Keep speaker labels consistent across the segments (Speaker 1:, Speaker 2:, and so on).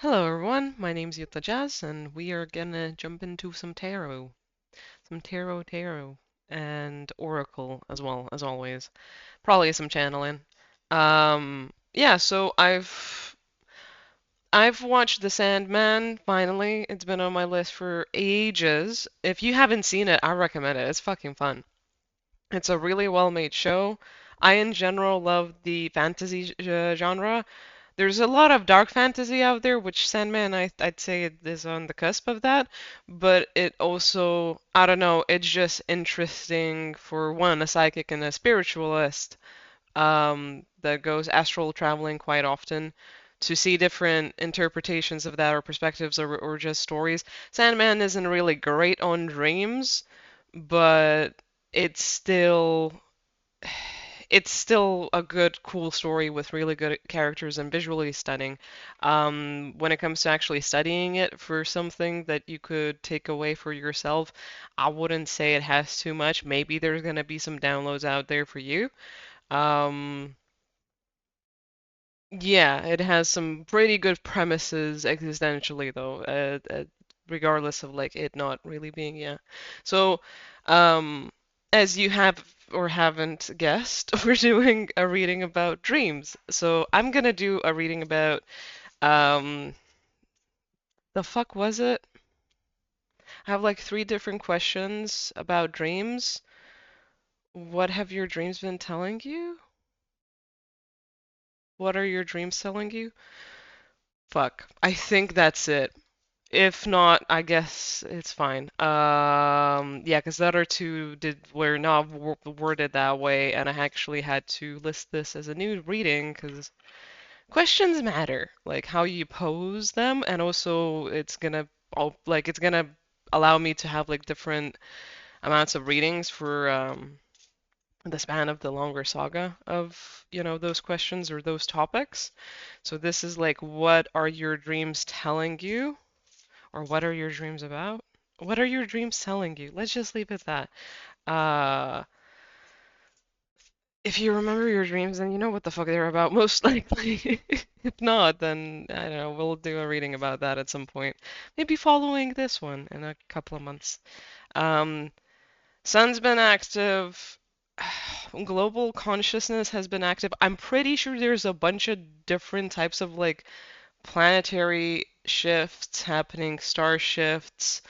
Speaker 1: Hello everyone, my name's Yuta Jazz, and we are gonna jump into some tarot. Some tarot, and oracle as well, as always. Probably some channeling. Yeah, so I've watched The Sandman, finally. It's been on my list for ages. If you haven't seen it, I recommend it. It's fucking fun. It's a really well-made show. I, in general, love the fantasy genre. There's a lot of dark fantasy out there, which Sandman, I'd say it is on the cusp of that. But it also, I don't know, it's just interesting for one, a psychic and a spiritualist that goes astral traveling quite often to see different interpretations of that or perspectives or just stories. Sandman isn't really great on dreams, but it's still it's still a good, cool story with really good characters and visually stunning. When it comes to actually studying it for something that you could take away for yourself, I wouldn't say it has too much. Maybe there's gonna be some downloads out there for you. Um, yeah, it has some pretty good premises existentially, though, regardless of like it not really being, yeah. So, um, as you have or haven't guessed, we're doing a reading about dreams. So I'm gonna do a reading about, um, the fuck was it? I have like three different questions about dreams. What have your dreams been telling you? What are your dreams telling you? Fuck. I think that's it. If not, I guess it's fine. Yeah, because the other two were not worded that way, and I actually had to list this as a new reading because questions matter, like how you pose them, and also it's gonna allow me to have like different amounts of readings for the span of the longer saga of, those questions or those topics. So this is like, what are your dreams telling you? Or what are your dreams about? What are your dreams telling you? Let's just leave it at that. Uh, if you remember your dreams, then you know what the fuck they're about, most likely. If not, then I don't know, we'll do a reading about that at some point. Maybe following this one in a couple of months. Um, Sun's been active. Global consciousness has been active. I'm pretty sure there's a bunch of different types of like planetary shifts happening, star shifts.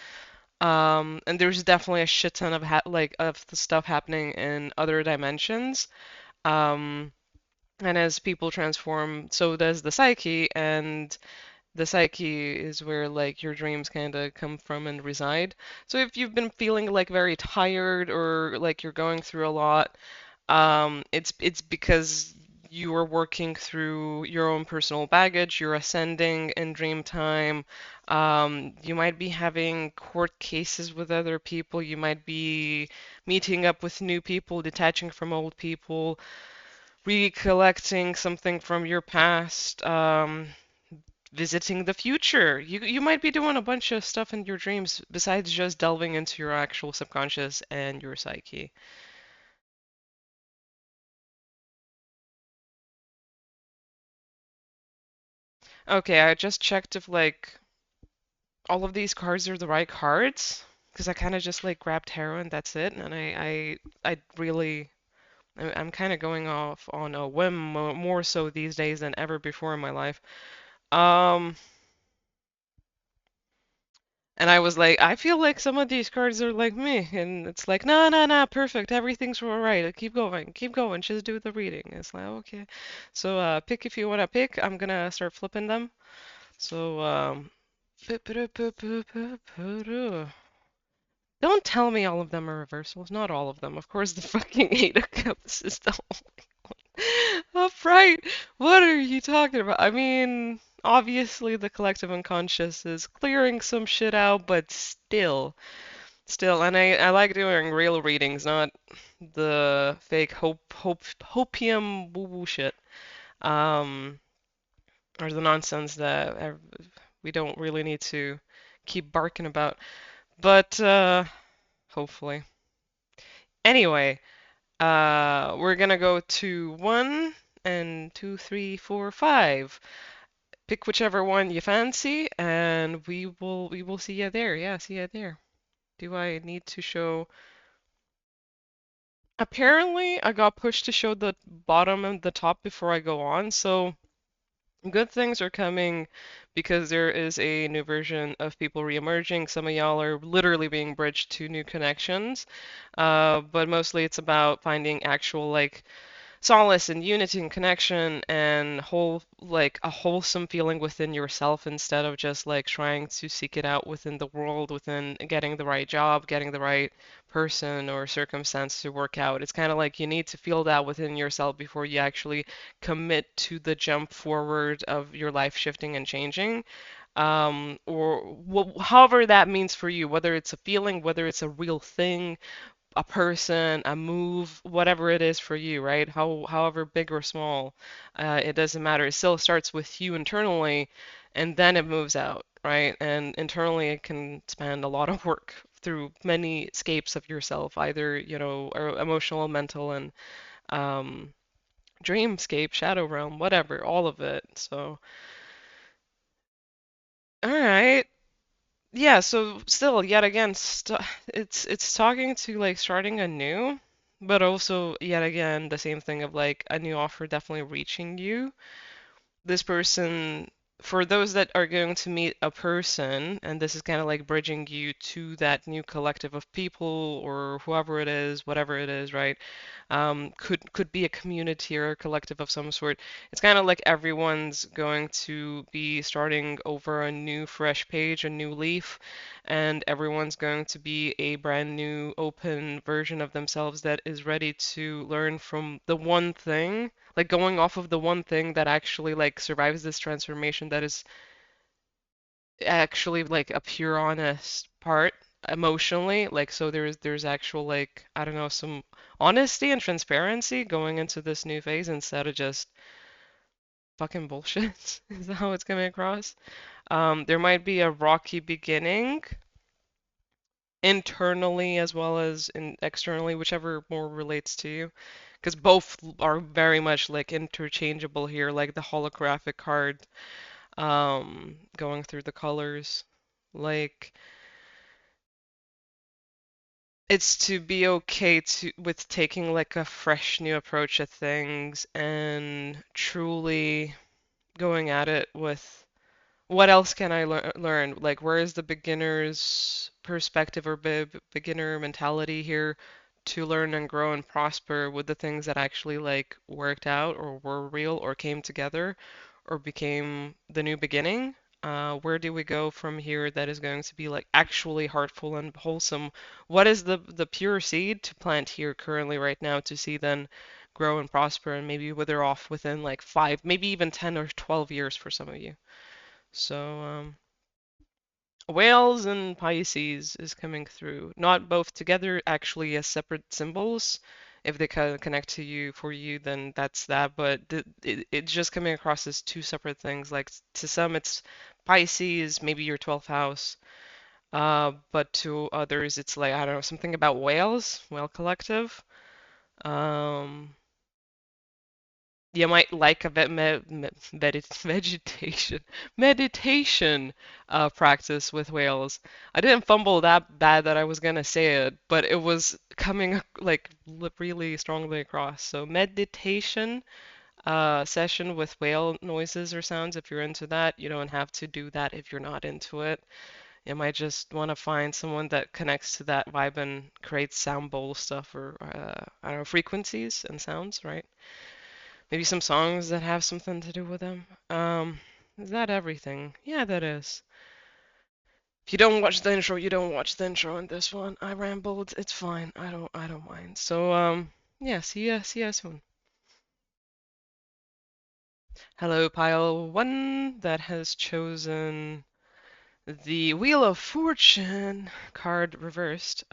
Speaker 1: And there's definitely a shit ton of of the stuff happening in other dimensions. Um, and as people transform, so does the psyche, and the psyche is where like your dreams kind of come from and reside. So if you've been feeling like very tired or like you're going through a lot, it's because you are working through your own personal baggage. You're ascending in dream time. You might be having court cases with other people. You might be meeting up with new people, detaching from old people, recollecting something from your past, visiting the future. You might be doing a bunch of stuff in your dreams besides just delving into your actual subconscious and your psyche. Okay, I just checked if like all of these cards are the right cards because I kind of just like grabbed tarot and that's it. And I really, I'm kind of going off on a whim more so these days than ever before in my life. Um, and I was like, I feel like some of these cards are like me, and it's like, no, no, no, perfect, everything's all right. Keep going, just do the reading. It's like, okay. So pick if you want to pick. I'm gonna start flipping them. So don't tell me all of them are reversals. Not all of them. Of course, the fucking Eight of Cups is the only one. Upright. What are you talking about? I mean, obviously the collective unconscious is clearing some shit out, but still, and I like doing real readings, not the fake hopium woo woo shit. Um, or the nonsense that we don't really need to keep barking about. But hopefully. Anyway, we're gonna go to one and two, three, four, five. Pick whichever one you fancy, and we will see you there. Yeah, see you there. Do I need to show? Apparently, I got pushed to show the bottom and the top before I go on, so good things are coming because there is a new version of people reemerging. Some of y'all are literally being bridged to new connections, but mostly it's about finding actual like solace and unity and connection and whole like a wholesome feeling within yourself instead of just like trying to seek it out within the world, within getting the right job, getting the right person or circumstance to work out. It's kind of like you need to feel that within yourself before you actually commit to the jump forward of your life shifting and changing. Or however that means for you, whether it's a feeling, whether it's a real thing, a person, a move, whatever it is for you, right? However big or small, it doesn't matter. It still starts with you internally, and then it moves out, right? And internally, it can span a lot of work through many escapes of yourself, either, or emotional, mental, and um, dreamscape, shadow realm, whatever, all of it. So, all right. Yeah, so still, yet again, it's talking to like starting anew, but also yet again the same thing of like a new offer definitely reaching you. This person, for those that are going to meet a person, and this is kind of like bridging you to that new collective of people or whoever it is, whatever it is, right? Could be a community or a collective of some sort. It's kind of like everyone's going to be starting over a new fresh page, a new leaf, and everyone's going to be a brand new open version of themselves that is ready to learn from the one thing, like going off of the one thing that actually like survives this transformation that is actually like a pure honest part emotionally, like so there's actual like I don't know, some honesty and transparency going into this new phase instead of just fucking bullshit is how it's coming across. There might be a rocky beginning internally as well as externally, whichever more relates to you, because both are very much like interchangeable here, like the holographic card going through the colors. Like it's to be okay to with taking like a fresh new approach at things and truly going at it with what else can I learn? Like, where is the beginner's perspective or beginner mentality here to learn and grow and prosper with the things that actually like worked out or were real or came together or became the new beginning? Where do we go from here that is going to be like actually heartful and wholesome? What is the pure seed to plant here currently right now to see then grow and prosper and maybe wither off within like 5, maybe even 10 or 12 years for some of you? So, Whales and Pisces is coming through. Not both together, actually as separate symbols. If they connect to you for you, then that's that. But it's just coming across as two separate things. Like to some, it's Pisces, maybe your 12th house. But to others, it's like I don't know, something about whales, whale collective. Um, you might like a vegetation meditation practice with whales. I didn't fumble that bad that I was gonna say it, but it was coming like really strongly across. So meditation session with whale noises or sounds. If you're into that, you don't have to do that if you're not into it. You might just want to find someone that connects to that vibe and creates sound bowl stuff or I don't know, frequencies and sounds, right? Maybe some songs that have something to do with them. Is that everything? Yeah, that is. If you don't watch the intro, you don't watch the intro in this one. I rambled. It's fine. I don't mind. So, yeah, see ya soon. Hello, pile one that has chosen the Wheel of Fortune card reversed.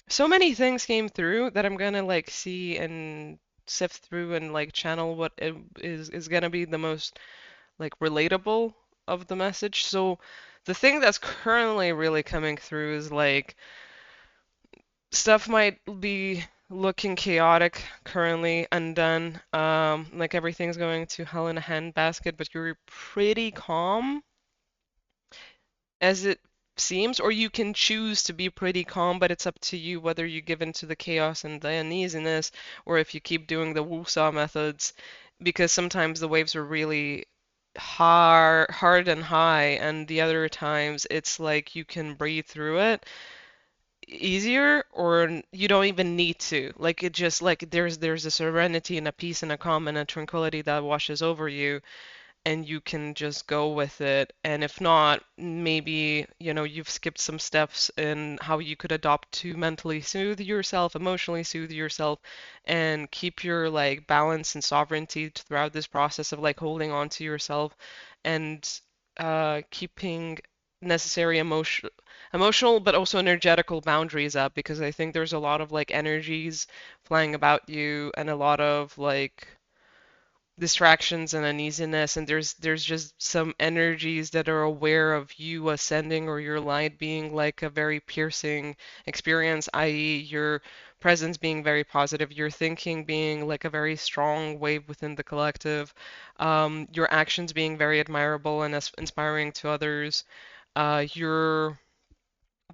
Speaker 1: So many things came through that I'm gonna like see and sift through and like channel what is gonna be the most like relatable of the message. So the thing that's currently really coming through is like stuff might be looking chaotic currently, undone. Like everything's going to hell in a handbasket, but you're pretty calm as it seems, or you can choose to be pretty calm, but it's up to you whether you give in to the chaos and the uneasiness, or if you keep doing the woo-saw methods, because sometimes the waves are really hard and high, and the other times it's like you can breathe through it easier, or you don't even need to. Like it just like there's a serenity and a peace and a calm and a tranquility that washes over you, and you can just go with it. And if not, maybe, you've skipped some steps in how you could adopt to mentally soothe yourself, emotionally soothe yourself, and keep your like balance and sovereignty throughout this process of like holding on to yourself and keeping necessary emotional but also energetical boundaries up, because I think there's a lot of like energies flying about you and a lot of like distractions and uneasiness, and there's just some energies that are aware of you ascending or your light being like a very piercing experience, i.e. your presence being very positive, your thinking being like a very strong wave within the collective, your actions being very admirable and inspiring to others, your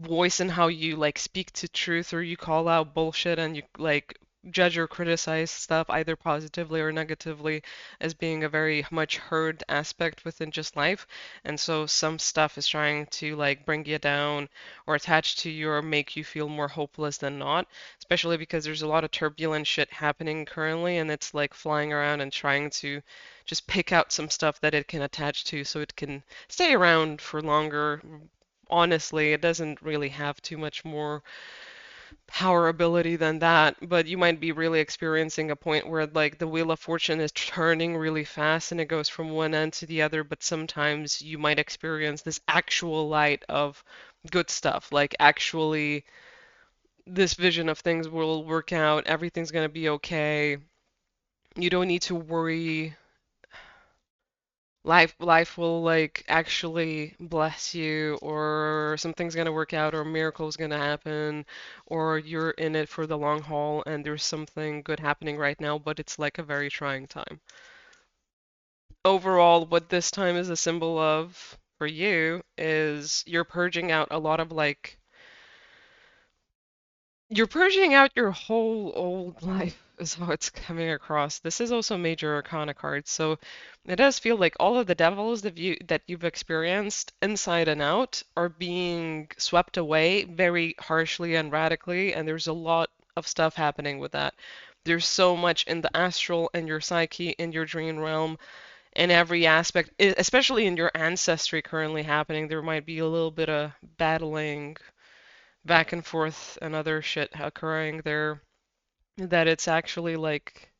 Speaker 1: voice and how you like speak to truth, or you call out bullshit and you like judge or criticize stuff either positively or negatively, as being a very much heard aspect within just life. And so some stuff is trying to like bring you down or attach to you or make you feel more hopeless than not, especially because there's a lot of turbulent shit happening currently, and it's like flying around and trying to just pick out some stuff that it can attach to so it can stay around for longer. Honestly, it doesn't really have too much more power ability than that, but you might be really experiencing a point where like the wheel of fortune is turning really fast and it goes from one end to the other, but sometimes you might experience this actual light of good stuff, like actually this vision of things will work out, everything's going to be okay. You don't need to worry. Life will like actually bless you, or something's gonna work out, or a miracle's gonna happen, or you're in it for the long haul and there's something good happening right now, but it's like a very trying time. Overall, what this time is a symbol of for you is you're purging out a lot of like you're purging out your whole old life, is how it's coming across. This is also major arcana card, so it does feel like all of the devils that you've experienced inside and out are being swept away very harshly and radically, and there's a lot of stuff happening with that. There's so much in the astral and your psyche, in your dream realm, in every aspect, especially in your ancestry currently happening. There might be a little bit of battling back and forth and other shit occurring there, that it's actually like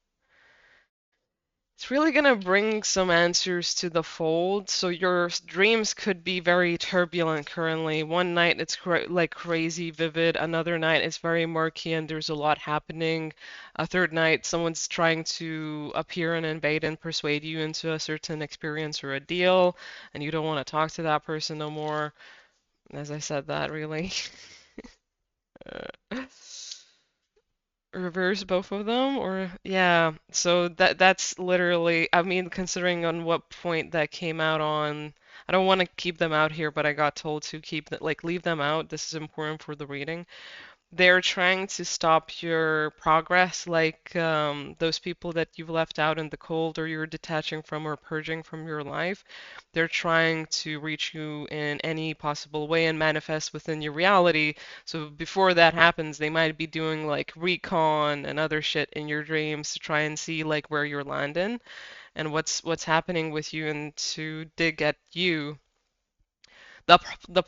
Speaker 1: it's really gonna bring some answers to the fold. So your dreams could be very turbulent currently. One night it's like crazy vivid, another night it's very murky and there's a lot happening. A third night someone's trying to appear and invade and persuade you into a certain experience or a deal, and you don't want to talk to that person no more. As I said that, really. Reverse both of them, or yeah, so that's literally, I mean, considering on what point that came out on, I don't want to keep them out here, but I got told to keep that, like, leave them out. This is important for the reading. They're trying to stop your progress, like those people that you've left out in the cold or you're detaching from or purging from your life. They're trying to reach you in any possible way and manifest within your reality. So before that happens, they might be doing like recon and other shit in your dreams to try and see like where you're landing and what's happening with you, and to dig at you. The the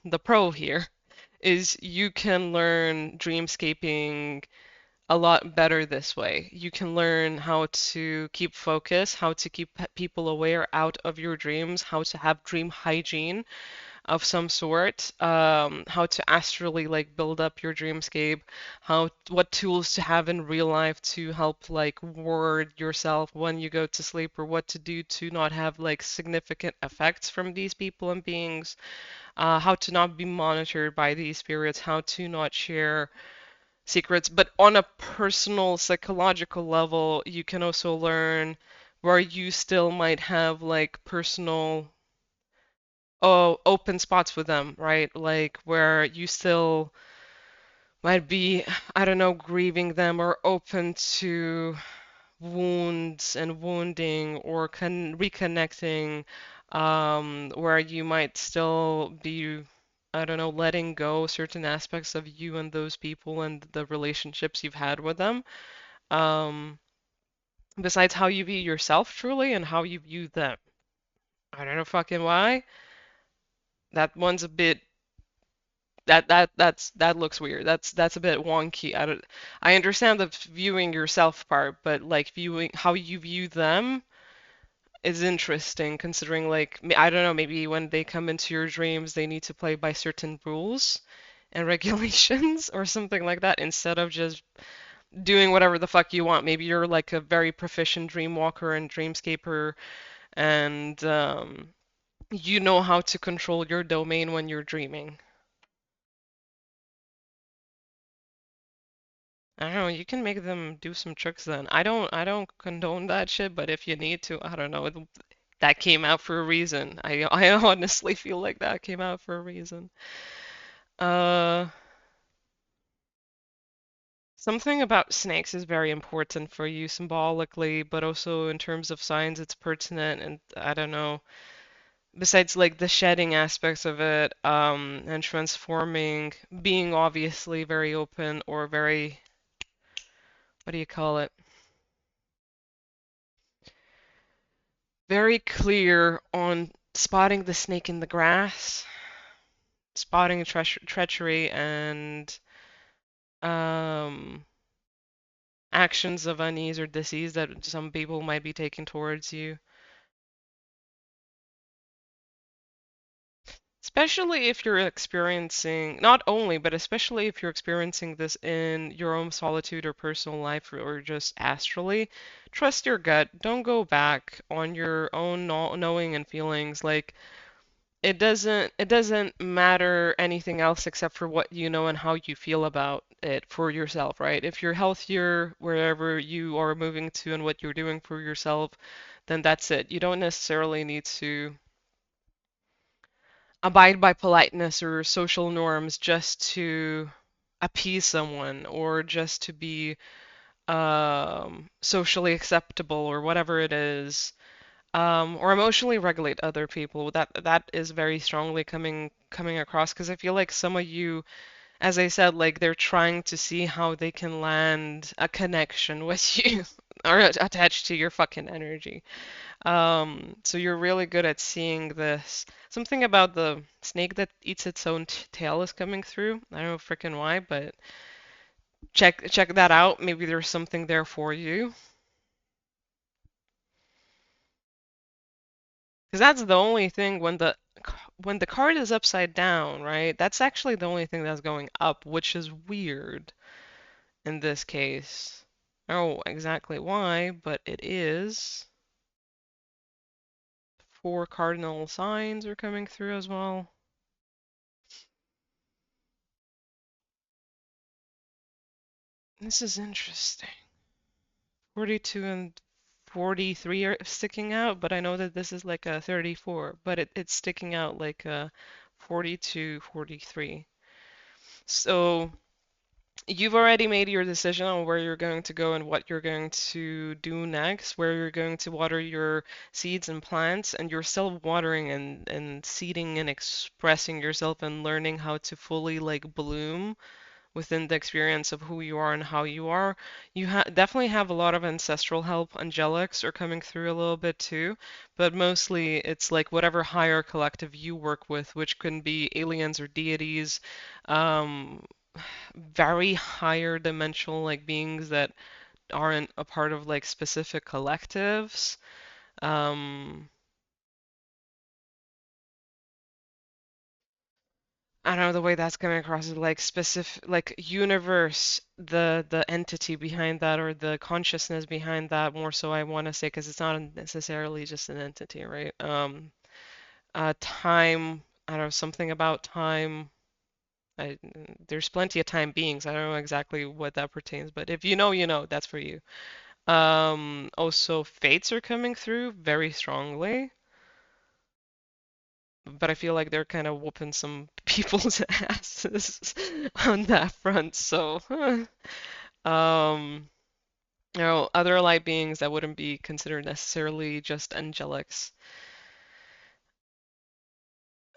Speaker 1: the pro here is you can learn dreamscaping a lot better this way. You can learn how to keep focus, how to keep people aware out of your dreams, how to have dream hygiene of some sort, how to astrally like build up your dreamscape, how what tools to have in real life to help like ward yourself when you go to sleep, or what to do to not have like significant effects from these people and beings, how to not be monitored by these spirits, how to not share secrets, but on a personal psychological level, you can also learn where you still might have like personal open spots with them, right? Like where you still might be, I don't know, grieving them or open to wounds and wounding or reconnecting, where you might still be, I don't know, letting go certain aspects of you and those people and the relationships you've had with them. Um, besides how you view yourself truly and how you view them. I don't know fucking why. That one's a bit that looks weird. That's a bit wonky. I understand the viewing yourself part, but like viewing how you view them is interesting considering like I don't know, maybe when they come into your dreams, they need to play by certain rules and regulations or something like that instead of just doing whatever the fuck you want. Maybe you're like a very proficient dream walker and dreamscaper and you know how to control your domain when you're dreaming. I don't know, you can make them do some tricks then. I don't condone that shit, but if you need to, I don't know. That came out for a reason. I honestly feel like that came out for a reason. Uh, Something about snakes is very important for you symbolically, but also in terms of signs, it's pertinent and I don't know. Besides like the shedding aspects of it, and transforming, being obviously very open or very, what do you call it? Very clear on spotting the snake in the grass, spotting treachery and um, actions of unease or disease that some people might be taking towards you. Especially if you're experiencing, not only, but especially if you're experiencing this in your own solitude or personal life or just astrally, trust your gut. Don't go back on your own knowing and feelings. Like it doesn't matter anything else except for what you know and how you feel about it for yourself, right? If you're healthier wherever you are moving to and what you're doing for yourself, then that's it. You don't necessarily need to abide by politeness or social norms just to appease someone or just to be socially acceptable or whatever it is, or emotionally regulate other people. That is very strongly coming across because I feel like some of you, as I said, like they're trying to see how they can land a connection with you or attached to your fucking energy. So you're really good at seeing this. Something about the snake that eats its own tail is coming through. I don't know freaking why, but check that out. Maybe there's something there for you. Because that's the only thing when the card is upside down, right? That's actually the only thing that's going up, which is weird in this case. I don't know exactly why, but it is. Four cardinal signs are coming through as well. This is interesting. 42 and 43 are sticking out, but I know that this is like a 34, but it's sticking out like a 42, 43. So you've already made your decision on where you're going to go and what you're going to do next, where you're going to water your seeds and plants, and you're still watering and seeding and expressing yourself and learning how to fully like bloom within the experience of who you are and how you are. You definitely have a lot of ancestral help. Angelics are coming through a little bit too, but mostly it's like whatever higher collective you work with, which can be aliens or deities, um, very higher dimensional like beings that aren't a part of like specific collectives. Um, I don't know the way that's coming across is like specific, like universe, the entity behind that or the consciousness behind that more so I want to say because it's not necessarily just an entity, right? Time, I don't know, something about time. I, there's plenty of time beings. I don't know exactly what that pertains, but if you know, you know, that's for you. Also, fates are coming through very strongly, but I feel like they're kind of whooping some people's asses on that front. So, um, other light beings that wouldn't be considered necessarily just angelics.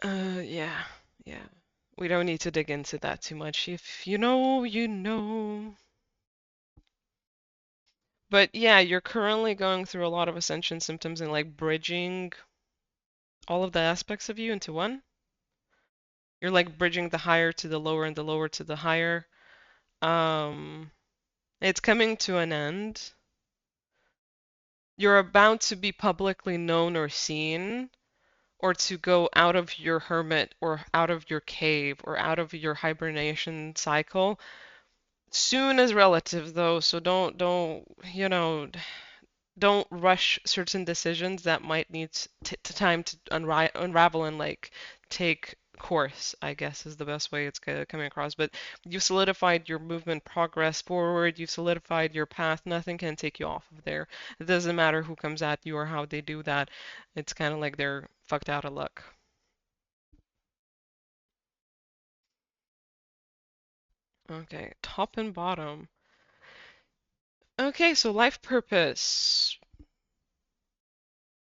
Speaker 1: Yeah, yeah. We don't need to dig into that too much. If you know, you know. But yeah, you're currently going through a lot of ascension symptoms and like bridging all of the aspects of you into one. You're like bridging the higher to the lower and the lower to the higher. Um, it's coming to an end. You're about to be publicly known or seen, or to go out of your hermit or out of your cave or out of your hibernation cycle. Soon is relative though, so don't rush certain decisions that might need time to unravel and like take course, I guess is the best way it's coming across. But you've solidified your movement progress forward, you've solidified your path, nothing can take you off of there. It doesn't matter who comes at you or how they do that. It's kind of like they're fucked out of luck. Okay, top and bottom. Okay, so life purpose.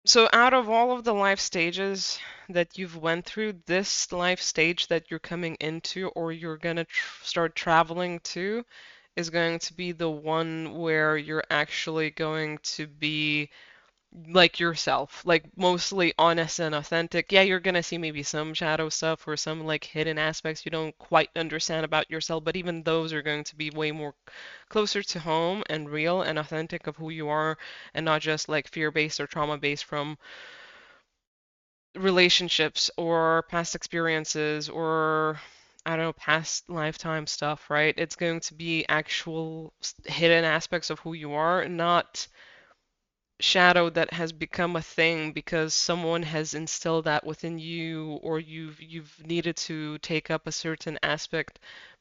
Speaker 1: So out of all of the life stages that you've went through, this life stage that you're coming into or you're gonna start traveling to is going to be the one where you're actually going to be like yourself, like mostly honest and authentic. Yeah, you're gonna see maybe some shadow stuff or some like hidden aspects you don't quite understand about yourself, but even those are going to be way more closer to home and real and authentic of who you are and not just like fear-based or trauma-based from relationships or past experiences or I don't know, past lifetime stuff, right? It's going to be actual hidden aspects of who you are, not shadow that has become a thing because someone has instilled that within you or you've needed to take up a certain aspect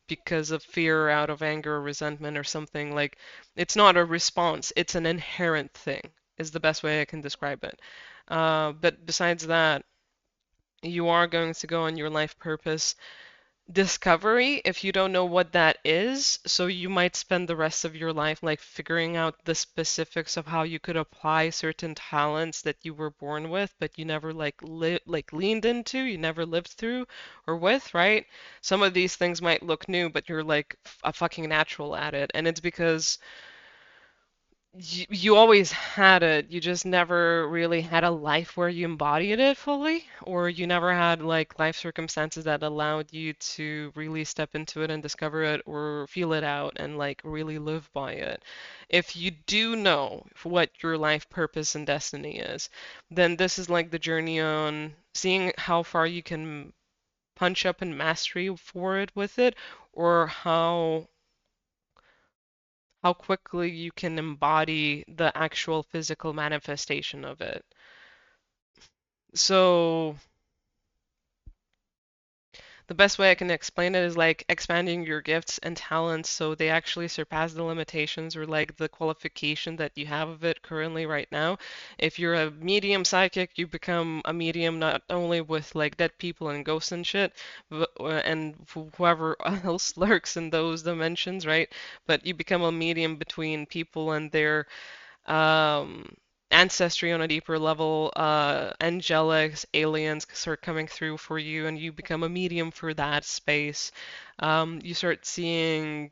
Speaker 1: because of fear out of anger or resentment or something like it's not a response, it's an inherent thing is the best way I can describe it. But besides that, you are going to go on your life purpose discovery if you don't know what that is. So you might spend the rest of your life like figuring out the specifics of how you could apply certain talents that you were born with, but you never like leaned into, you never lived through or with, right? Some of these things might look new, but you're like a fucking natural at it, and it's because you always had it. You just never really had a life where you embodied it fully, or you never had like life circumstances that allowed you to really step into it and discover it or feel it out and like really live by it. If you do know what your life purpose and destiny is, then this is like the journey on seeing how far you can punch up in mastery for it with it, or how quickly you can embody the actual physical manifestation of it. So the best way I can explain it is like expanding your gifts and talents so they actually surpass the limitations or like the qualification that you have of it currently right now. If you're a medium psychic, you become a medium not only with like dead people and ghosts and shit, but, and whoever else lurks in those dimensions, right? But you become a medium between people and their um, ancestry on a deeper level, angelics, aliens start coming through for you, and you become a medium for that space. You start seeing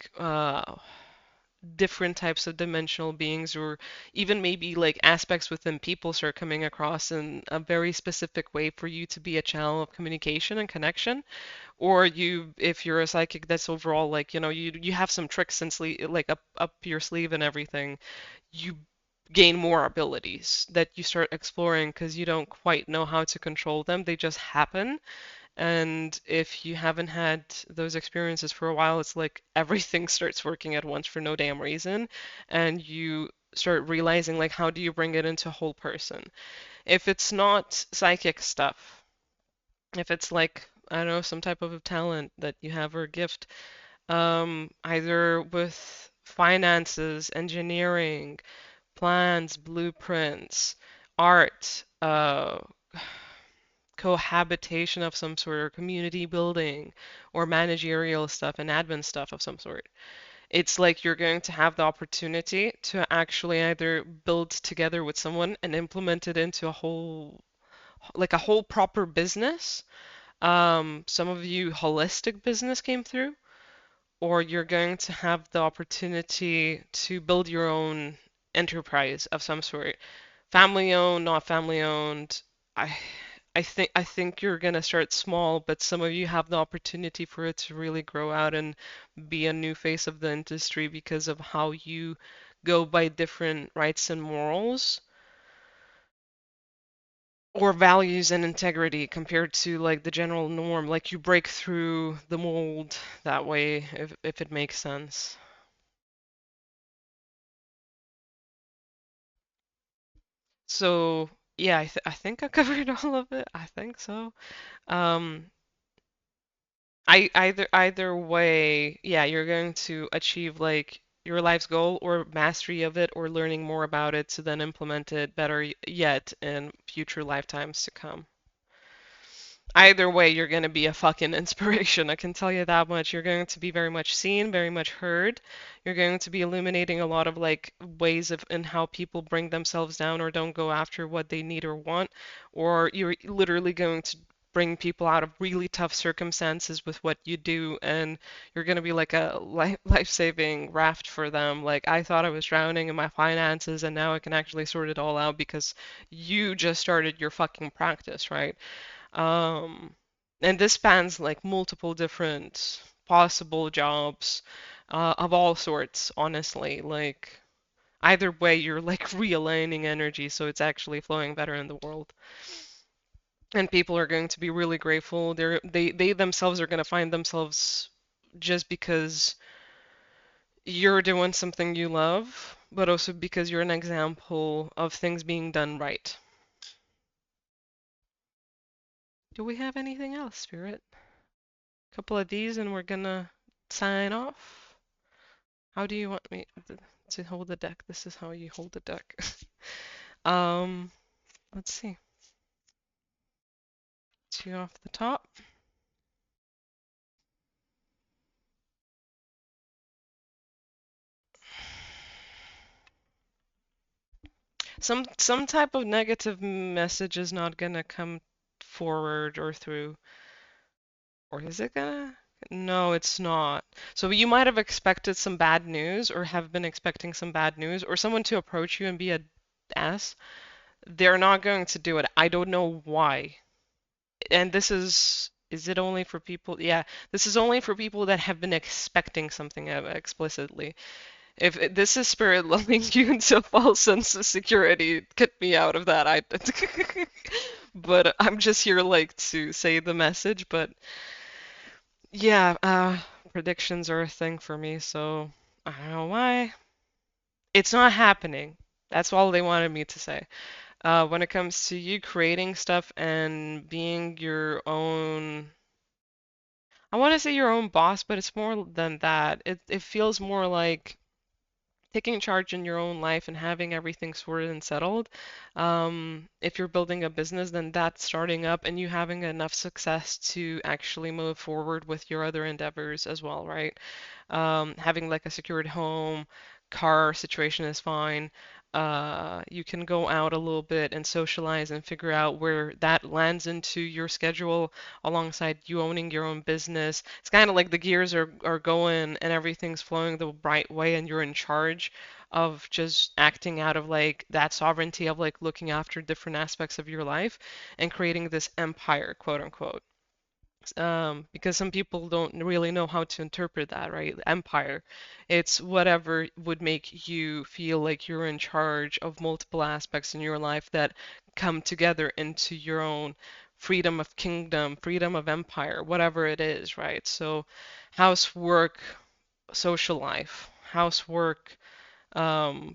Speaker 1: different types of dimensional beings, or even maybe like aspects within people start coming across in a very specific way for you to be a channel of communication and connection. Or you, if you're a psychic that's overall like, you have some tricks and like up your sleeve and everything, you gain more abilities that you start exploring because you don't quite know how to control them. They just happen. And if you haven't had those experiences for a while, it's like everything starts working at once for no damn reason. And you start realizing, like, how do you bring it into a whole person? If it's not psychic stuff, if it's like I don't know, some type of talent that you have or a gift, either with finances, engineering, plans, blueprints, art, cohabitation of some sort, or community building, or managerial stuff and admin stuff of some sort. It's like you're going to have the opportunity to actually either build together with someone and implement it into a whole, like a whole proper business. Some of you holistic business came through, or you're going to have the opportunity to build your own enterprise of some sort. Family owned, not family owned. I I think you're gonna start small, but some of you have the opportunity for it to really grow out and be a new face of the industry because of how you go by different rights and morals or values and integrity compared to like the general norm. Like you break through the mold that way, if it makes sense. So yeah, I think I covered all of it. I think so. Um, either way, yeah, you're going to achieve like your life's goal or mastery of it or learning more about it to then implement it better yet in future lifetimes to come. Either way, you're going to be a fucking inspiration. I can tell you that much. You're going to be very much seen, very much heard. You're going to be illuminating a lot of like ways of in how people bring themselves down or don't go after what they need or want, or you're literally going to bring people out of really tough circumstances with what you do, and you're going to be like a life-saving raft for them. Like I thought I was drowning in my finances, and now I can actually sort it all out because you just started your fucking practice, right? Um, and this spans like multiple different possible jobs of all sorts, honestly. Like either way, you're like realigning energy so it's actually flowing better in the world. And people are going to be really grateful. They themselves are going to find themselves just because you're doing something you love, but also because you're an example of things being done right. Do we have anything else, Spirit? Couple of these and we're gonna sign off. How do you want me to hold the deck? This is how you hold the deck. um, let's see. Two off the top. Some type of negative message is not gonna come forward or through. Or is it gonna? No, it's not. So you might have expected some bad news or have been expecting some bad news or someone to approach you and be a ass. They're not going to do it. I don't know why. And this is it only for people? Yeah, this is only for people that have been expecting something explicitly. If this is spirit lulling you into a false sense of security, get me out of that. I but I'm just here like to say the message, but yeah, predictions are a thing for me, so I don't know why. It's not happening. That's all they wanted me to say. When it comes to you creating stuff and being your own, I want to say your own boss, but it's more than that. It feels more like taking charge in your own life and having everything sorted and settled. If you're building a business, then that's starting up and you having enough success to actually move forward with your other endeavors as well, right? Having like a secured home, car situation is fine. You can go out a little bit and socialize and figure out where that lands into your schedule alongside you owning your own business. It's kind of like the gears are going and everything's flowing the right way and you're in charge of just acting out of like that sovereignty of like looking after different aspects of your life and creating this empire, quote unquote. Because some people don't really know how to interpret that, right? Empire. It's whatever would make you feel like you're in charge of multiple aspects in your life that come together into your own freedom of kingdom, freedom of empire, whatever it is, right? So, housework, social life, housework,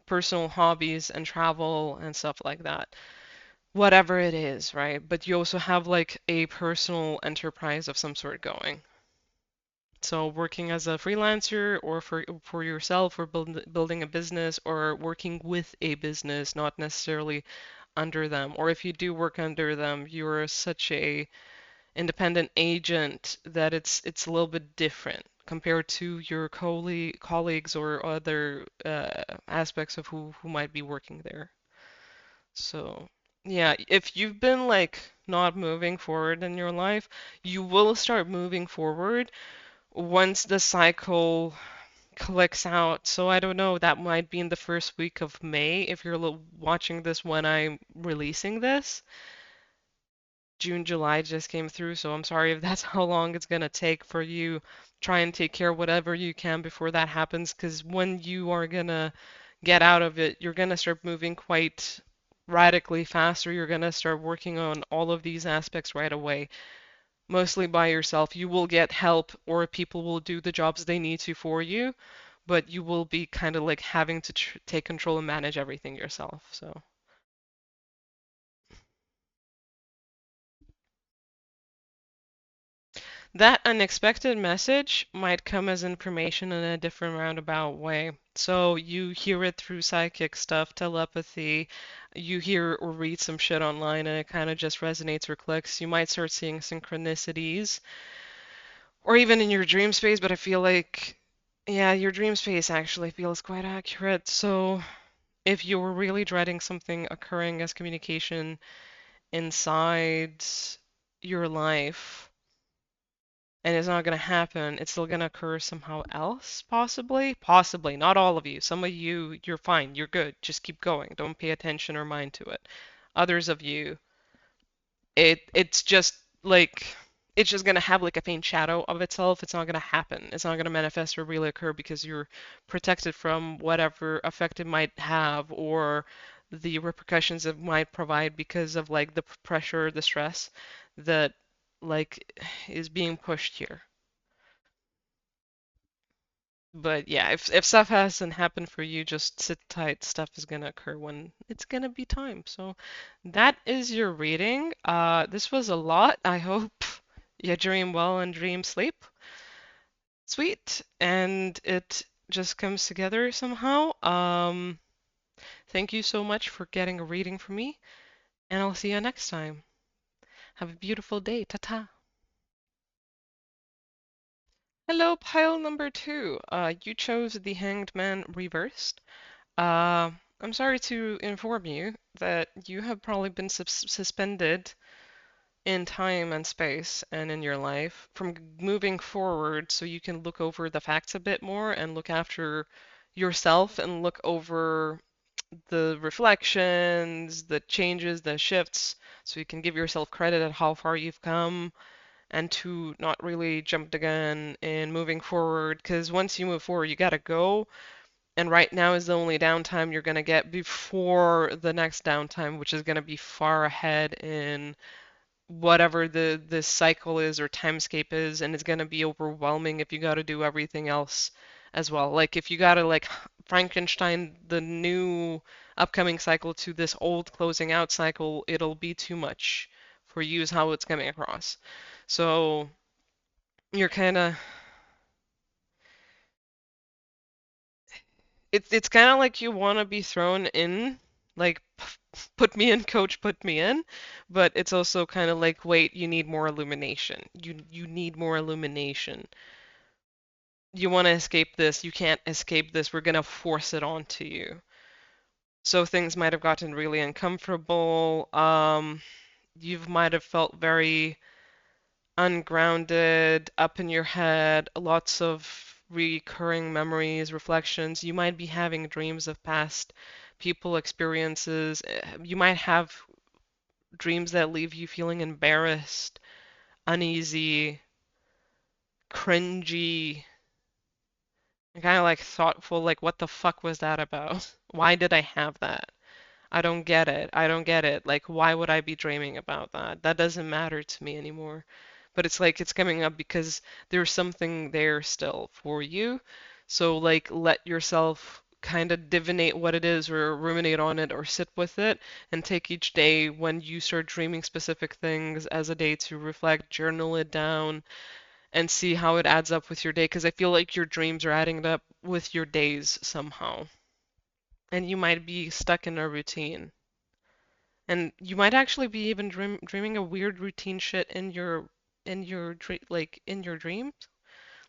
Speaker 1: personal hobbies, and travel and stuff like that. whatever it is, right? But you also have like a personal enterprise of some sort going. So working as a freelancer or for yourself or building a business or working with a business, not necessarily under them. Or if you do work under them, you're such a independent agent that it's a little bit different compared to your colleagues or other aspects of who might be working there. So, yeah, if you've been like not moving forward in your life, you will start moving forward once the cycle clicks out. So I don't know, that might be in the first week of May if you're watching this when I'm releasing this. June, July just came through, so I'm sorry if that's how long it's gonna take for you. Try and take care of whatever you can before that happens, because when you are gonna get out of it, you're gonna start moving quite radically faster. You're gonna start working on all of these aspects right away, mostly by yourself. You will get help, or people will do the jobs they need to for you, but you will be kind of like having to tr take control and manage everything yourself. So. That unexpected message might come as information in a different roundabout way. So you hear it through psychic stuff, telepathy, you hear or read some shit online and it kind of just resonates or clicks. You might start seeing synchronicities or even in your dream space, but I feel like, yeah, your dream space actually feels quite accurate. So if you're really dreading something occurring as communication inside your life, and it's not going to happen. It's still going to occur somehow else, possibly. Possibly. Not all of you. Some of you, you're fine. You're good. Just keep going. Don't pay attention or mind to it. Others of you, it's just like it's just going to have like a faint shadow of itself. It's not going to happen. It's not going to manifest or really occur because you're protected from whatever effect it might have or the repercussions it might provide because of like the pressure, the stress that like is being pushed here. But yeah, if stuff hasn't happened for you, just sit tight. Stuff is gonna occur when it's gonna be time. So that is your reading. This was a lot. I hope you dream well and dream sleep. Sweet. And it just comes together somehow. Thank you so much for getting a reading from me, and I'll see you next time. Have a beautiful day. Ta-ta. Hello, pile number two. You chose the Hanged Man reversed. I'm sorry to inform you that you have probably been suspended in time and space and in your life from moving forward so you can look over the facts a bit more and look after yourself and look over the reflections, the changes, the shifts, so you can give yourself credit at how far you've come and to not really jump the gun in moving forward. Because once you move forward, you gotta go and right now is the only downtime you're going to get before the next downtime, which is going to be far ahead in whatever the cycle is or timescape is, and it's going to be overwhelming if you got to do everything else as well. Like if you got to like Frankenstein the new upcoming cycle to this old closing out cycle, it'll be too much for you is how it's coming across. So you're kind of it's kind of like you want to be thrown in, like put me in, coach, put me in, but it's also kind of like, wait, you need more illumination. You need more illumination. You want to escape this, you can't escape this. We're gonna force it onto you. So things might have gotten really uncomfortable. You might have felt very ungrounded, up in your head, lots of recurring memories, reflections. You might be having dreams of past people, experiences. You might have dreams that leave you feeling embarrassed, uneasy, cringy, and kind of like thoughtful, like, what the fuck was that about? Why did I have that? I don't get it. I don't get it. Like, why would I be dreaming about that? That doesn't matter to me anymore. But it's like it's coming up because there's something there still for you. So, like, let yourself kind of divinate what it is or ruminate on it or sit with it and take each day when you start dreaming specific things as a day to reflect, journal it down, and see how it adds up with your day. Because I feel like your dreams are adding up with your days somehow. And you might be stuck in a routine. And you might actually be even dreaming a weird routine shit in your dreams.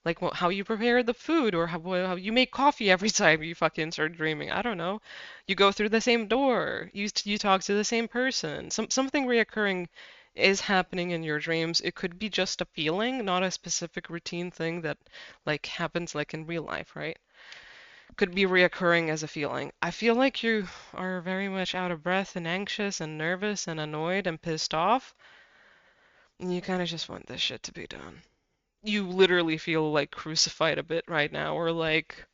Speaker 1: Like how you prepare the food or how you make coffee every time you fucking start dreaming. I don't know. You go through the same door. You talk to the same person. Something reoccurring is happening in your dreams. It could be just a feeling, not a specific routine thing that like happens like in real life, right? Could be reoccurring as a feeling. I feel like you are very much out of breath and anxious and nervous and annoyed and pissed off, and you kind of just want this shit to be done. You literally feel like crucified a bit right now, or like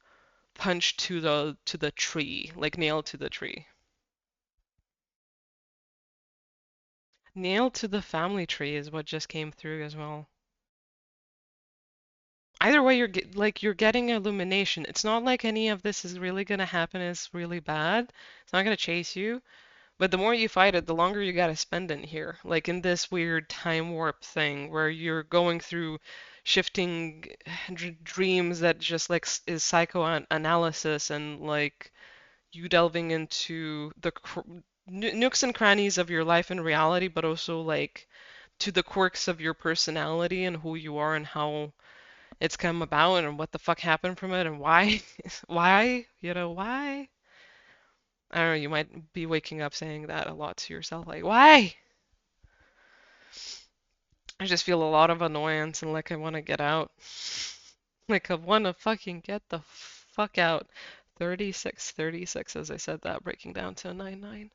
Speaker 1: punched to the tree, like nailed to the tree. Nailed to the family tree is what just came through as well. Either way, you're getting illumination. It's not like any of this is really gonna happen. It's really bad. It's not gonna chase you. But the more you fight it, the longer you gotta spend in here. Like in this weird time warp thing where you're going through shifting dreams that just like is psychoanalysis and like you delving into the nooks and crannies of your life and reality, but also like to the quirks of your personality and who you are and how it's come about and what the fuck happened from it and why, why, why? I don't know, you might be waking up saying that a lot to yourself, like, why? I just feel a lot of annoyance and like I want to get out. Like I want to fucking get the fuck out. 36, 36 as I said that, breaking down to a 9, 9.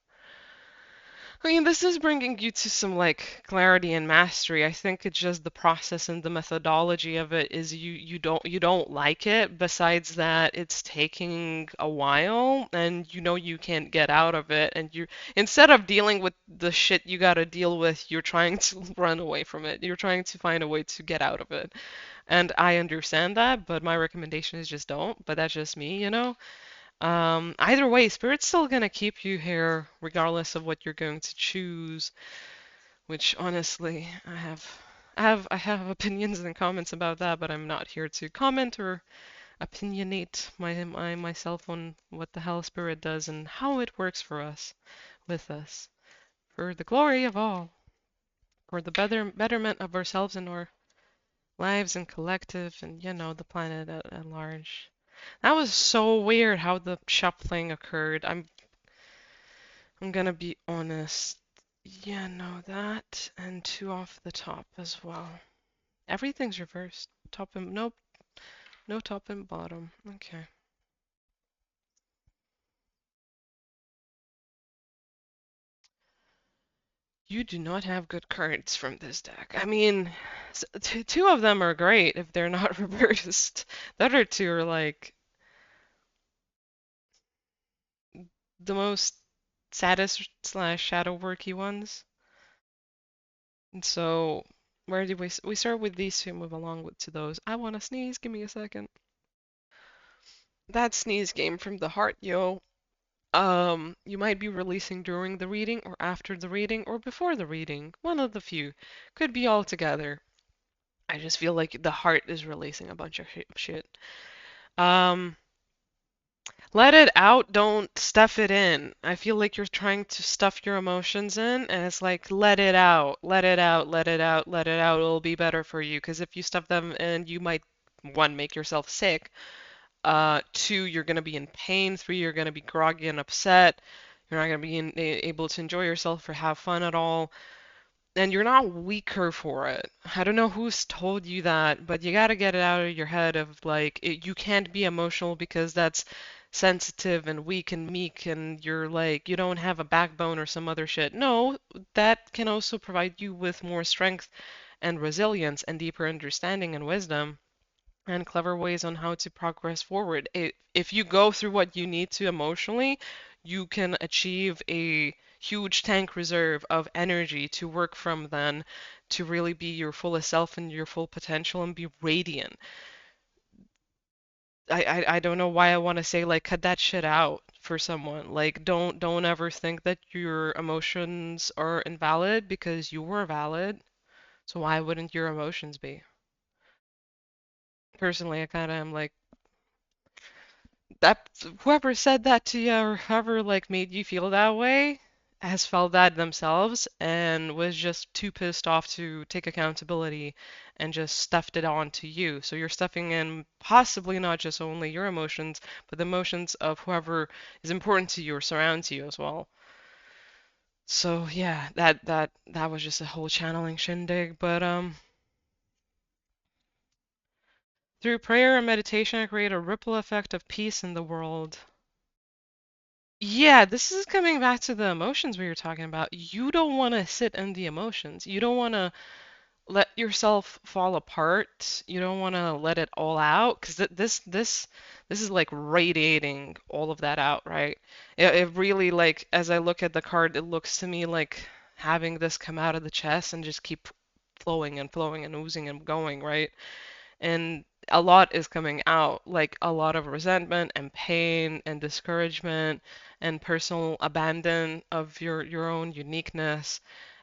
Speaker 1: I mean, this is bringing you to some like clarity and mastery. I think it's just the process and the methodology of it is you don't like it. Besides that, it's taking a while and you know you can't get out of it and you instead of dealing with the shit you got to deal with, you're trying to run away from it. You're trying to find a way to get out of it. And I understand that, but my recommendation is just don't. But that's just me. Either way, Spirit's still gonna keep you here regardless of what you're going to choose, which honestly, I have opinions and comments about that, but I'm not here to comment or opinionate myself on what the hell Spirit does and how it works for us, with us, for the glory of all, for the betterment of ourselves and our lives and collective and the planet at large. That was so weird how the shuffling occurred. I'm gonna be honest. Yeah, no, that and two off the top as well. Everything's reversed. Top and nope, no top and bottom. Okay. You do not have good cards from this deck. I mean, two of them are great if they're not reversed. The other two are like the most saddest slash shadow worky ones. And so, where do we start with these two, move along with to those? I want to sneeze. Give me a second. That sneeze came from the heart, yo. You might be releasing during the reading or after the reading or before the reading. One of the few. Could be all together. I just feel like the heart is releasing a bunch of shit. Um, let it out, don't stuff it in. I feel like you're trying to stuff your emotions in, and it's like, let it out, let it out, let it out, let it out. It'll be better for you. Because if you stuff them in, you might, one, make yourself sick. Two, you're going to be in pain. Three, you're going to be groggy and upset. You're not going to be able to enjoy yourself or have fun at all. And you're not weaker for it. I don't know who's told you that, but you got to get it out of your head of like, you can't be emotional because that's sensitive and weak and meek and you're like, you don't have a backbone or some other shit. No, that can also provide you with more strength and resilience and deeper understanding and wisdom and clever ways on how to progress forward. If you go through what you need to emotionally, you can achieve a huge tank reserve of energy to work from then to really be your fullest self and your full potential and be radiant. I don't know why I want to say like cut that shit out for someone. Like don't ever think that your emotions are invalid because you were valid. So why wouldn't your emotions be? Personally, I kind of am like that whoever said that to you or whoever like made you feel that way has felt that themselves and was just too pissed off to take accountability and just stuffed it on to you. So you're stuffing in possibly not just only your emotions, but the emotions of whoever is important to you or surrounds you as well. So yeah, that was just a whole channeling shindig. But through prayer and meditation, I create a ripple effect of peace in the world. Yeah, this is coming back to the emotions we were talking about. You don't want to sit in the emotions. You don't want to let yourself fall apart. You don't want to let it all out because this is like radiating all of that out, right? It really like as I look at the card, it looks to me like having this come out of the chest and just keep flowing and flowing and oozing and going, right? And a lot is coming out, like a lot of resentment and pain and discouragement and personal abandon of your own uniqueness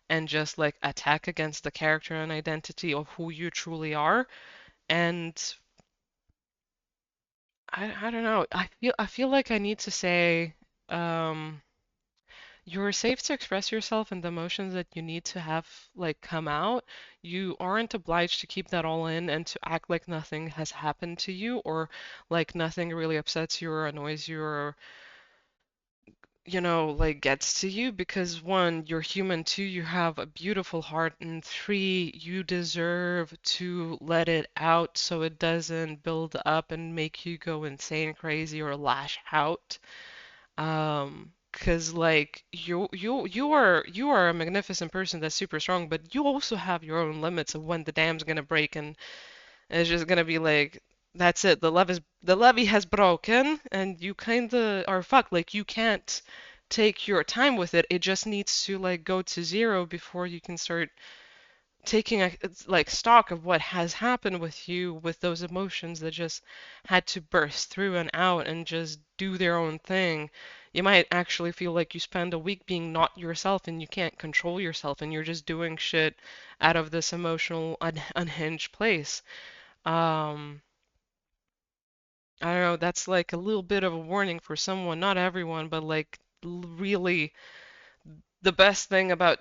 Speaker 1: and just like attack against the character and identity of who you truly are. And I don't know. I feel like I need to say um you're safe to express yourself and the emotions that you need to have like come out. You aren't obliged to keep that all in and to act like nothing has happened to you or like nothing really upsets you or annoys you or like gets to you because one, you're human, two, you have a beautiful heart, and three, you deserve to let it out so it doesn't build up and make you go insane, crazy, or lash out. 'Cause like you are a magnificent person that's super strong, but you also have your own limits of when the dam's gonna break, and it's just gonna be like that's it. The levee has broken, and you kinda are fucked. Like you can't take your time with it. It just needs to like go to zero before you can start taking like stock of what has happened with you with those emotions that just had to burst through and out and just do their own thing. You might actually feel like you spend a week being not yourself and you can't control yourself and you're just doing shit out of this emotional unhinged place. Um, I don't know, that's like a little bit of a warning for someone, not everyone, but like really the best thing about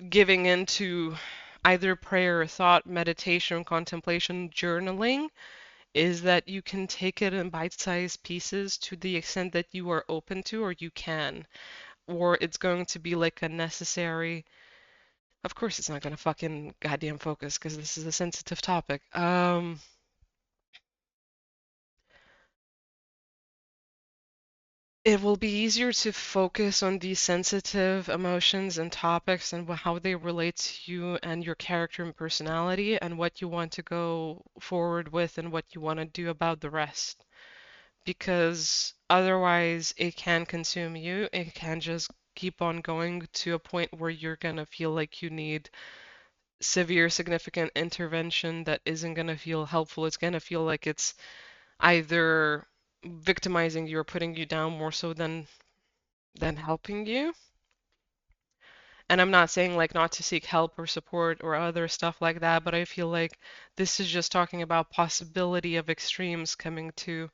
Speaker 1: giving into either prayer, thought, meditation, contemplation, journaling is that you can take it in bite-sized pieces to the extent that you are open to or you can. Or it's going to be like a necessary. Of course, it's not going to fucking goddamn focus because this is a sensitive topic. It will be easier to focus on these sensitive emotions and topics and how they relate to you and your character and personality and what you want to go forward with and what you want to do about the rest. Because otherwise, it can consume you. It can just keep on going to a point where you're gonna feel like you need severe, significant intervention that isn't gonna feel helpful. It's gonna feel like it's either victimizing you or putting you down more so than helping you. And I'm not saying like not to seek help or support or other stuff like that, but I feel like this is just talking about possibility of extremes coming to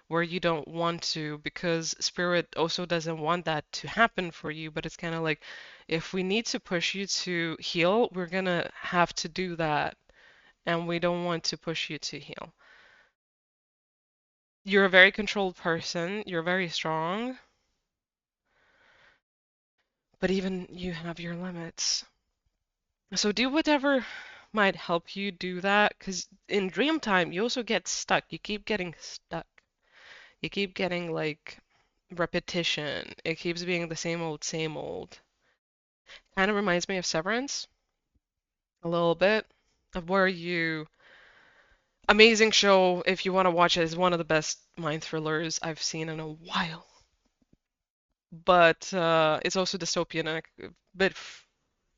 Speaker 1: where you don't want to because spirit also doesn't want that to happen for you, but it's kind of like if we need to push you to heal, we're gonna have to do that, and we don't want to push you to heal. You're a very controlled person, you're very strong, but even you have your limits. So do whatever might help you do that, because in dream time, you also get stuck. You keep getting stuck. You keep getting like repetition. It keeps being the same old, same old. Kind of reminds me of Severance a little bit, of where you. Amazing show. If you want to watch it, it's one of the best mind thrillers I've seen in a while. But it's also dystopian and a bit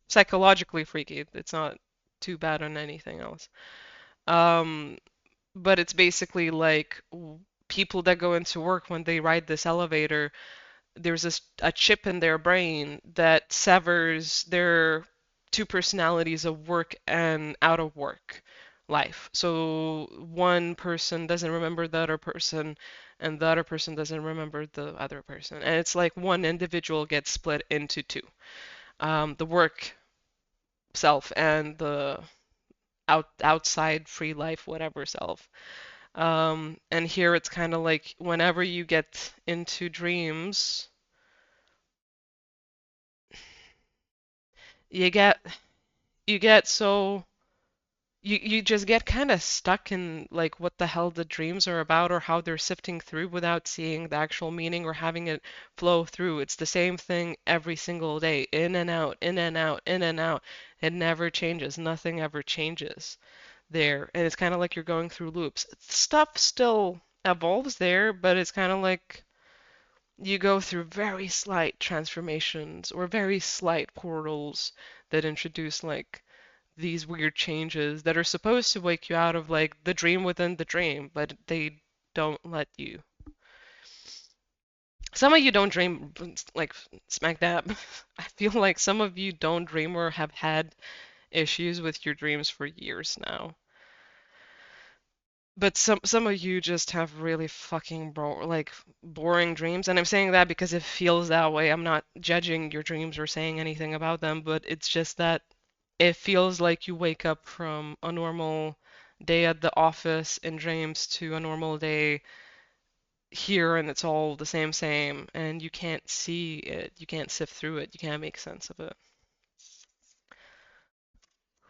Speaker 1: psychologically freaky. It's not too bad on anything else. Um, but it's basically like people that go into work when they ride this elevator, there's a chip in their brain that severs their two personalities of work and out of work life. So one person doesn't remember the other person, and the other person doesn't remember the other person. And it's like one individual gets split into two, the work self and the outside free life, whatever self. And here it's kind of like whenever you get into dreams, you get you get so you just get kind of stuck in like what the hell the dreams are about or how they're sifting through without seeing the actual meaning or having it flow through. It's the same thing every single day, in and out, in and out, in and out. It never changes. Nothing ever changes there. And it's kind of like you're going through loops. Stuff still evolves there, but it's kind of like you go through very slight transformations or very slight portals that introduce like these weird changes that are supposed to wake you out of like the dream within the dream, but they don't let you. Some of you don't dream like smack dab. I feel like some of you don't dream or have had issues with your dreams for years now. But some of you just have really fucking boring dreams, and I'm saying that because it feels that way. I'm not judging your dreams or saying anything about them, but it's just that it feels like you wake up from a normal day at the office in dreams to a normal day here, and it's all the same, and you can't see it, you can't sift through it, you can't make sense of it.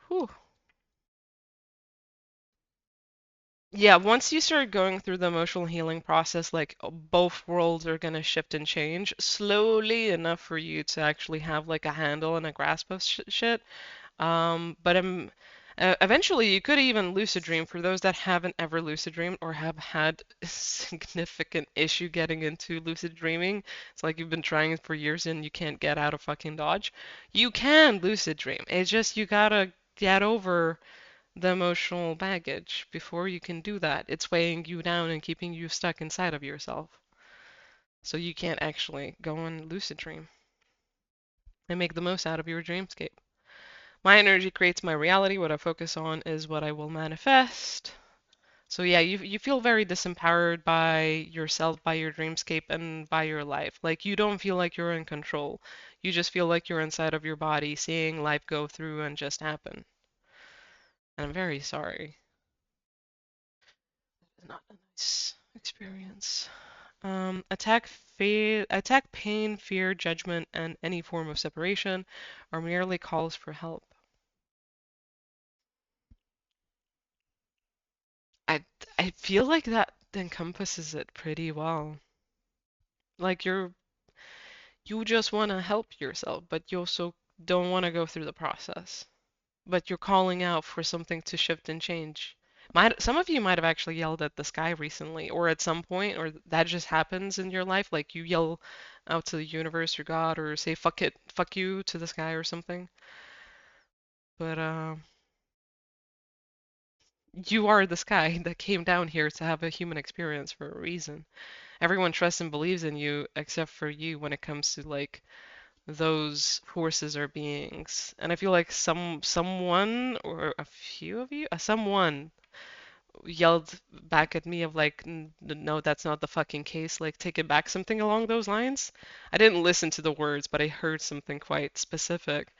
Speaker 1: Whew. Yeah, once you start going through the emotional healing process, like both worlds are gonna shift and change slowly enough for you to actually have like a handle and a grasp of shit. But eventually you could even lucid dream for those that haven't ever lucid dreamed or have had a significant issue getting into lucid dreaming. It's like you've been trying it for years and you can't get out of fucking Dodge. You can lucid dream. It's just you gotta get over the emotional baggage before you can do that. It's weighing you down and keeping you stuck inside of yourself. So you can't actually go and lucid dream and make the most out of your dreamscape. My energy creates my reality. What I focus on is what I will manifest. So yeah, you feel very disempowered by yourself, by your dreamscape, and by your life. Like you don't feel like you're in control. You just feel like you're inside of your body, seeing life go through and just happen. And I'm very sorry. It's not a nice experience. Attack pain, fear, judgment, and any form of separation, or merely calls for help. I I feel like that encompasses it pretty well. Like you just want to help yourself, but you also don't want to go through the process. But you're calling out for something to shift and change. Some of you might have actually yelled at the sky recently, or at some point, or that just happens in your life. Like you yell out to the universe or God, or say "fuck it, fuck you" to the sky or something. But you are the sky that came down here to have a human experience for a reason. Everyone trusts and believes in you except for you when it comes to like those forces or beings. And I feel like someone or a few of you, someone yelled back at me of like, No, that's not the fucking case. Like, take it back," something along those lines. I didn't listen to the words, but I heard something quite specific.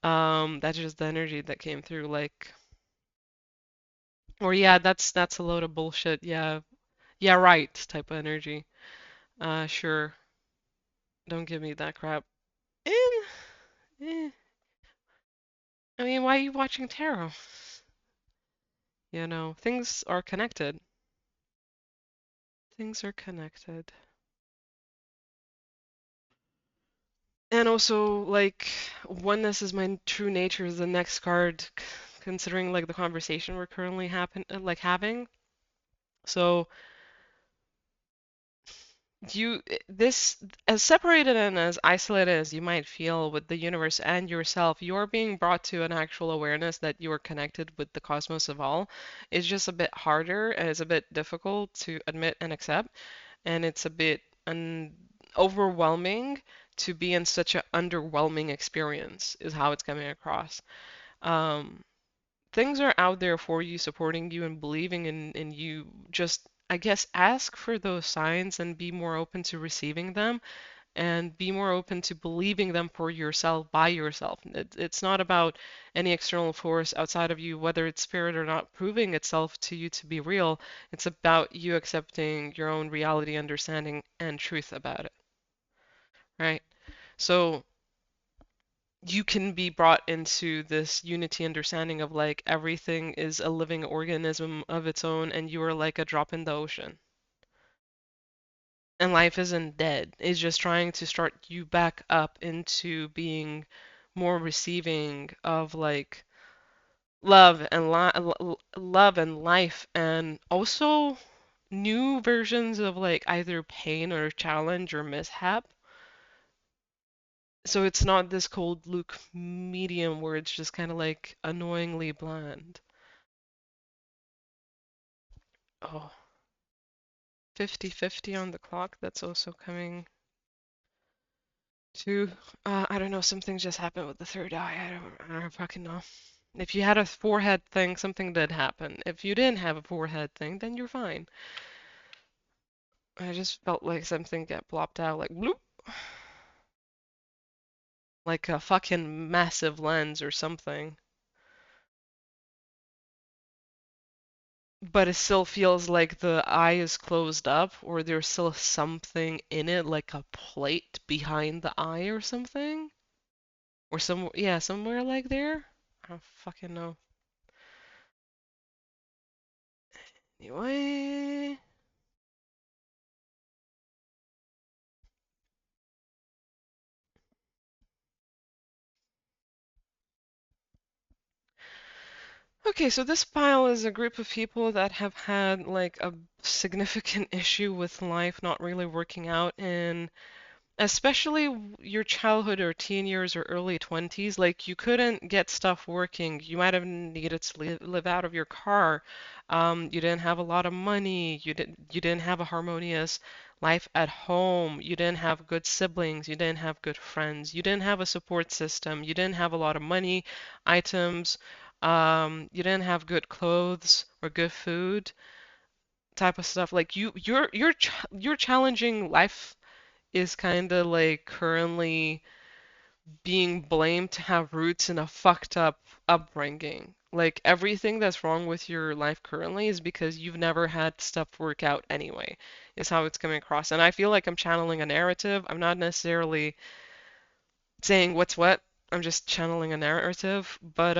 Speaker 1: That's just the energy that came through. Like, or yeah, that's a load of bullshit. Yeah, yeah, right, type of energy. Sure. Don't give me that crap. Eh, eh. I mean, why are you watching tarot? Things are connected. Things are connected. And also, like, oneness is my true nature is the next card, considering like the conversation we're currently having. So this, as separated and as isolated as you might feel with the universe and yourself, you're being brought to an actual awareness that you are connected with the cosmos of all. It's just a bit harder and it's a bit difficult to admit and accept, and it's a bit overwhelming to be in such an underwhelming experience, is how it's coming across. Um, Things are out there for you, supporting you and believing in you. Just, I guess, ask for those signs and be more open to receiving them and be more open to believing them for yourself by yourself. It's not about any external force outside of you, whether it's spirit or not, proving itself to you to be real. It's about you accepting your own reality, understanding, and truth about it, right? So you can be brought into this unity understanding of like everything is a living organism of its own and you are like a drop in the ocean. And life isn't dead. It's just trying to start you back up into being more receiving of like love and life and also new versions of like either pain or challenge or mishap. So it's not this cold Luke medium where it's just kind of like annoyingly bland. Oh, 50-50 on the clock. That's also coming to, I don't know, something just happened with the third eye. I don't fucking know. If you had a forehead thing, something did happen. If you didn't have a forehead thing, then you're fine. I just felt like something got plopped out, like bloop, like a fucking massive lens or something. But it still feels like the eye is closed up, or there's still something in it, like a plate behind the eye or something. Or some, yeah, somewhere like there. I don't fucking know. Anyway. Okay, so this pile is a group of people that have had like a significant issue with life not really working out, and especially your childhood or teen years or early 20s, like you couldn't get stuff working. You might have needed to live out of your car. You didn't have a lot of money. You didn't have a harmonious life at home. You didn't have good siblings. You didn't have good friends. You didn't have a support system. You didn't have a lot of money, items. You didn't have good clothes or good food type of stuff. Like you're challenging life is kind of like currently being blamed to have roots in a fucked up upbringing. Like everything that's wrong with your life currently is because you've never had stuff work out anyway, is how it's coming across. And I feel like I'm channeling a narrative. I'm not necessarily saying what's what. I'm just channeling a narrative. But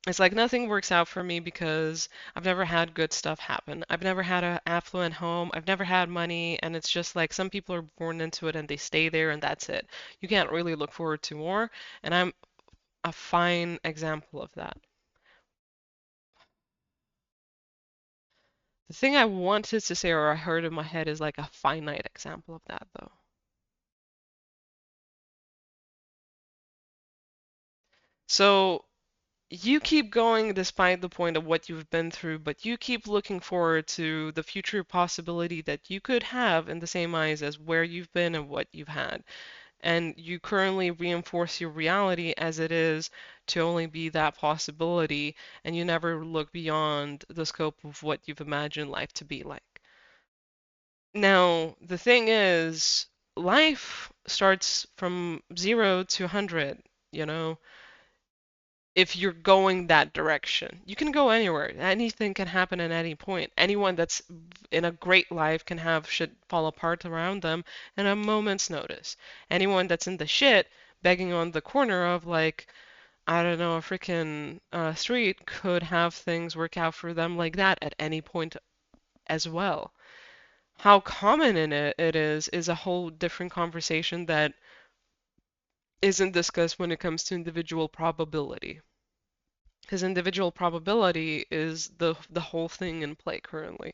Speaker 1: it's like nothing works out for me because I've never had good stuff happen. I've never had an affluent home. I've never had money, and it's just like some people are born into it and they stay there and that's it. You can't really look forward to more, and I'm a fine example of that. The thing I wanted to say or I heard in my head is like a finite example of that though. So you keep going despite the point of what you've been through, but you keep looking forward to the future possibility that you could have in the same eyes as where you've been and what you've had. And you currently reinforce your reality as it is to only be that possibility, and you never look beyond the scope of what you've imagined life to be like. Now, the thing is, life starts from 0 to 100, you know? If you're going that direction. You can go anywhere. Anything can happen at any point. Anyone that's in a great life can have shit fall apart around them in a moment's notice. Anyone that's in the shit, begging on the corner of like, I don't know, a freaking street could have things work out for them like that at any point as well. How common in it is a whole different conversation that isn't discussed when it comes to individual probability. Because individual probability is the whole thing in play currently.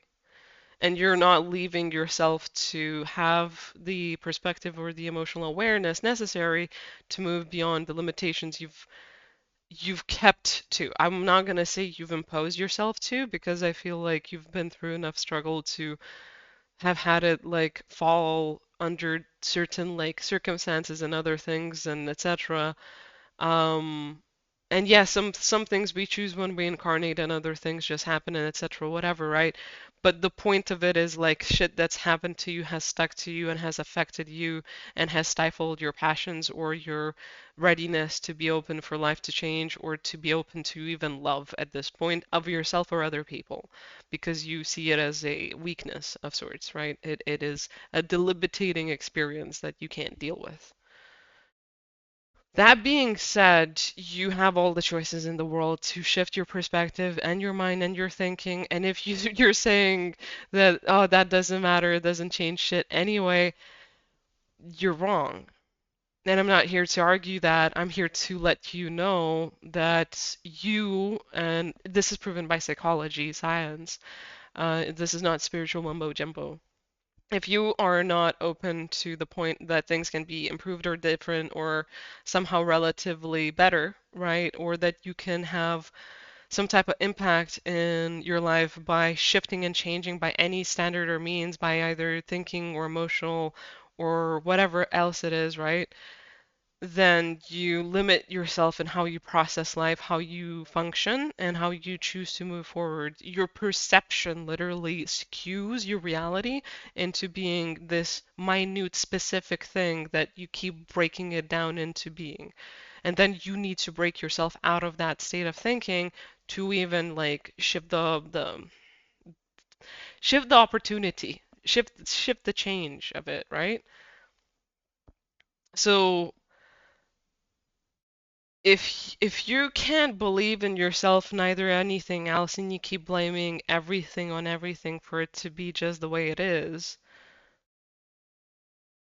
Speaker 1: and you're not leaving yourself to have the perspective or the emotional awareness necessary to move beyond the limitations you've kept to. I'm not going to say you've imposed yourself to, because I feel like you've been through enough struggle to have had it like fall under certain like circumstances and other things and etc. Um, and yeah, some things we choose when we incarnate and other things just happen and etc. whatever, right? But the point of it is like shit that's happened to you has stuck to you and has affected you and has stifled your passions or your readiness to be open for life to change or to be open to even love at this point of yourself or other people, because you see it as a weakness of sorts, right? It is a debilitating experience that you can't deal with. That being said, you have all the choices in the world to shift your perspective and your mind and your thinking. And if you're saying that, oh, that doesn't matter, it doesn't change shit anyway, you're wrong. And I'm not here to argue that. I'm here to let you know that you, and this is proven by psychology, science, this is not spiritual mumbo jumbo. If you are not open to the point that things can be improved or different or somehow relatively better, right? Or that you can have some type of impact in your life by shifting and changing by any standard or means, by either thinking or emotional or whatever else it is, right? Then you limit yourself in how you process life, how you function, and how you choose to move forward. Your perception literally skews your reality into being this minute, specific thing that you keep breaking it down into being. And then you need to break yourself out of that state of thinking to even like shift the opportunity, shift the change of it, right? So if you can't believe in yourself, neither anything else, and you keep blaming everything on everything for it to be just the way it is,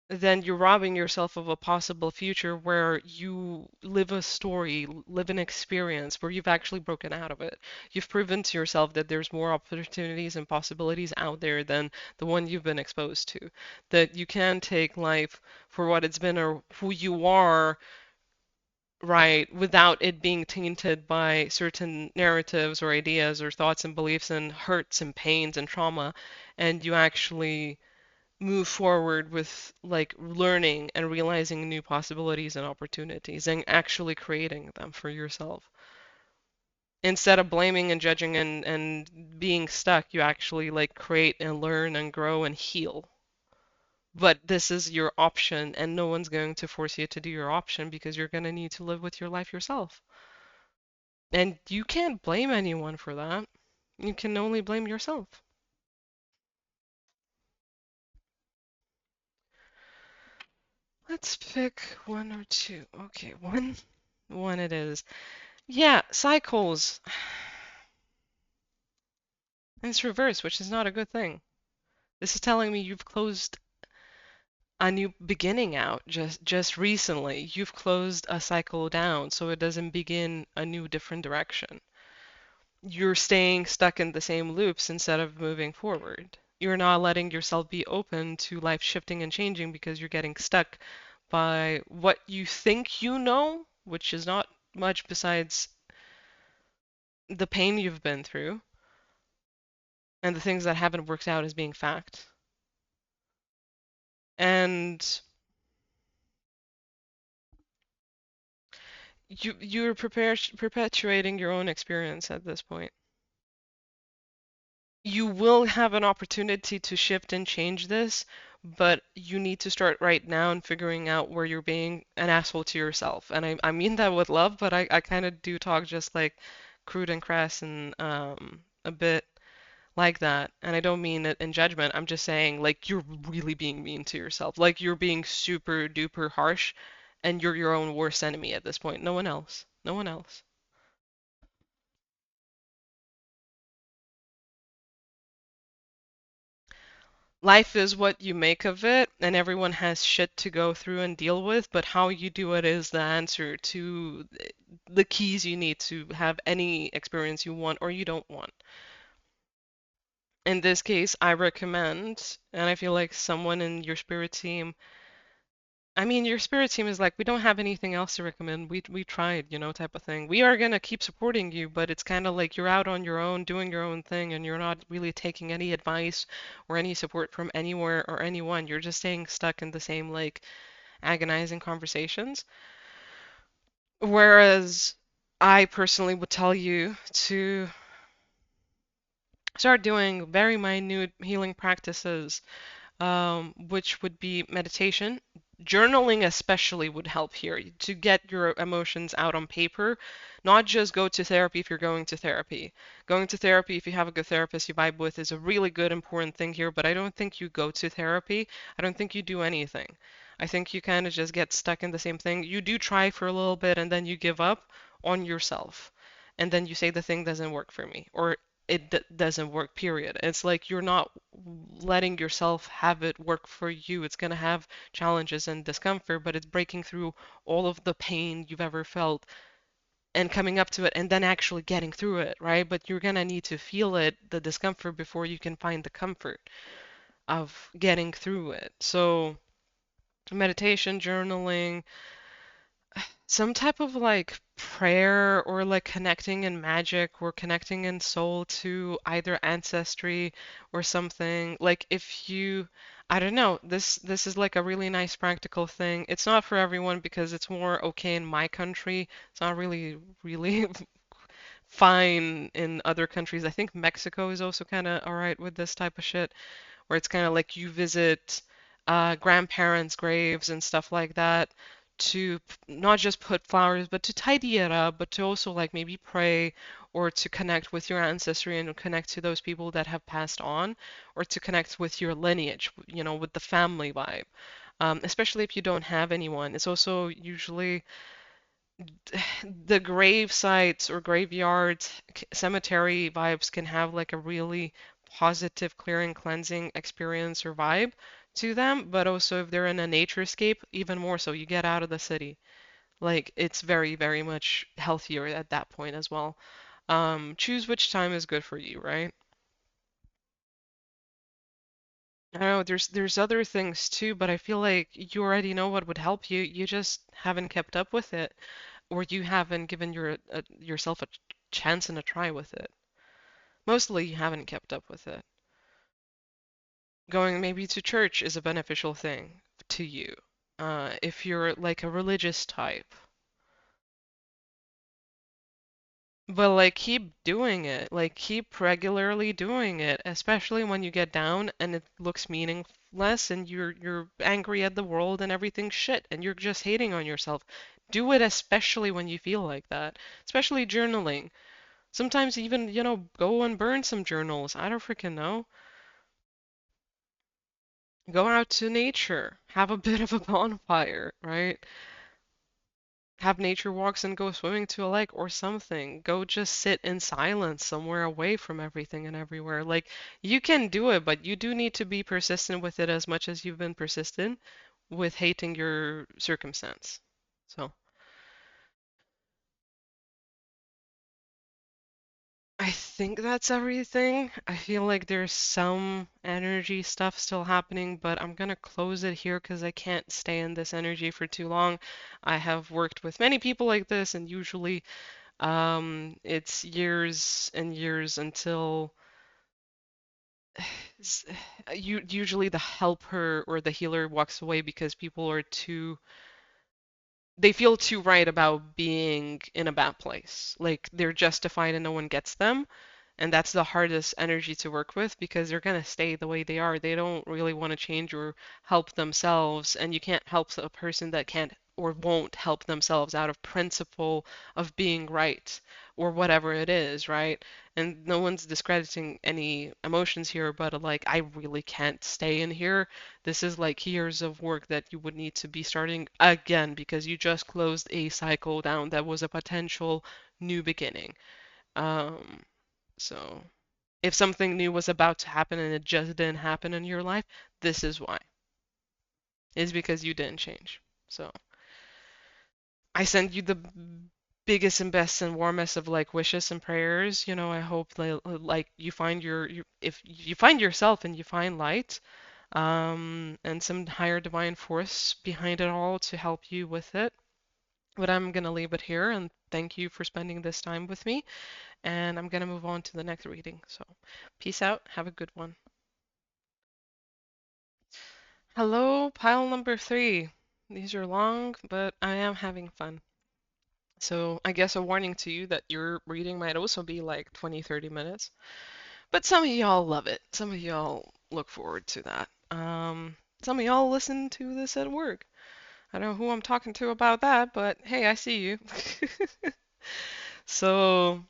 Speaker 1: then you're robbing yourself of a possible future where you live a story, live an experience where you've actually broken out of it. You've proven to yourself that there's more opportunities and possibilities out there than the one you've been exposed to. That you can take life for what it's been or who you are, right, without it being tainted by certain narratives or ideas or thoughts and beliefs and hurts and pains and trauma, and you actually move forward with like learning and realizing new possibilities and opportunities and actually creating them for yourself. Instead of blaming and judging and being stuck, you actually like create and learn and grow and heal. But this is your option, and no one's going to force you to do your option because you're going to need to live with your life yourself. And you can't blame anyone for that. You can only blame yourself. Let's pick one or two. Okay, one. One it is. Yeah, cycles. And it's reversed, which is not a good thing. This is telling me you've closed a new beginning out just recently. You've closed a cycle down so it doesn't begin a new different direction. You're staying stuck in the same loops instead of moving forward. You're not letting yourself be open to life shifting and changing because you're getting stuck by what you think you know, which is not much besides the pain you've been through and the things that haven't worked out as being fact. And you're perpetuating your own experience at this point. You will have an opportunity to shift and change this, but you need to start right now and figuring out where you're being an asshole to yourself. And I mean that with love, but I kind of do talk just like crude and crass and a bit like that. And I don't mean it in judgment. I'm just saying like you're really being mean to yourself. Like you're being super duper harsh and you're your own worst enemy at this point. No one else. No one else. Life is what you make of it, and everyone has shit to go through and deal with, but how you do it is the answer to the keys you need to have any experience you want or you don't want. In this case, I recommend, and I feel like someone in your spirit team, I mean, your spirit team is like, we don't have anything else to recommend. We tried, type of thing. We are gonna keep supporting you, but it's kind of like you're out on your own, doing your own thing, and you're not really taking any advice or any support from anywhere or anyone. You're just staying stuck in the same like agonizing conversations. Whereas I personally would tell you to start doing very minute healing practices, which would be meditation. Journaling, especially, would help here to get your emotions out on paper, not just go to therapy if you're going to therapy. Going to therapy, if you have a good therapist you vibe with, is a really good, important thing here, but I don't think you go to therapy. I don't think you do anything. I think you kind of just get stuck in the same thing. You do try for a little bit and then you give up on yourself. And then you say the thing doesn't work for me, or doesn't work, period. It's like you're not letting yourself have it work for you. It's going to have challenges and discomfort, but it's breaking through all of the pain you've ever felt and coming up to it and then actually getting through it, right? But you're going to need to feel it, the discomfort, before you can find the comfort of getting through it. So, meditation, journaling, some type of like prayer or like connecting in magic or connecting in soul to either ancestry or something. Like if you, I don't know, this is like a really nice practical thing. It's not for everyone because it's more okay in my country. It's not really fine in other countries. I think Mexico is also kind of all right with this type of shit, where it's kind of like you visit grandparents' graves and stuff like that to not just put flowers, but to tidy it up, but to also like maybe pray or to connect with your ancestry and connect to those people that have passed on, or to connect with your lineage, with the family vibe. Especially if you don't have anyone. It's also usually the grave sites or graveyards, cemetery vibes can have like a really positive, clearing, cleansing experience or vibe to them. But also, if they're in a naturescape, even more so. You get out of the city. Like, it's very, very much healthier at that point as well. Choose which time is good for you, right? I don't know, there's other things too, but I feel like you already know what would help you. You just haven't kept up with it, or you haven't given yourself a chance and a try with it. Mostly you haven't kept up with it. Going maybe to church is a beneficial thing to you. If you're like a religious type. But like keep doing it. Like keep regularly doing it, especially when you get down and it looks meaningless and you're angry at the world and everything's shit and you're just hating on yourself. Do it especially when you feel like that. Especially journaling. Sometimes even, go and burn some journals. I don't freaking know. Go out to nature. Have a bit of a bonfire, right? Have nature walks and go swimming to a lake or something. Go just sit in silence somewhere away from everything and everywhere. Like, you can do it, but you do need to be persistent with it as much as you've been persistent with hating your circumstance. So. I think that's everything. I feel like there's some energy stuff still happening, but I'm gonna close it here because I can't stay in this energy for too long. I have worked with many people like this, and usually it's years and years until s- usually the helper or the healer walks away because people are too they feel too right about being in a bad place. Like they're justified and no one gets them. And that's the hardest energy to work with because they're going to stay the way they are. They don't really want to change or help themselves. And you can't help a person that can't or won't help themselves out of principle of being right or whatever it is, right? And no one's discrediting any emotions here, but like, I really can't stay in here. This is like years of work that you would need to be starting again because you just closed a cycle down that was a potential new beginning. Um, so if something new was about to happen and it just didn't happen in your life, this is why. It's because you didn't change. So I send you the biggest and best and warmest of like wishes and prayers. You know, I hope like you find if you find yourself and you find light, and some higher divine force behind it all to help you with it. But I'm gonna leave it here and thank you for spending this time with me. And I'm gonna move on to the next reading. So, peace out. Have a good one. Hello, pile number three. These are long, but I am having fun. So, I guess a warning to you that your reading might also be like 20, 30 minutes. But some of y'all love it. Some of y'all look forward to that. Some of y'all listen to this at work. I don't know who I'm talking to about that, but hey, I see you. So,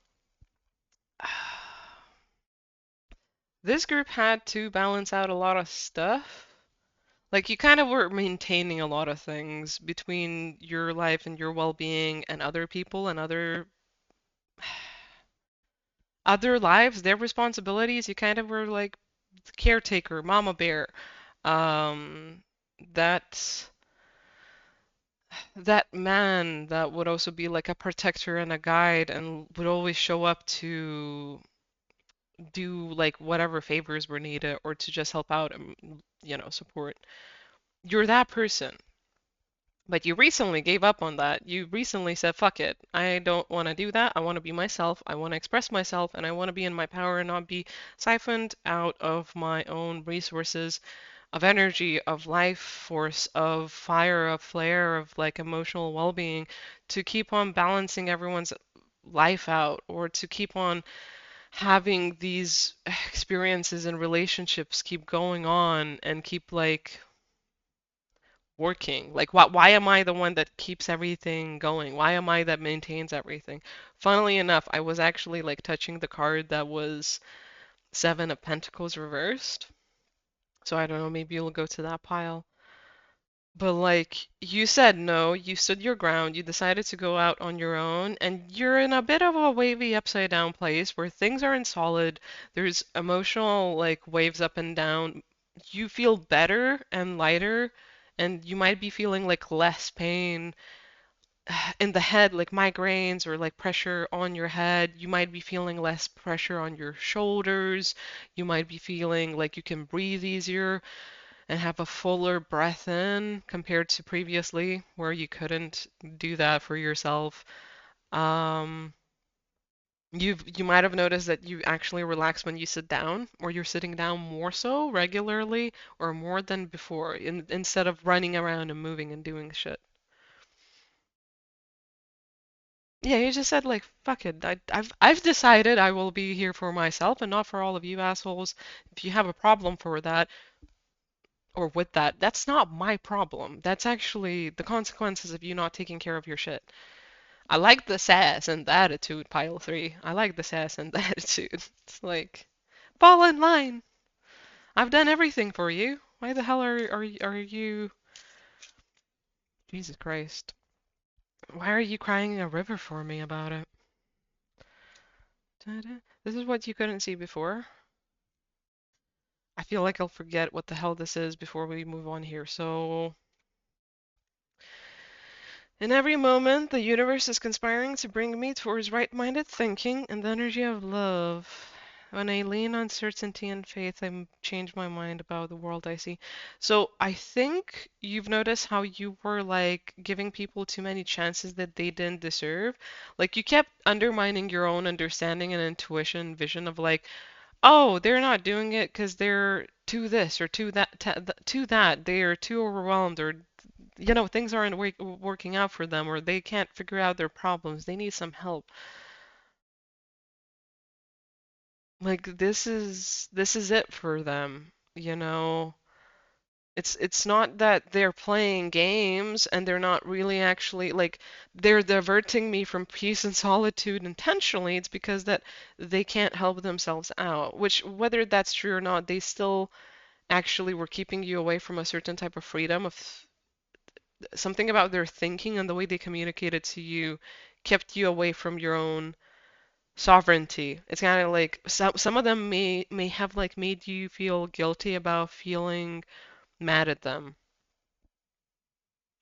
Speaker 1: this group had to balance out a lot of stuff. Like you kind of were maintaining a lot of things between your life and your well-being and other people and other lives, their responsibilities. You kind of were like the caretaker, mama bear. Um, that that man that would also be like a protector and a guide and would always show up to do like whatever favors were needed or to just help out and support. You're that person. But you recently gave up on that. You recently said, fuck it. I don't want to do that. I want to be myself. I want to express myself and I want to be in my power and not be siphoned out of my own resources of energy, of life force, of fire, of flare, of like emotional well-being to keep on balancing everyone's life out or to keep on having these experiences and relationships keep going on and keep like working? Like, why am I the one that keeps everything going? Why am I that maintains everything? Funnily enough, I was actually like touching the card that was Seven of Pentacles reversed. So I don't know, maybe you'll go to that pile. But like you said no, you stood your ground, you decided to go out on your own, and you're in a bit of a wavy upside down place where things aren't solid. There's emotional like waves up and down. You feel better and lighter, and you might be feeling like less pain in the head, like migraines or like pressure on your head. You might be feeling less pressure on your shoulders. You might be feeling like you can breathe easier and have a fuller breath in compared to previously where you couldn't do that for yourself. Um, you might have noticed that you actually relax when you sit down, or you're sitting down more so regularly or more than before, instead of running around and moving and doing shit. Yeah, you just said like, fuck it. I've decided I will be here for myself and not for all of you assholes. If you have a problem for that or with that, that's not my problem. That's actually the consequences of you not taking care of your shit. I like the sass and the attitude, pile three. I like the sass and the attitude. It's like, fall in line. I've done everything for you. Why the hell are you? Jesus Christ. Why are you crying a river for me about it? Da-da. This is what you couldn't see before. I feel like I'll forget what the hell this is before we move on here. So, in every moment, the universe is conspiring to bring me towards right-minded thinking and the energy of love. When I lean on certainty and faith, change my mind about the world I see. So, I think you've noticed how you were like giving people too many chances that they didn't deserve. Like, you kept undermining your own understanding and intuition, vision of like, oh, they're not doing it because they're too this or too that. They are too overwhelmed or things aren't working out for them or they can't figure out their problems. They need some help. Like this is it for them, you know. It's not that they're playing games and they're not really actually like they're diverting me from peace and solitude intentionally. It's because that they can't help themselves out, which whether that's true or not, they still actually were keeping you away from a certain type of freedom of something about their thinking and the way they communicated to you kept you away from your own sovereignty. It's kind of like some of them may have like made you feel guilty about feeling mad at them.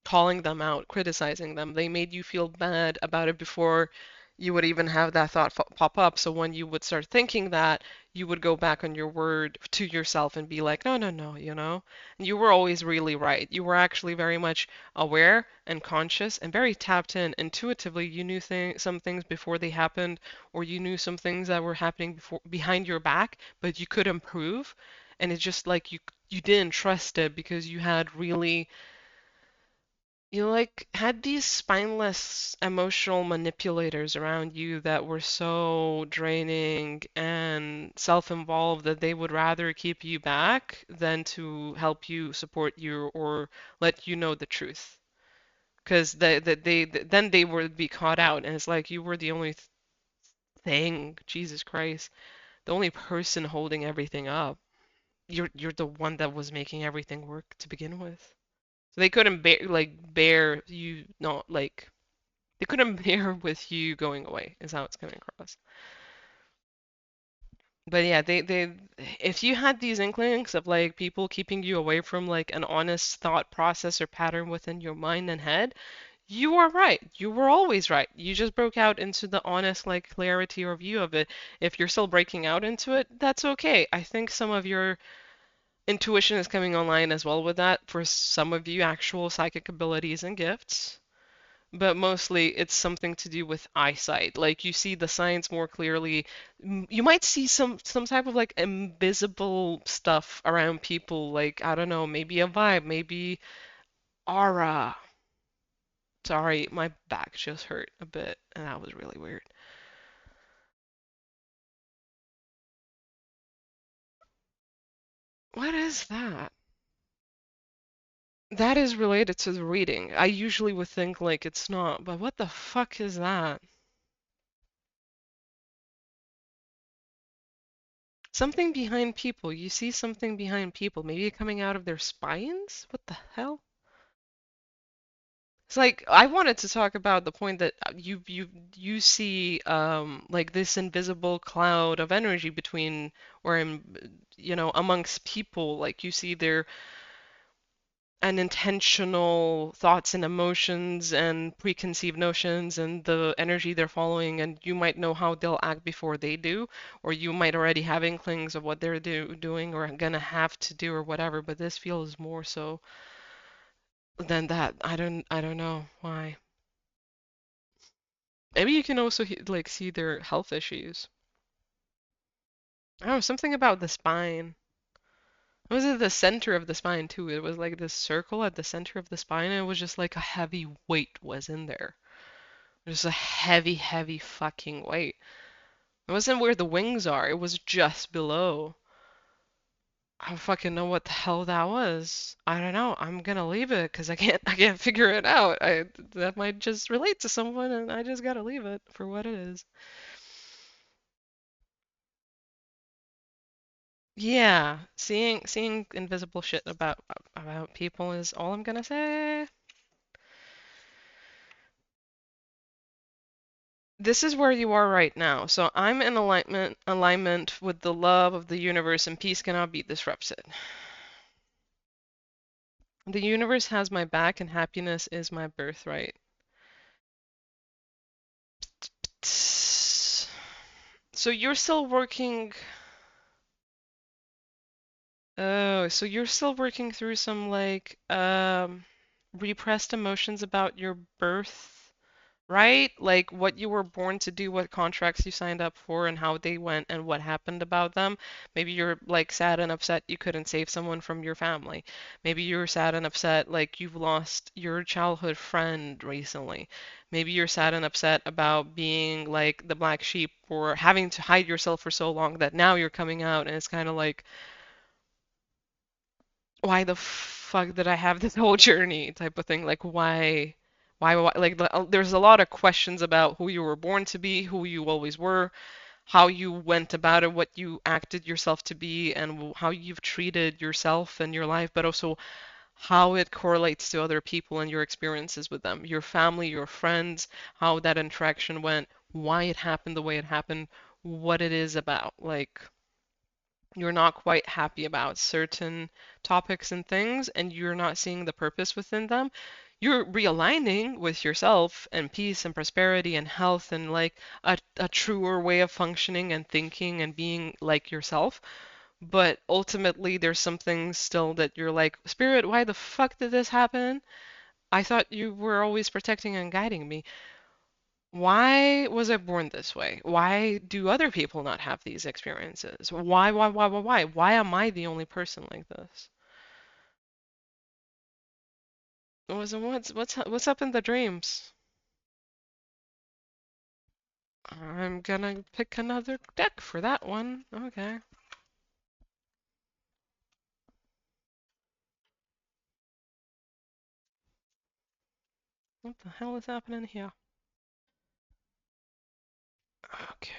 Speaker 1: calling them out, criticizing them. They made you feel bad about it before you would even have that thought pop up. So when you would start thinking that, you would go back on your word to yourself and be like, no, no, no, you know? And you were always really right. You were actually very much aware and conscious and very tapped in. Intuitively, you knew some things before they happened, or you knew some things that were happening behind your back, but you could improve. And it's just like you didn't trust it because you had really you like had these spineless emotional manipulators around you that were so draining and self-involved that they would rather keep you back than to help you, support you, or let you know the truth. Because then they would be caught out, and it's like you were the only thing, Jesus Christ, the only person holding everything up. You're the one that was making everything work to begin with. So they couldn't bear you not like they couldn't bear with you going away is how it's coming across. But yeah, they if you had these inklings of like people keeping you away from like an honest thought process or pattern within your mind and head, you are right. You were always right. You just broke out into the honest like clarity or view of it. If you're still breaking out into it, that's okay. I think some of your intuition is coming online as well with that. For some of you, actual psychic abilities and gifts. But mostly it's something to do with eyesight. Like you see the signs more clearly. You might see some type of like invisible stuff around people, like I don't know, maybe a vibe, maybe aura. Sorry, my back just hurt a bit, and that was really weird. What is that? That is related to the reading. I usually would think like it's not, but what the fuck is that? Something behind people. You see something behind people, maybe coming out of their spines? What the hell? It's like I wanted to talk about the point that you see like this invisible cloud of energy between or in amongst people, like you see their unintentional thoughts and emotions and preconceived notions and the energy they're following, and you might know how they'll act before they do, or you might already have inklings of what they're doing or gonna have to do or whatever, but this feels more so than that. I don't know why. Maybe you can also like see their health issues. Oh, something about the spine. It was at the center of the spine too. It was like this circle at the center of the spine, and it was just like a heavy weight was in there. Just a heavy, heavy fucking weight. It wasn't where the wings are. It was just below. I don't fucking know what the hell that was. I don't know. I'm gonna leave it because I can't figure it out. That might just relate to someone, and I just gotta leave it for what it is. Yeah, seeing invisible shit about people is all I'm gonna say. This is where you are right now. So I'm in alignment with the love of the universe, and peace cannot be disrupted. The universe has my back, and happiness is my birthright. So you're still working. Oh, so you're still working through some like repressed emotions about your birth, right? Like what you were born to do, what contracts you signed up for, and how they went, and what happened about them. Maybe you're like sad and upset you couldn't save someone from your family. Maybe you're sad and upset like you've lost your childhood friend recently. Maybe you're sad and upset about being like the black sheep or having to hide yourself for so long that now you're coming out, and it's kind of like, why the fuck did I have this whole journey type of thing? Like, why, like, there's a lot of questions about who you were born to be, who you always were, how you went about it, what you acted yourself to be, and how you've treated yourself and your life, but also how it correlates to other people and your experiences with them, your family, your friends, how that interaction went, why it happened the way it happened, what it is about. Like, you're not quite happy about certain topics and things, and you're not seeing the purpose within them, you're realigning with yourself and peace and prosperity and health and like a truer way of functioning and thinking and being like yourself. But ultimately, there's something still that you're like, Spirit, why the fuck did this happen? I thought you were always protecting and guiding me. Why was I born this way? Why do other people not have these experiences? Why? Why am I the only person like this? What's up in the dreams? I'm gonna pick another deck for that one. Okay. What the hell is happening here? Okay.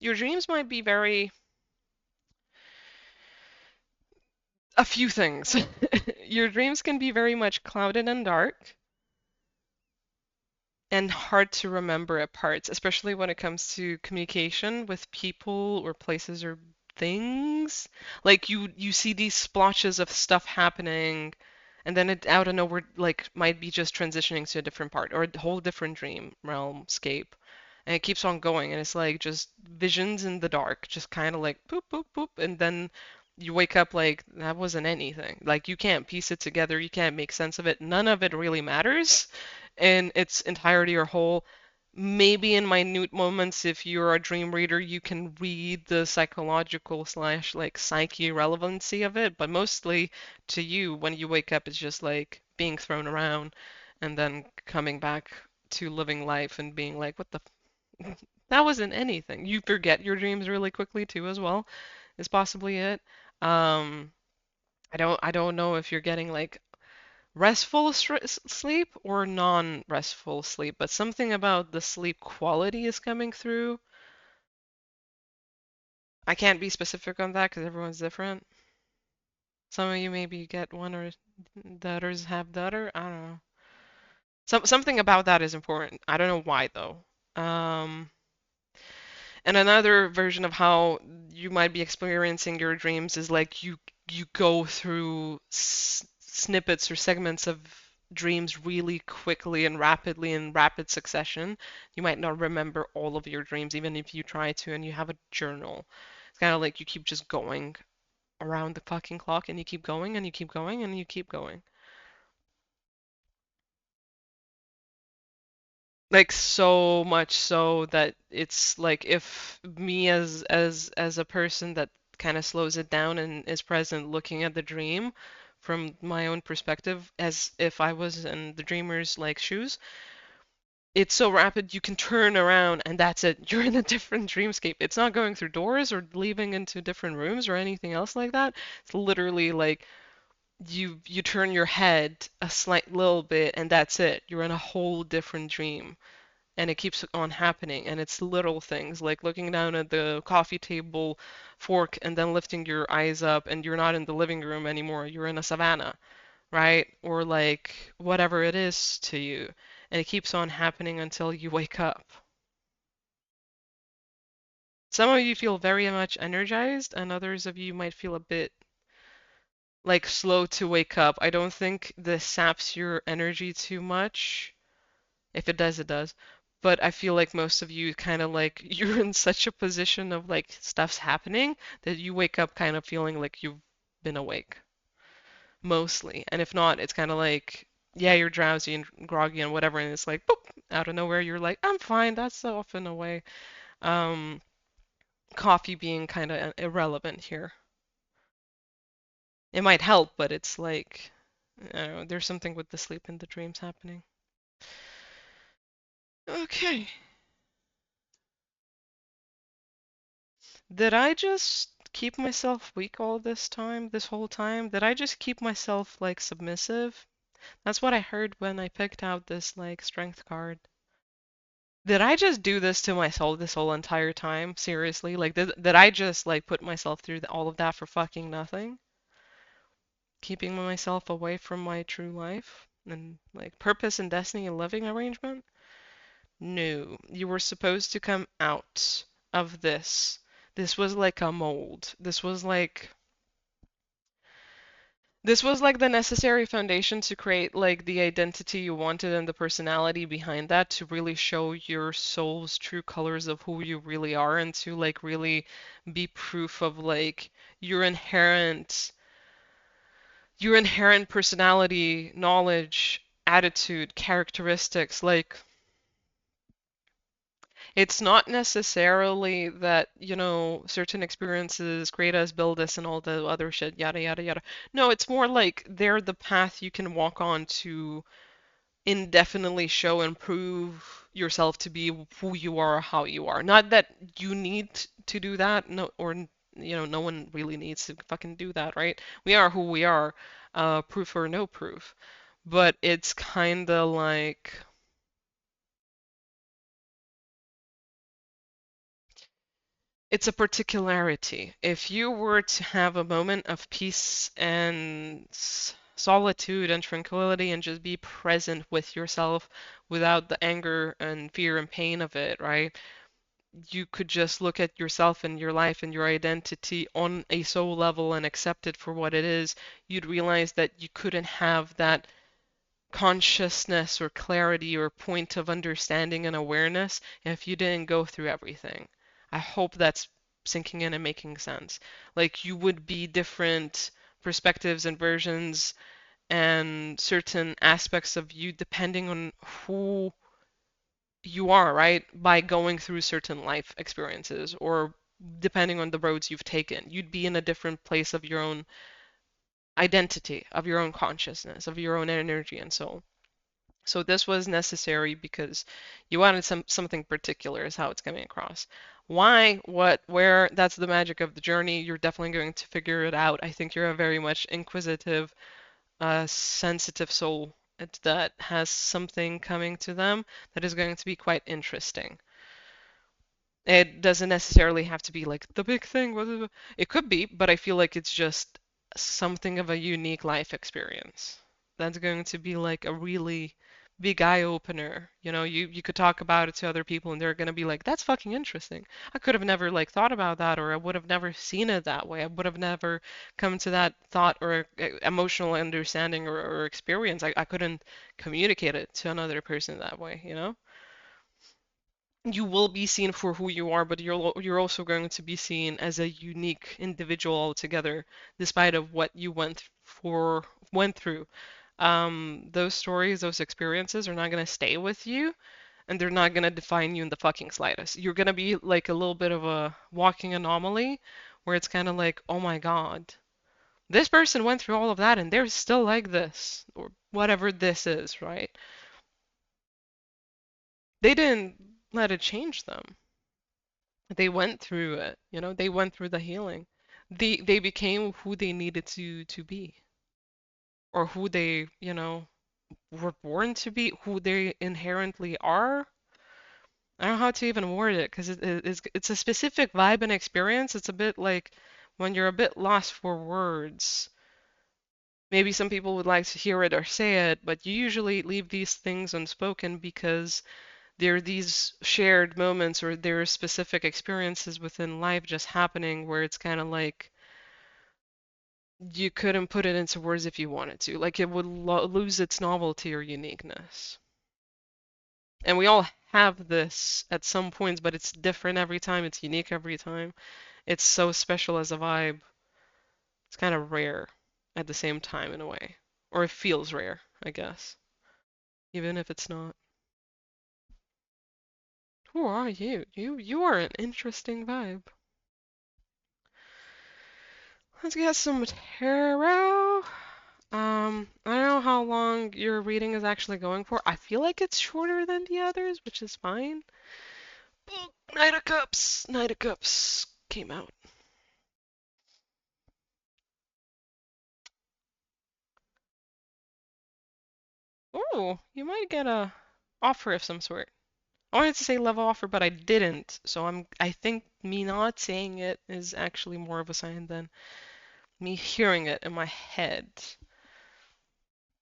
Speaker 1: Your dreams might be very a few things. Your dreams can be very much clouded and dark and hard to remember at parts, especially when it comes to communication with people or places or things. Like you see these splotches of stuff happening, and then it out of nowhere like might be just transitioning to a different part or a whole different dream realm scape. And it keeps on going, and it's like just visions in the dark, just kind of like boop boop boop, and then you wake up like that wasn't anything. Like you can't piece it together, you can't make sense of it. None of it really matters in its entirety or whole. Maybe in minute moments, if you're a dream reader, you can read the psychological slash like psyche relevancy of it, but mostly to you, when you wake up, it's just like being thrown around and then coming back to living life and being like, what the that wasn't anything. You forget your dreams really quickly too, as well, is possibly it. Um, I don't know if you're getting like restful sleep or non-restful sleep, but something about the sleep quality is coming through. I can't be specific on that because everyone's different. Some of you maybe get one or the others have the other. I don't know. Something about that is important. I don't know why though. Um, and another version of how you might be experiencing your dreams is like you go through snippets or segments of dreams really quickly and rapidly in rapid succession. You might not remember all of your dreams even if you try to and you have a journal. It's kind of like you keep just going around the fucking clock and you keep going and you keep going and you keep going. Like so much so that it's like if me as a person that kind of slows it down and is present looking at the dream from my own perspective as if I was in the dreamer's like shoes, it's so rapid you can turn around and that's it. You're in a different dreamscape. It's not going through doors or leaving into different rooms or anything else like that. It's literally like you turn your head a slight little bit and that's it. You're in a whole different dream and it keeps on happening and it's little things like looking down at the coffee table fork and then lifting your eyes up and you're not in the living room anymore, you're in a savannah, right? Or like whatever it is to you, and it keeps on happening until you wake up. Some of you feel very much energized and others of you might feel a bit like slow to wake up. I don't think this saps your energy too much. If it does, it does. But I feel like most of you kind of like you're in such a position of like stuff's happening that you wake up kind of feeling like you've been awake mostly. And if not, it's kind of like, yeah, you're drowsy and groggy and whatever, and it's like, boop, out of nowhere, you're like, I'm fine. That's so often away. Um, Coffee being kind of irrelevant here. It might help, but it's like, I don't know, there's something with the sleep and the dreams happening. Okay. Did I just keep myself weak all this time, this whole time? Did I just keep myself like submissive? That's what I heard when I picked out this like strength card. Did I just do this to myself this whole entire time? Seriously? Like did I just like put myself through all of that for fucking nothing? Keeping myself away from my true life and like purpose and destiny and living arrangement? No, you were supposed to come out of this. This was like a mold. This was like This was like the necessary foundation to create like the identity you wanted and the personality behind that to really show your soul's true colors of who you really are and to like really be proof of like your inherent personality, knowledge, attitude, characteristics. Like it's not necessarily that, certain experiences create us, build us, and all the other shit, yada, yada, yada. No, it's more like they're the path you can walk on to indefinitely show and prove yourself to be who you are, how you are. Not that you need to do that, no, or, no one really needs to fucking do that, right? We are who we are, proof or no proof. But it's kind of like it's a particularity. If you were to have a moment of peace and solitude and tranquility and just be present with yourself without the anger and fear and pain of it, right? You could just look at yourself and your life and your identity on a soul level and accept it for what it is. You'd realize that you couldn't have that consciousness or clarity or point of understanding and awareness if you didn't go through everything. I hope that's sinking in and making sense. Like you would be different perspectives and versions and certain aspects of you depending on who you are, right? By going through certain life experiences or depending on the roads you've taken. You'd be in a different place of your own identity, of your own consciousness, of your own energy and soul. So this was necessary because you wanted something particular is how it's coming across. Why, what, where, that's the magic of the journey. You're definitely going to figure it out. I think you're a very much inquisitive, sensitive soul that has something coming to them that is going to be quite interesting. It doesn't necessarily have to be like the big thing. It could be, but I feel like it's just something of a unique life experience. That's going to be like a really big eye opener. You could talk about it to other people and they're going to be like, "That's fucking interesting. I could have never like thought about that or I would have never seen it that way. I would have never come to that thought or emotional understanding or experience. I couldn't communicate it to another person that way?" You will be seen for who you are, but you're also going to be seen as a unique individual altogether, despite of what you went through. Those stories, those experiences are not going to stay with you, and they're not going to define you in the fucking slightest. You're going to be like a little bit of a walking anomaly, where it's kind of like, oh my God, this person went through all of that, and they're still like this, or whatever this is, right? They didn't let it change them. They went through it, they went through the healing. They became who they needed to be, or who they, were born to be, who they inherently are. I don't know how to even word it because it's a specific vibe and experience. It's a bit like when you're a bit lost for words. Maybe some people would like to hear it or say it, but you usually leave these things unspoken because there are these shared moments or there are specific experiences within life just happening where it's kind of like you couldn't put it into words if you wanted to. Like it would lose its novelty or uniqueness. And we all have this at some points, but it's different every time. It's unique every time. It's so special as a vibe. It's kind of rare at the same time in a way. Or it feels rare, I guess. Even if it's not. Who are you? You are an interesting vibe. Let's get some tarot. I don't know how long your reading is actually going for. I feel like it's shorter than the others, which is fine. Oh, Knight of Cups. Knight of Cups came out. Oh, you might get a offer of some sort. I wanted to say love offer, but I didn't. So I think me not saying it is actually more of a sign than me hearing it in my head.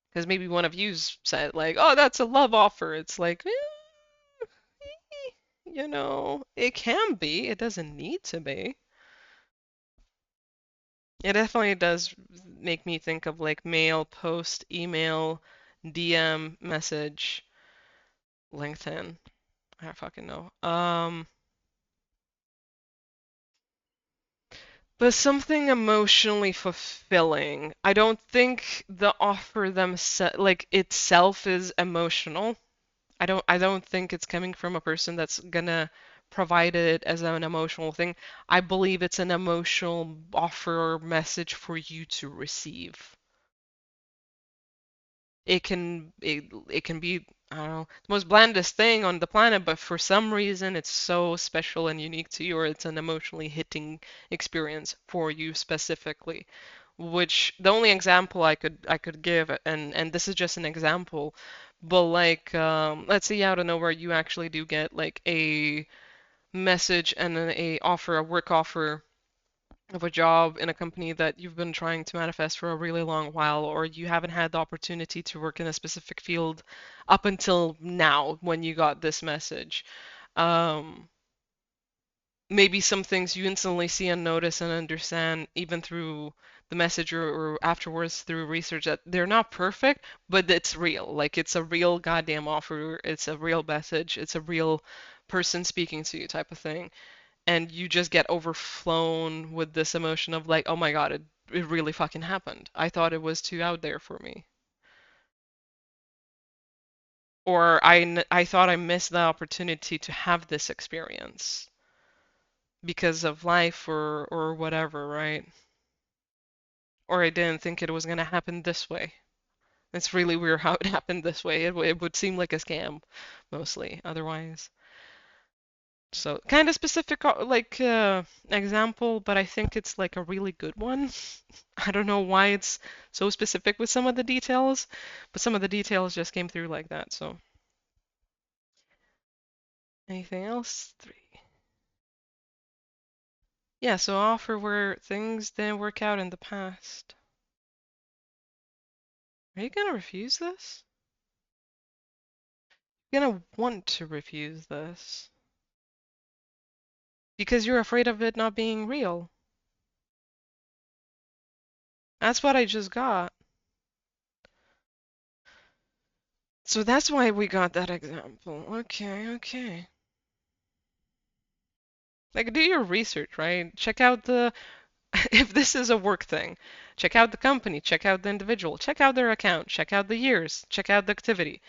Speaker 1: Because maybe one of you said like, "Oh, that's a love offer." It's like, it can be. It doesn't need to be. It definitely does make me think of like mail, post, email, DM, message, LinkedIn. I don't fucking know. But something emotionally fulfilling. I don't think the offer like itself is emotional. I don't think it's coming from a person that's gonna provide it as an emotional thing. I believe it's an emotional offer or message for you to receive. It can be, I don't know, the most blandest thing on the planet, but for some reason it's so special and unique to you, or it's an emotionally hitting experience for you specifically. Which the only example I could give, and this is just an example, but like let's say out of nowhere you actually do get like a message and a offer, a work offer of a job in a company that you've been trying to manifest for a really long while, or you haven't had the opportunity to work in a specific field up until now when you got this message. Um, Maybe some things you instantly see and notice and understand even through the message or afterwards through research that they're not perfect, but it's real. Like it's a real goddamn offer, it's a real message, it's a real person speaking to you type of thing, and you just get overflown with this emotion of like, oh my God, it really fucking happened. I thought it was too out there for me. Or I thought I missed the opportunity to have this experience because of life or whatever, right? Or I didn't think it was gonna happen this way. It's really weird how it happened this way. It would seem like a scam, mostly, otherwise. So kind of specific, like example, but I think it's like a really good one. I don't know why it's so specific with some of the details, but some of the details just came through like that. So anything else? Three. Yeah, so offer where things didn't work out in the past. Are you gonna refuse this? You're gonna want to refuse this because you're afraid of it not being real. That's what I just got. So that's why we got that example. Okay, okay. Like, do your research, right? Check out the, if this is a work thing, check out the company, check out the individual, check out their account, check out the years, check out the activity,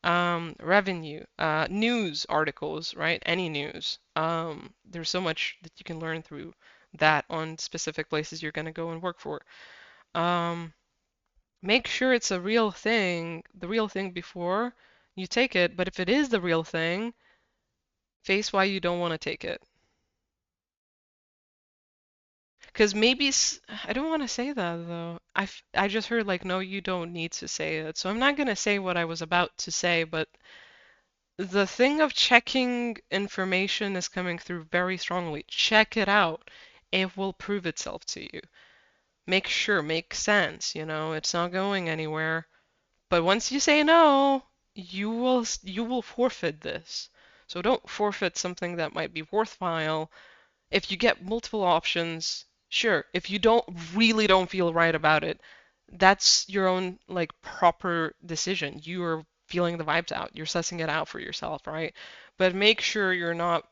Speaker 1: revenue, news articles, right? Any news. There's so much that you can learn through that on specific places you're going to go and work for. Um, Make sure it's a real thing, the real thing before you take it, but if it is the real thing, face why you don't want to take it. Because maybe I don't want to say that though. I just heard like, no, you don't need to say it. So I'm not gonna say what I was about to say, but the thing of checking information is coming through very strongly. Check it out. It will prove itself to you. Make sure, make sense, it's not going anywhere. But once you say no, you will forfeit this. So don't forfeit something that might be worthwhile. If you get multiple options, sure. If you don't feel right about it, that's your own like proper decision. You are feeling the vibes out. You're sussing it out for yourself, right? But make sure you're not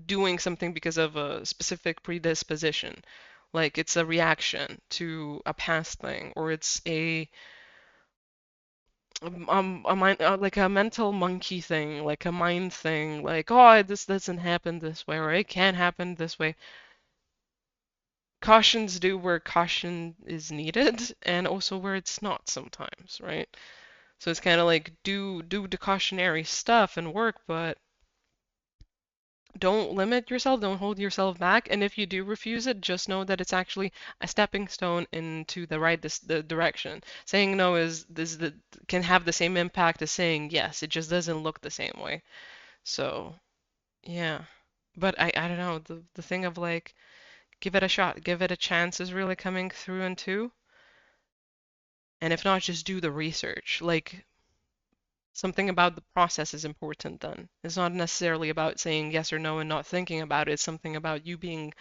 Speaker 1: doing something because of a specific predisposition. Like it's a reaction to a past thing, or it's a mind, like a mental monkey thing, like a mind thing, like, oh, this doesn't happen this way, or it can't happen this way. Cautions do where caution is needed, and also where it's not sometimes, right? So it's kind of like do the cautionary stuff and work, but don't limit yourself, don't hold yourself back, and if you do refuse it, just know that it's actually a stepping stone into the right the direction. Saying no can have the same impact as saying yes. It just doesn't look the same way. So, yeah. But I don't know, the thing of like give it a shot, give it a chance is really coming through in two. And if not, just do the research. Like something about the process is important then. It's not necessarily about saying yes or no and not thinking about it. It's something about you being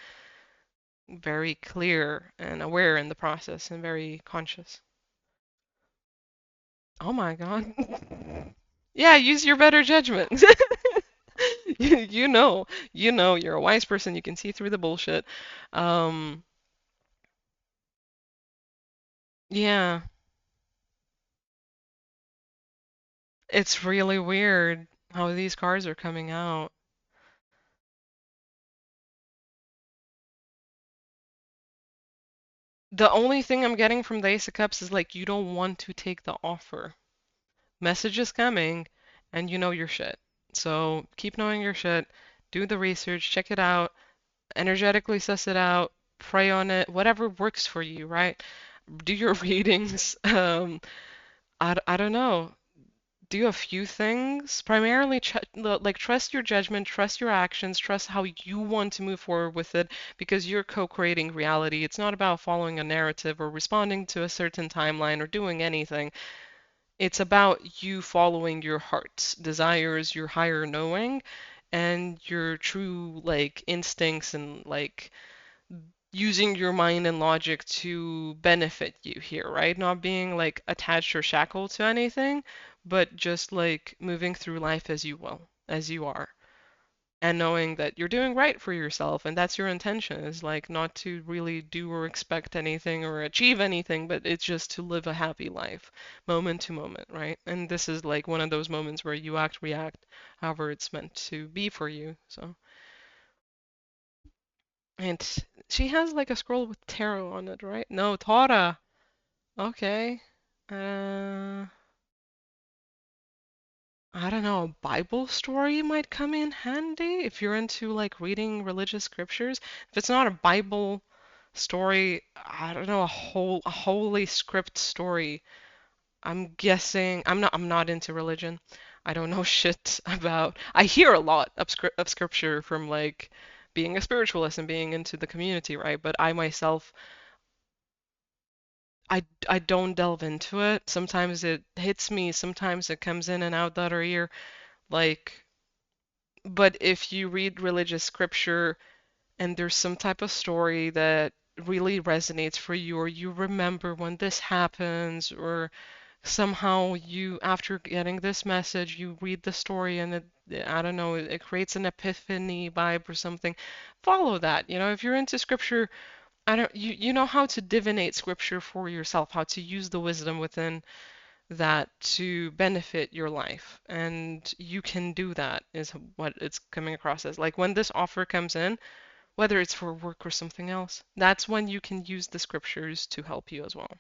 Speaker 1: very clear and aware in the process and very conscious. Oh my God. Yeah, use your better judgment. You know, you're a wise person. You can see through the bullshit. Um, yeah, it's really weird how these cards are coming out. The only thing I'm getting from the Ace of Cups is like you don't want to take the offer. Message is coming, and you know your shit. So keep knowing your shit. Do the research, check it out, energetically suss it out, pray on it, whatever works for you, right? Do your readings. I don't know. Do a few things. Primarily, like trust your judgment, trust your actions, trust how you want to move forward with it because you're co-creating reality. It's not about following a narrative or responding to a certain timeline or doing anything. It's about you following your heart's desires, your higher knowing, and your true like instincts and like using your mind and logic to benefit you here, right? Not being like attached or shackled to anything, but just like moving through life as you will, as you are. And knowing that you're doing right for yourself, and that's your intention, is like not to really do or expect anything or achieve anything, but it's just to live a happy life, moment to moment, right? And this is like one of those moments where you act, react, however it's meant to be for you. So, and she has like a scroll with tarot on it, right? No, Tara. Okay. Uh, I don't know, a Bible story might come in handy if you're into like reading religious scriptures. If it's not a Bible story, I don't know, a holy script story. I'm guessing I'm not into religion. I don't know shit about. I hear a lot of scripture from like being a spiritualist and being into the community, right? But I myself I don't delve into it. Sometimes it hits me, sometimes it comes in and out the other ear. Like, but if you read religious scripture and there's some type of story that really resonates for you, or you remember when this happens, or somehow you, after getting this message, you read the story and I don't know, it creates an epiphany vibe or something, follow that. You know, if you're into scripture, I don't, you know how to divinate scripture for yourself, how to use the wisdom within that to benefit your life. And you can do that, is what it's coming across as. Like when this offer comes in, whether it's for work or something else, that's when you can use the scriptures to help you as well.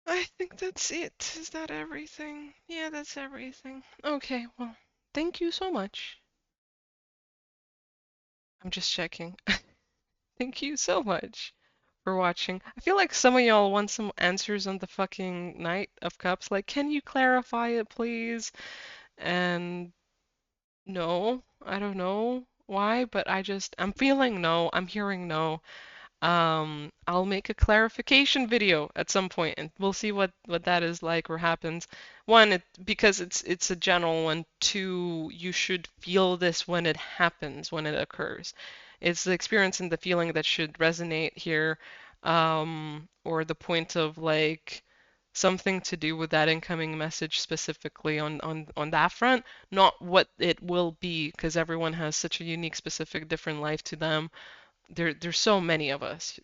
Speaker 1: I think that's it. Is that everything? Yeah, that's everything. Okay, well, thank you so much. I'm just checking. Thank you so much for watching. I feel like some of y'all want some answers on the fucking Knight of Cups. Like, can you clarify it, please? And no, I don't know why, but I'm feeling no. I'm hearing no. I'll make a clarification video at some point, and we'll see what that is like or happens. One, because it's a general one. Two, you should feel this when it happens, when it occurs. It's the experience and the feeling that should resonate here, or the point of like something to do with that incoming message specifically on that front, not what it will be, because everyone has such a unique, specific, different life to them. There's so many of us,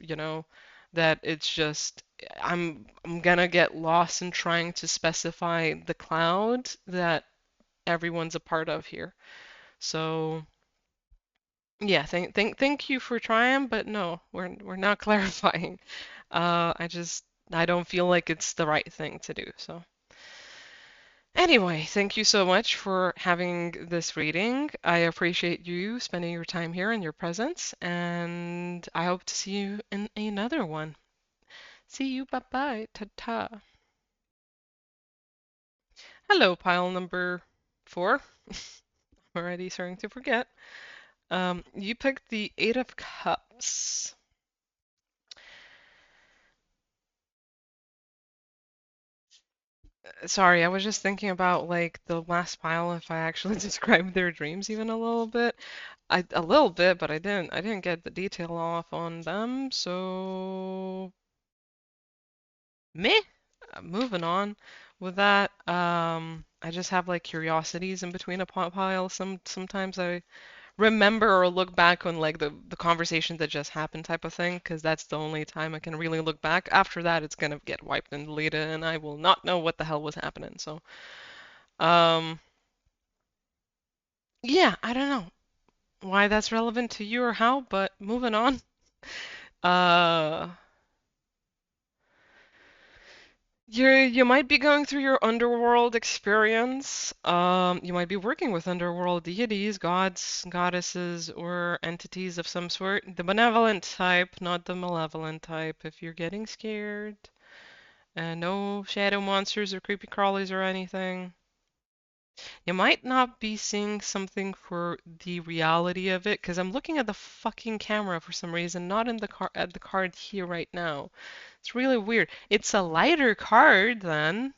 Speaker 1: that it's just I'm gonna get lost in trying to specify the cloud that everyone's a part of here. So yeah, thank you for trying, but no, we're not clarifying. I don't feel like it's the right thing to do. So anyway, thank you so much for having this reading. I appreciate you spending your time here and your presence, and I hope to see you in another one. See you, bye bye, ta ta. Hello, pile number 4. Already starting to forget. You picked the Eight of Cups. Sorry, I was just thinking about like the last pile if I actually described their dreams even a little bit. A little bit, but I didn't get the detail off on them, so meh. Moving on with that. I just have like curiosities in between a pile. Sometimes I remember or look back on like the conversation that just happened type of thing, because that's the only time I can really look back. After that, it's gonna get wiped and deleted, and I will not know what the hell was happening. So, um, yeah, I don't know why that's relevant to you or how, but moving on. Uh, you might be going through your underworld experience. You might be working with underworld deities, gods, goddesses, or entities of some sort. The benevolent type, not the malevolent type. If you're getting scared, and no shadow monsters or creepy crawlies or anything. You might not be seeing something for the reality of it, because I'm looking at the fucking camera for some reason, not in the at the card here right now. It's really weird. It's a lighter card than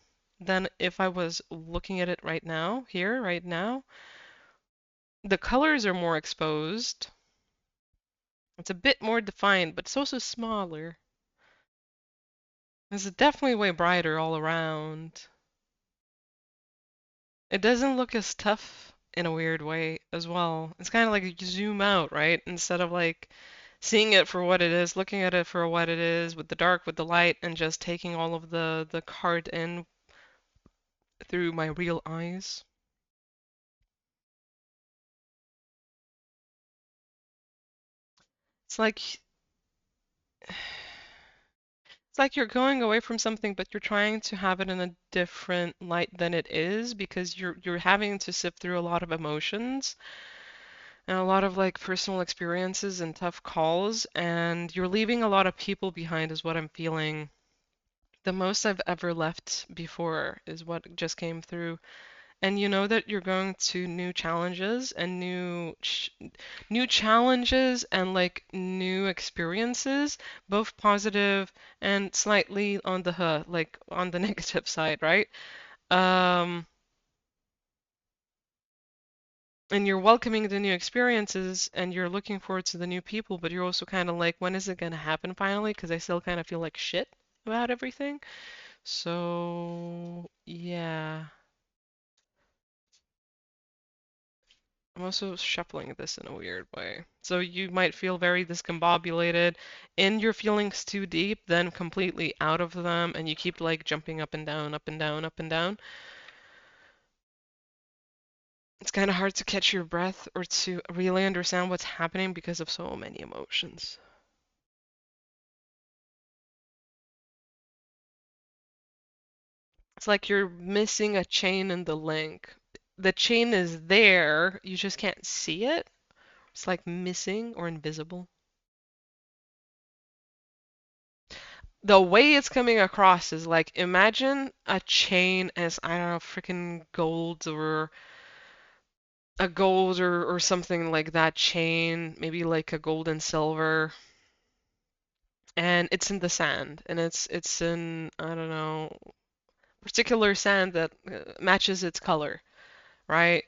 Speaker 1: if I was looking at it right now, here, right now. The colors are more exposed. It's a bit more defined, but it's also smaller. It's definitely way brighter all around. It doesn't look as tough in a weird way as well. It's kind of like you zoom out, right? Instead of like seeing it for what it is, looking at it for what it is, with the dark, with the light, and just taking all of the card in through my real eyes. It's like it's like you're going away from something, but you're trying to have it in a different light than it is because you're having to sift through a lot of emotions and a lot of like personal experiences and tough calls, and you're leaving a lot of people behind, is what I'm feeling. The most I've ever left before is what just came through. And you know that you're going to new challenges and new challenges and like new experiences, both positive and slightly on the like on the negative side, right? Um, and you're welcoming the new experiences and you're looking forward to the new people, but you're also kind of like, when is it gonna happen finally? Because I still kind of feel like shit about everything. So, yeah. I'm also shuffling this in a weird way. So you might feel very discombobulated in your feelings too deep, then completely out of them, and you keep like jumping up and down, up and down, up and down. It's kind of hard to catch your breath or to really understand what's happening because of so many emotions. It's like you're missing a chain in the link. The chain is there, you just can't see it. It's like missing or invisible. The way it's coming across is like, imagine a chain as, I don't know, freaking gold or a gold or something like that chain, maybe like a gold and silver, and it's in the sand, and it's in, I don't know, particular sand that matches its color, right?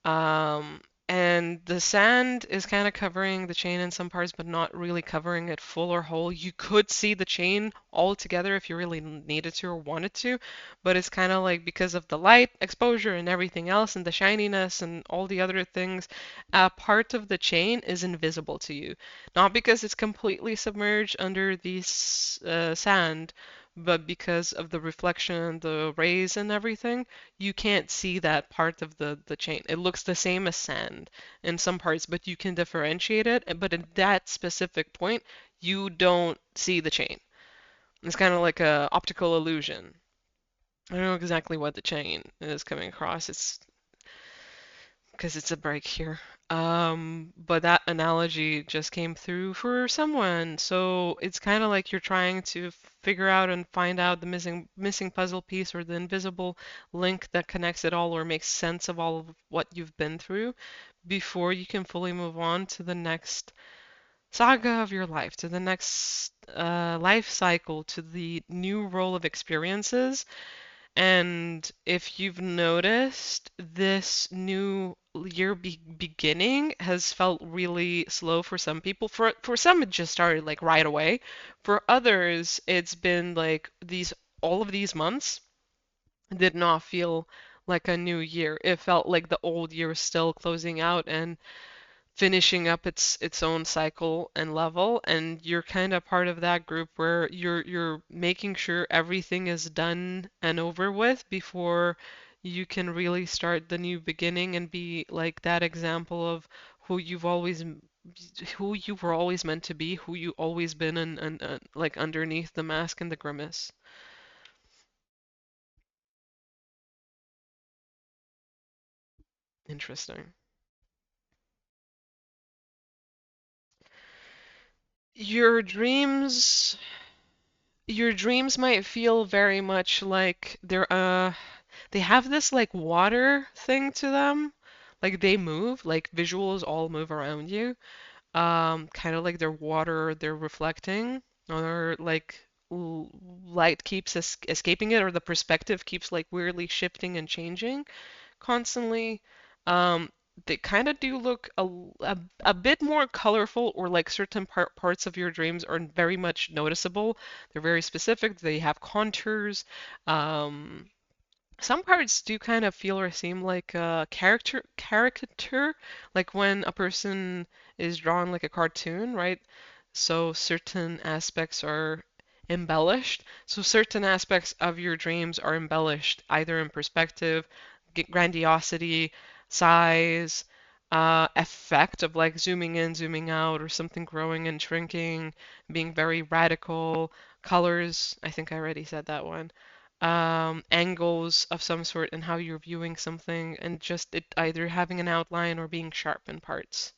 Speaker 1: Um, and the sand is kind of covering the chain in some parts, but not really covering it full or whole. You could see the chain all together if you really needed to or wanted to, but it's kind of like because of the light exposure and everything else and the shininess and all the other things, a part of the chain is invisible to you. Not because it's completely submerged under the sand, but because of the reflection, the rays and everything, you can't see that part of the chain. It looks the same as sand in some parts, but you can differentiate it. But at that specific point, you don't see the chain. It's kind of like a optical illusion. I don't know exactly what the chain is coming across. It's because it's a break here. But that analogy just came through for someone. So it's kind of like you're trying to figure out and find out the missing puzzle piece or the invisible link that connects it all or makes sense of all of what you've been through before you can fully move on to the next saga of your life, to the next life cycle, to the new role of experiences. And if you've noticed, this new year beginning has felt really slow for some people. For some, it just started like right away. For others, it's been like these all of these months did not feel like a new year. It felt like the old year was still closing out and finishing up its own cycle and level, and you're kind of part of that group where you're making sure everything is done and over with before you can really start the new beginning and be like that example of who you've always who you were always meant to be, who you always been and like underneath the mask and the grimace. Interesting. Your dreams your dreams might feel very much like they have this like water thing to them. Like they move, like visuals all move around you. Kind of like they're water, they're reflecting, or like light keeps escaping it, or the perspective keeps like weirdly shifting and changing constantly. Um, they kind of do look a bit more colorful, or like certain parts of your dreams are very much noticeable. They're very specific. They have contours. Um, some parts do kind of feel or seem like a caricature, like when a person is drawn like a cartoon, right? So certain aspects are embellished. So certain aspects of your dreams are embellished either in perspective, grandiosity, size, effect of like zooming in, zooming out, or something growing and shrinking, being very radical, colors. I think I already said that one, angles of some sort and how you're viewing something, and just it either having an outline or being sharp in parts.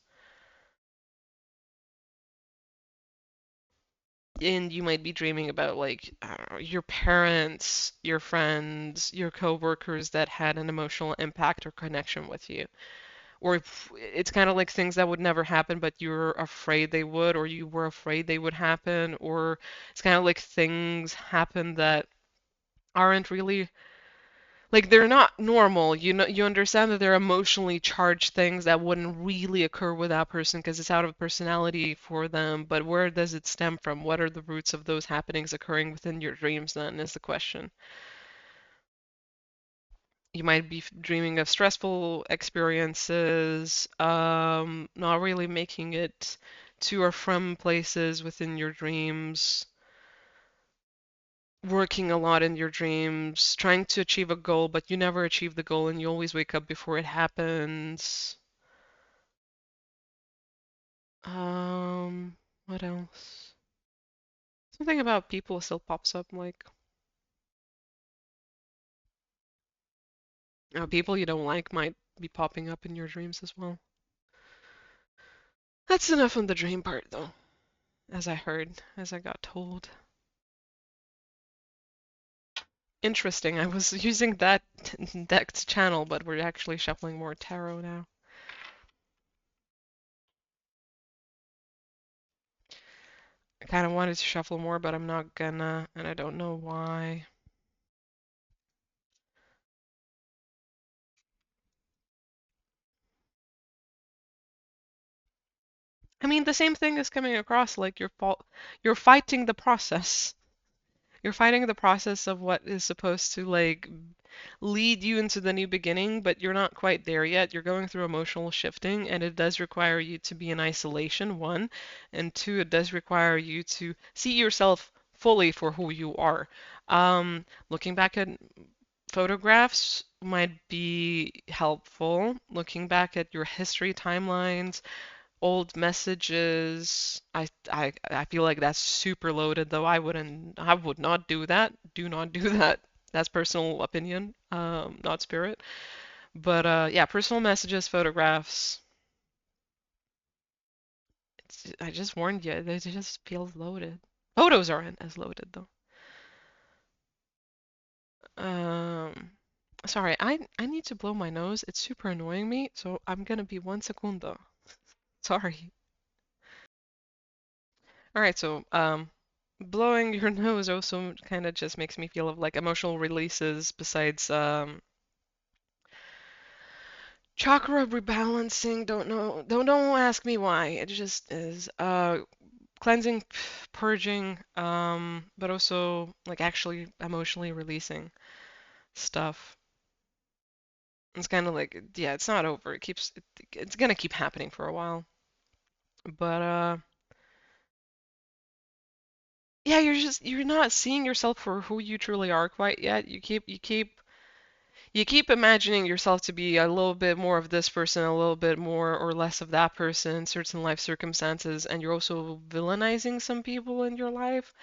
Speaker 1: And you might be dreaming about like I don't know, your parents, your friends, your coworkers that had an emotional impact or connection with you. Or it's kind of like things that would never happen, but you're afraid they would, or you were afraid they would happen, or it's kind of like things happen that aren't really like they're not normal. You know, you understand that they're emotionally charged things that wouldn't really occur with that person because it's out of personality for them. But where does it stem from? What are the roots of those happenings occurring within your dreams then is the question. You might be dreaming of stressful experiences, not really making it to or from places within your dreams, working a lot in your dreams, trying to achieve a goal, but you never achieve the goal and you always wake up before it happens. What else? Something about people still pops up, like people you don't like might be popping up in your dreams as well. That's enough on the dream part, though, as I heard, as I got told. Interesting. I was using that decked channel, but we're actually shuffling more tarot now. I kind of wanted to shuffle more, but I'm not gonna, and I don't know why. I mean, the same thing is coming across like you're fighting the process. You're fighting the process of what is supposed to like lead you into the new beginning, but you're not quite there yet. You're going through emotional shifting, and it does require you to be in isolation, one, and two, it does require you to see yourself fully for who you are. Looking back at photographs might be helpful. Looking back at your history timelines, old messages. I feel like that's super loaded though. I would not do that. Do not do that. That's personal opinion, not spirit. But yeah, personal messages, photographs. I just warned you. They just feel loaded. Photos aren't as loaded though. Um, sorry, I need to blow my nose. It's super annoying me, so I'm gonna be 1 segundo. Sorry. All right, so blowing your nose also kind of just makes me feel of like emotional releases besides chakra rebalancing. Don't know. Don't ask me why. It just is. Cleansing, purging, but also like actually emotionally releasing stuff. It's kind of like, yeah, it's not over. It's gonna keep happening for a while. But yeah, you're not seeing yourself for who you truly are quite yet. You keep imagining yourself to be a little bit more of this person, a little bit more or less of that person in certain life circumstances, and you're also villainizing some people in your life,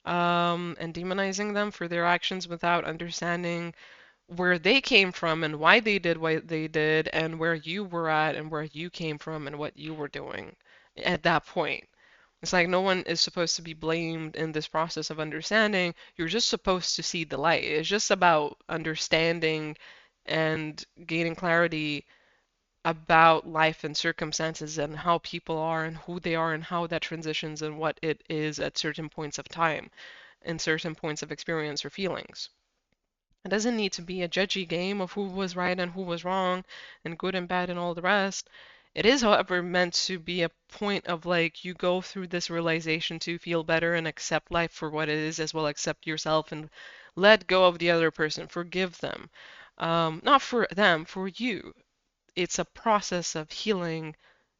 Speaker 1: and demonizing them for their actions without understanding where they came from and why they did what they did and where you were at and where you came from and what you were doing at that point. It's like no one is supposed to be blamed in this process of understanding. You're just supposed to see the light. It's just about understanding and gaining clarity about life and circumstances and how people are and who they are and how that transitions and what it is at certain points of time and certain points of experience or feelings. It doesn't need to be a judgy game of who was right and who was wrong and good and bad and all the rest. It is, however, meant to be a point of like you go through this realization to feel better and accept life for what it is, as well accept yourself and let go of the other person, forgive them. Not for them, for you. It's a process of healing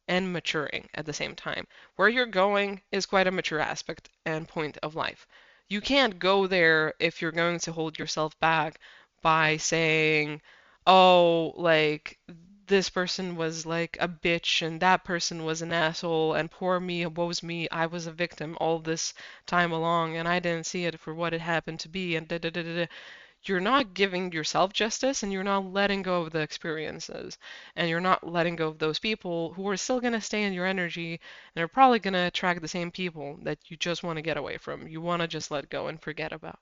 Speaker 1: and maturing at the same time. Where you're going is quite a mature aspect and point of life. You can't go there if you're going to hold yourself back by saying, oh, like, this person was like a bitch and that person was an asshole and poor me, woe's me, I was a victim all this time along and I didn't see it for what it happened to be and da da da da you're not giving yourself justice and you're not letting go of the experiences and you're not letting go of those people who are still going to stay in your energy and are probably going to attract the same people that you just want to get away from. You want to just let go and forget about.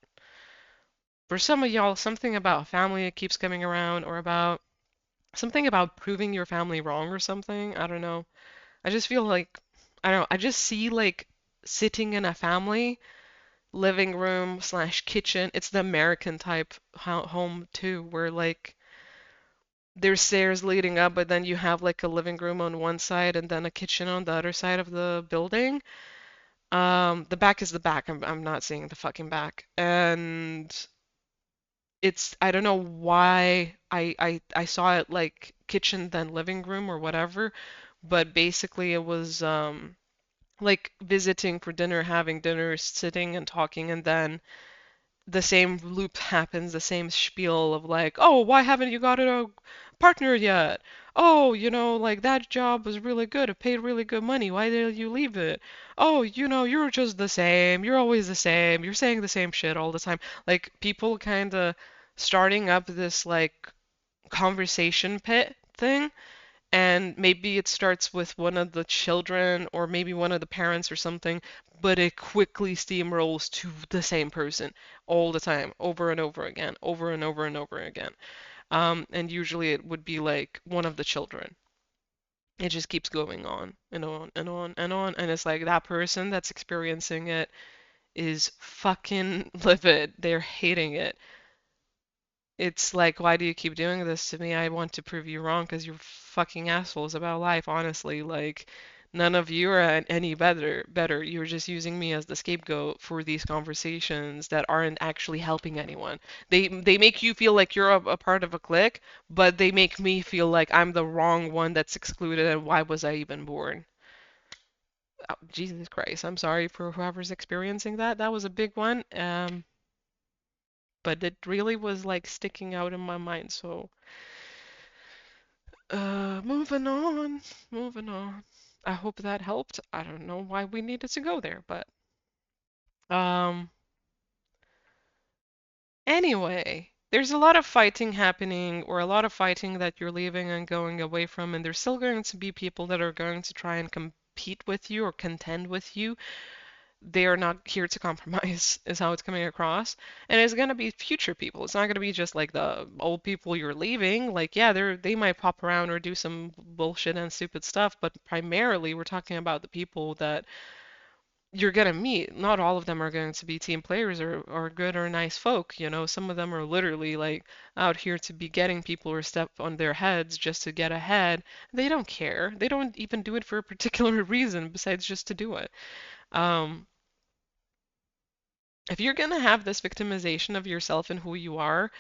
Speaker 1: For some of y'all, something about family that keeps coming around or about something about proving your family wrong or something. I don't know. I just feel like, I don't know, I just see like sitting in a family living room slash kitchen. It's the American type home too, where like there's stairs leading up, but then you have like a living room on one side and then a kitchen on the other side of the building. The back is the back. I'm not seeing the fucking back. And it's I don't know why I saw it like kitchen then living room or whatever, but basically it was like visiting for dinner, having dinner, sitting and talking, and then the same loop happens, the same spiel of like, oh, why haven't you got a partner yet? Oh, like that job was really good. It paid really good money. Why did you leave it? Oh, you're just the same. You're always the same. You're saying the same shit all the time. Like people kind of starting up this like conversation pit thing and maybe it starts with one of the children or maybe one of the parents or something, but it quickly steamrolls to the same person all the time, over and over again, over and over and over again. And usually it would be like one of the children. It just keeps going on and on and on and on, and it's like that person that's experiencing it is fucking livid. They're hating it. It's like, why do you keep doing this to me? I want to prove you wrong because you're fucking assholes about life, honestly. Like, none of you are any better. You're just using me as the scapegoat for these conversations that aren't actually helping anyone. They make you feel like you're a part of a clique, but they make me feel like I'm the wrong one that's excluded and why was I even born? Oh, Jesus Christ, I'm sorry for whoever's experiencing that. That was a big one. But it really was like sticking out in my mind, so moving on, moving on. I hope that helped. I don't know why we needed to go there, but um anyway, there's a lot of fighting happening or a lot of fighting that you're leaving and going away from, and there's still going to be people that are going to try and compete with you or contend with you. They are not here to compromise, is how it's coming across. And it's gonna be future people. It's not gonna be just like the old people you're leaving. Like, yeah, they might pop around or do some bullshit and stupid stuff, but primarily we're talking about the people that you're gonna meet. Not all of them are going to be team players or good or nice folk. You know, some of them are literally like out here to be getting people or step on their heads just to get ahead. They don't care. They don't even do it for a particular reason besides just to do it. Um, if you're gonna have this victimization of yourself and who you are,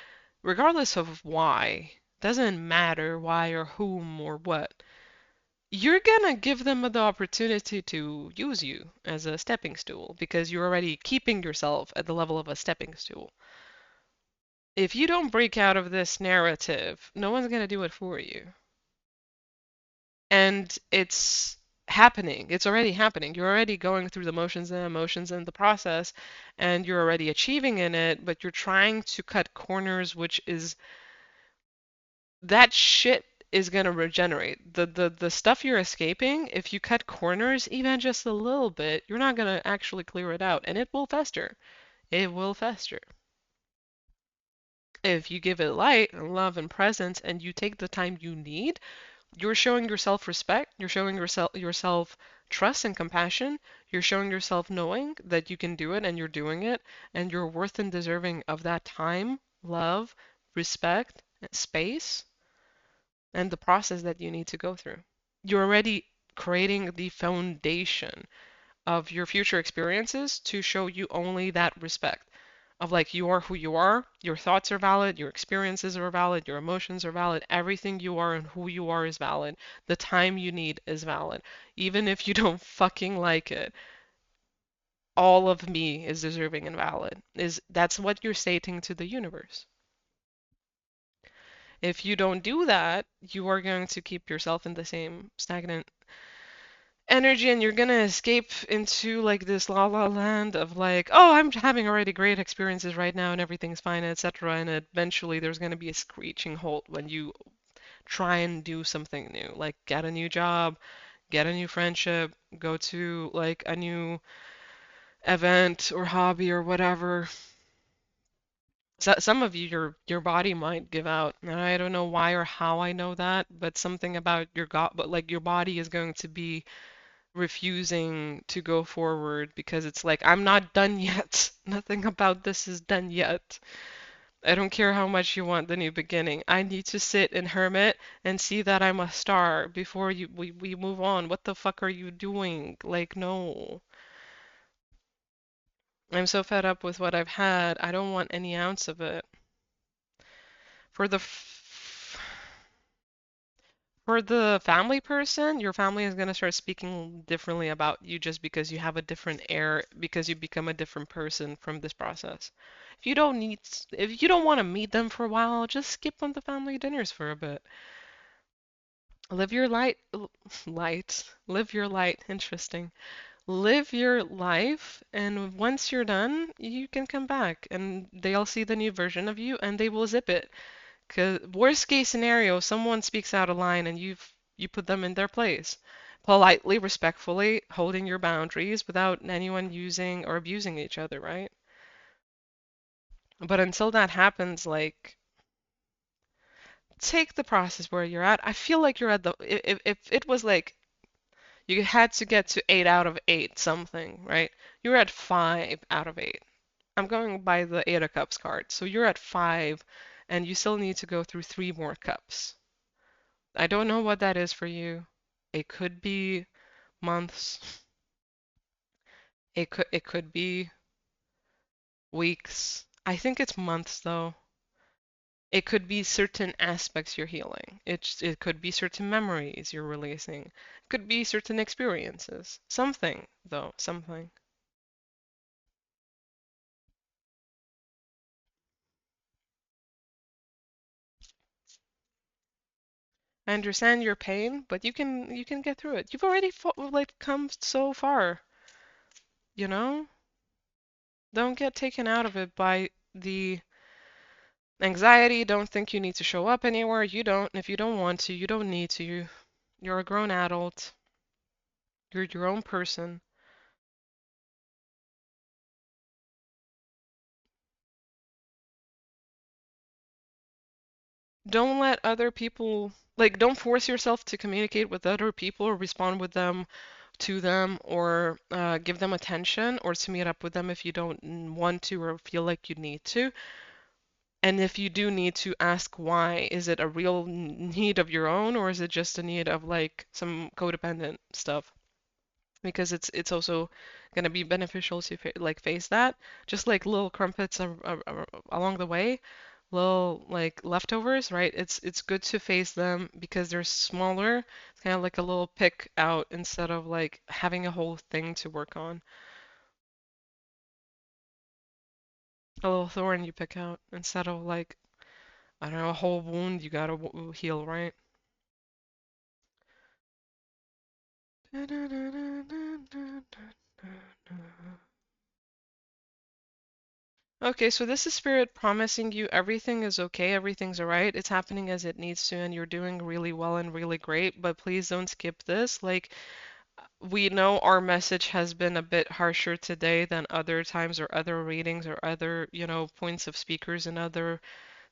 Speaker 1: regardless of why, doesn't matter why or whom or what, you're gonna give them the opportunity to use you as a stepping stool because you're already keeping yourself at the level of a stepping stool. If you don't break out of this narrative, no one's gonna do it for you. And it's happening. It's already happening. You're already going through the motions and emotions and the process, and you're already achieving in it, but you're trying to cut corners, which is that shit is gonna regenerate. The stuff you're escaping, if you cut corners even just a little bit, you're not gonna actually clear it out, and it will fester. It will fester. If you give it light and love and presence and you take the time you need, you're showing yourself respect, you're showing yourself trust and compassion, you're showing yourself knowing that you can do it and you're doing it, and you're worth and deserving of that time, love, respect, space, and the process that you need to go through. You're already creating the foundation of your future experiences to show you only that respect of like you are who you are, your thoughts are valid, your experiences are valid, your emotions are valid, everything you are and who you are is valid. The time you need is valid. Even if you don't fucking like it, all of me is deserving and valid. Is that's what you're stating to the universe. If you don't do that, you are going to keep yourself in the same stagnant energy and you're gonna escape into like this la la land of like, oh, I'm having already great experiences right now and everything's fine, etc. And eventually there's gonna be a screeching halt when you try and do something new, like get a new job, get a new friendship, go to like a new event or hobby or whatever. So, some of you, your body might give out, and I don't know why or how I know that, but something about your gut, but like your body is going to be refusing to go forward because it's like, I'm not done yet. Nothing about this is done yet. I don't care how much you want the new beginning. I need to sit in hermit and see that I'm a star before we move on. What the fuck are you doing? Like, no. I'm so fed up with what I've had. I don't want any ounce of it. For the For the family person, your family is going to start speaking differently about you just because you have a different air, because you become a different person from this process. If you don't want to meet them for a while, just skip on the family dinners for a bit. Live your live your light, interesting. Live your life, and once you're done, you can come back and they'll see the new version of you and they will zip it. Because worst case scenario, someone speaks out of line and you put them in their place. Politely, respectfully, holding your boundaries without anyone using or abusing each other, right? But until that happens, like, take the process where you're at. I feel like you're at the if it was like you had to get to 8 out of 8 something, right? You're at 5 out of 8. I'm going by the 8 of Cups card. So you're at 5 and you still need to go through 3 more cups. I don't know what that is for you. It could be months. It could be weeks. I think it's months though. It could be certain aspects you're healing. It could be certain memories you're releasing. It could be certain experiences. Something though, something. I understand your pain, but you can get through it. You've already like come so far, you know? Don't get taken out of it by the anxiety. Don't think you need to show up anywhere. You don't. If you don't want to, you don't need to. You're a grown adult. You're your own person. Don't let other people, like, don't force yourself to communicate with other people or respond with them to them or give them attention or to meet up with them if you don't want to or feel like you need to. And if you do need to ask why, is it a real need of your own or is it just a need of like some codependent stuff? Because it's also going to be beneficial to like face that, just like little crumpets along the way, little like leftovers, right? It's good to face them because they're smaller. It's kind of like a little pick out instead of like having a whole thing to work on. A little thorn you pick out instead of like, I don't know, a whole wound you gotta heal, right? Okay, so this is Spirit promising you everything is okay, everything's alright, it's happening as it needs to, and you're doing really well and really great, but please don't skip this. Like, we know our message has been a bit harsher today than other times or other readings or other, points of speakers and other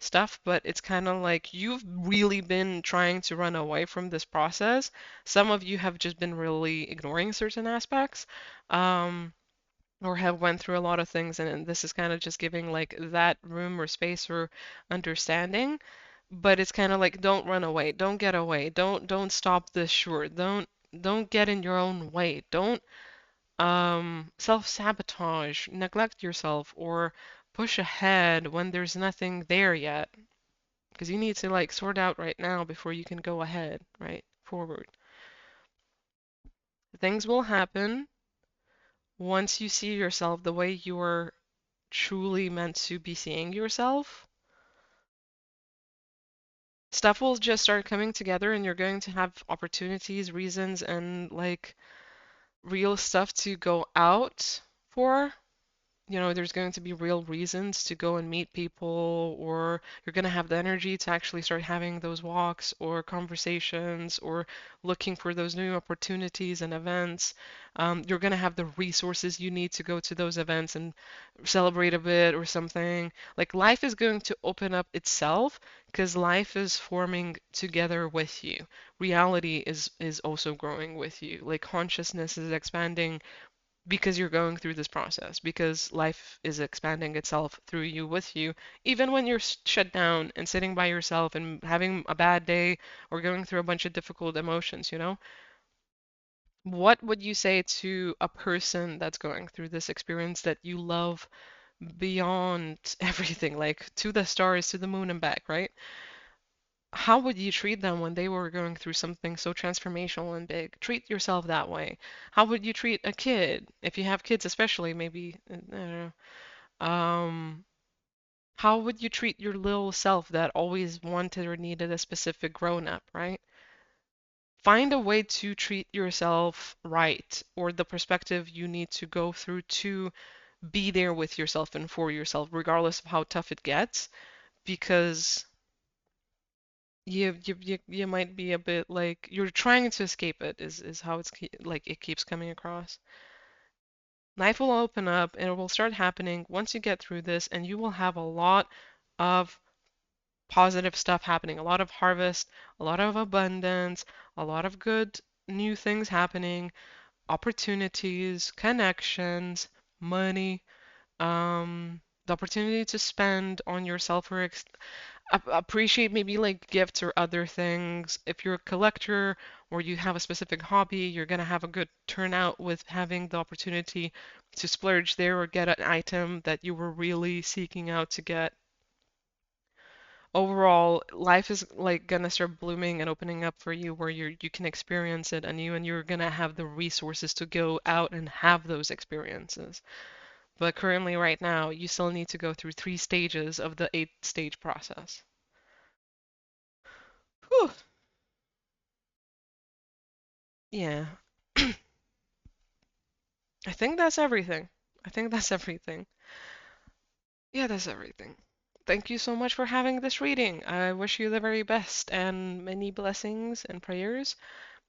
Speaker 1: stuff, but it's kind of like you've really been trying to run away from this process. Some of you have just been really ignoring certain aspects. Um, or have went through a lot of things and this is kind of just giving like that room or space or understanding, but it's kind of like don't run away, don't get away, don't stop this short, don't get in your own way, don't self-sabotage, neglect yourself or push ahead when there's nothing there yet, because you need to like sort out right now before you can go ahead, right, forward. Things will happen once you see yourself the way you're truly meant to be seeing yourself. Stuff will just start coming together and you're going to have opportunities, reasons, and like real stuff to go out for. There's going to be real reasons to go and meet people, or you're going to have the energy to actually start having those walks or conversations or looking for those new opportunities and events. You're going to have the resources you need to go to those events and celebrate a bit or something. Like life is going to open up itself because life is forming together with you. Reality is also growing with you. Like consciousness is expanding because you're going through this process, because life is expanding itself through you, with you, even when you're shut down and sitting by yourself and having a bad day or going through a bunch of difficult emotions. What would you say to a person that's going through this experience that you love beyond everything, like to the stars, to the moon and back, right? How would you treat them when they were going through something so transformational and big? Treat yourself that way. How would you treat a kid? If you have kids, especially, maybe, I don't know. How would you treat your little self that always wanted or needed a specific grown up, right? Find a way to treat yourself right, or the perspective you need to go through to be there with yourself and for yourself, regardless of how tough it gets, because you might be a bit like you're trying to escape it is how like it keeps coming across. Life will open up and it will start happening once you get through this, and you will have a lot of positive stuff happening, a lot of harvest, a lot of abundance, a lot of good new things happening, opportunities, connections, money, the opportunity to spend on yourself or appreciate maybe like gifts or other things. If you're a collector or you have a specific hobby, you're gonna have a good turnout with having the opportunity to splurge there or get an item that you were really seeking out to get. Overall, life is like gonna start blooming and opening up for you where you can experience it and you're gonna have the resources to go out and have those experiences. But currently right now, you still need to go through 3 stages of the 8 stage process. Whew. Yeah. I think that's everything. I think that's everything. Yeah, that's everything. Thank you so much for having this reading. I wish you the very best and many blessings and prayers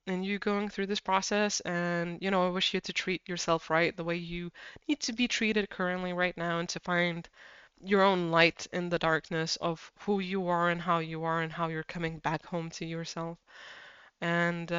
Speaker 1: in you going through this process. And, I wish you to treat yourself right the way you need to be treated currently right now and to find your own light in the darkness of who you are and how you're coming back home to yourself. And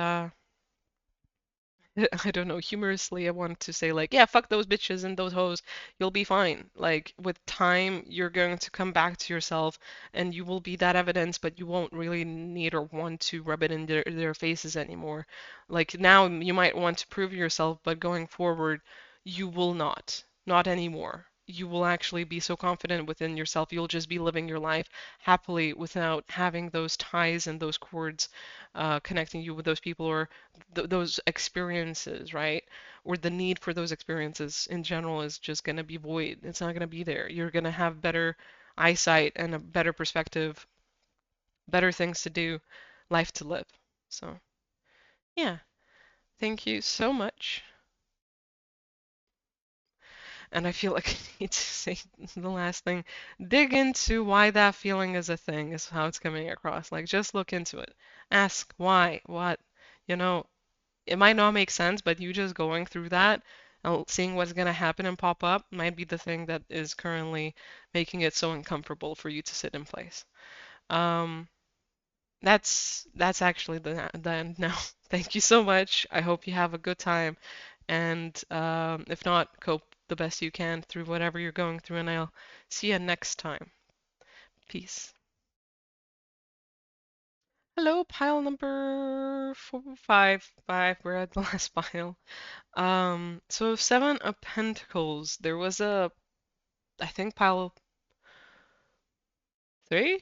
Speaker 1: I don't know, humorously, I want to say like, yeah, fuck those bitches and those hoes. You'll be fine. Like with time, you're going to come back to yourself and you will be that evidence, but you won't really need or want to rub it in their faces anymore. Like now you might want to prove yourself, but going forward, you will not. Not anymore. You will actually be so confident within yourself. You'll just be living your life happily without having those ties and those cords connecting you with those people or those experiences, right? Or the need for those experiences in general is just going to be void. It's not going to be there. You're going to have better eyesight and a better perspective, better things to do, life to live. So, yeah, thank you so much. And I feel like I need to say the last thing. Dig into why that feeling is a thing, is how it's coming across. Like, just look into it. Ask why, what, you know, it might not make sense, but you just going through that and seeing what's going to happen and pop up might be the thing that is currently making it so uncomfortable for you to sit in place. Um, that's actually the end now. Thank you so much. I hope you have a good time, and if not, cope the best you can through whatever you're going through, and I'll see you next time. Peace. Hello, pile number four, five. We're at the last pile. So Seven of Pentacles. There was I think pile three,